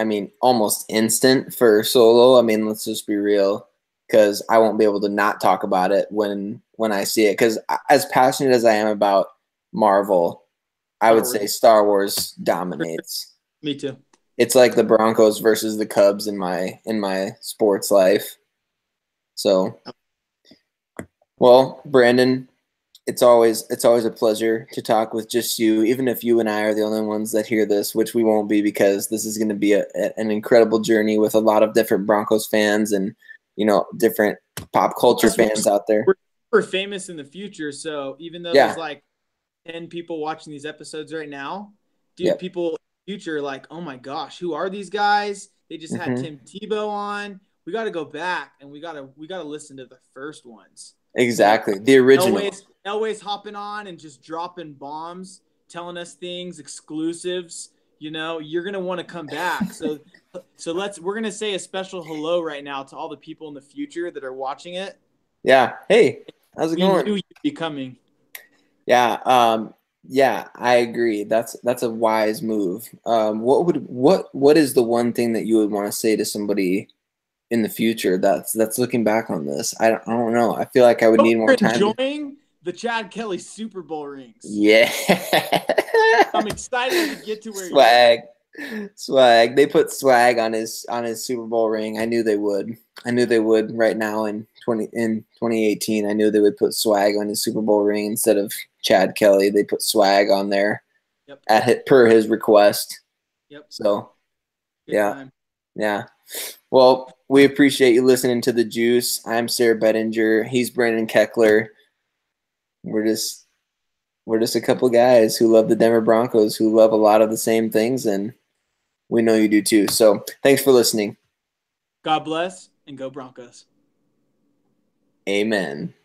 almost instant for Solo. Let's just be real, because I won't be able to not talk about it when I see it. Because as passionate as I am about Marvel, I would say Star Wars dominates. Me too. It's like the Broncos versus the Cubs in my sports life. So, well, Brandon, it's always a pleasure to talk with just you, even if you and I are the only ones that hear this, which we won't be, because this is going to be an incredible journey with a lot of different Broncos fans and, different pop culture fans out there. We're famous in the future, so even though there's like 10 people watching these episodes right now, dude, people in the future are like, oh my gosh, who are these guys? They just had Tim Tebow on. We got to go back and we got to listen to the first ones. Exactly. The original. Elway's hopping on and just dropping bombs, telling us things, exclusives. You're going to want to come back. So we're going to say a special hello right now to all the people in the future that are watching it. Yeah. Hey, how's it going? We knew you'd be coming. Yeah. Yeah, I agree. That's a wise move. What is the one thing that you would want to say to somebody in the future that's looking back on this? I don't know. I feel like I would need more time. Enjoying the Chad Kelly Super Bowl rings. Yeah. I'm excited to get to where swag. Swag. They put swag on his Super Bowl ring. I knew they would. I knew they would right now in 2018. I knew they would put swag on his Super Bowl ring instead of Chad Kelly. They put swag on there per his request. Yep. So Good time. Yeah. Well, we appreciate you listening to The Juice. I'm Sayre Bedinger. He's Brandon Keckler. We're just a couple guys who love the Denver Broncos, who love a lot of the same things, and we know you do too. So thanks for listening. God bless, and go Broncos. Amen.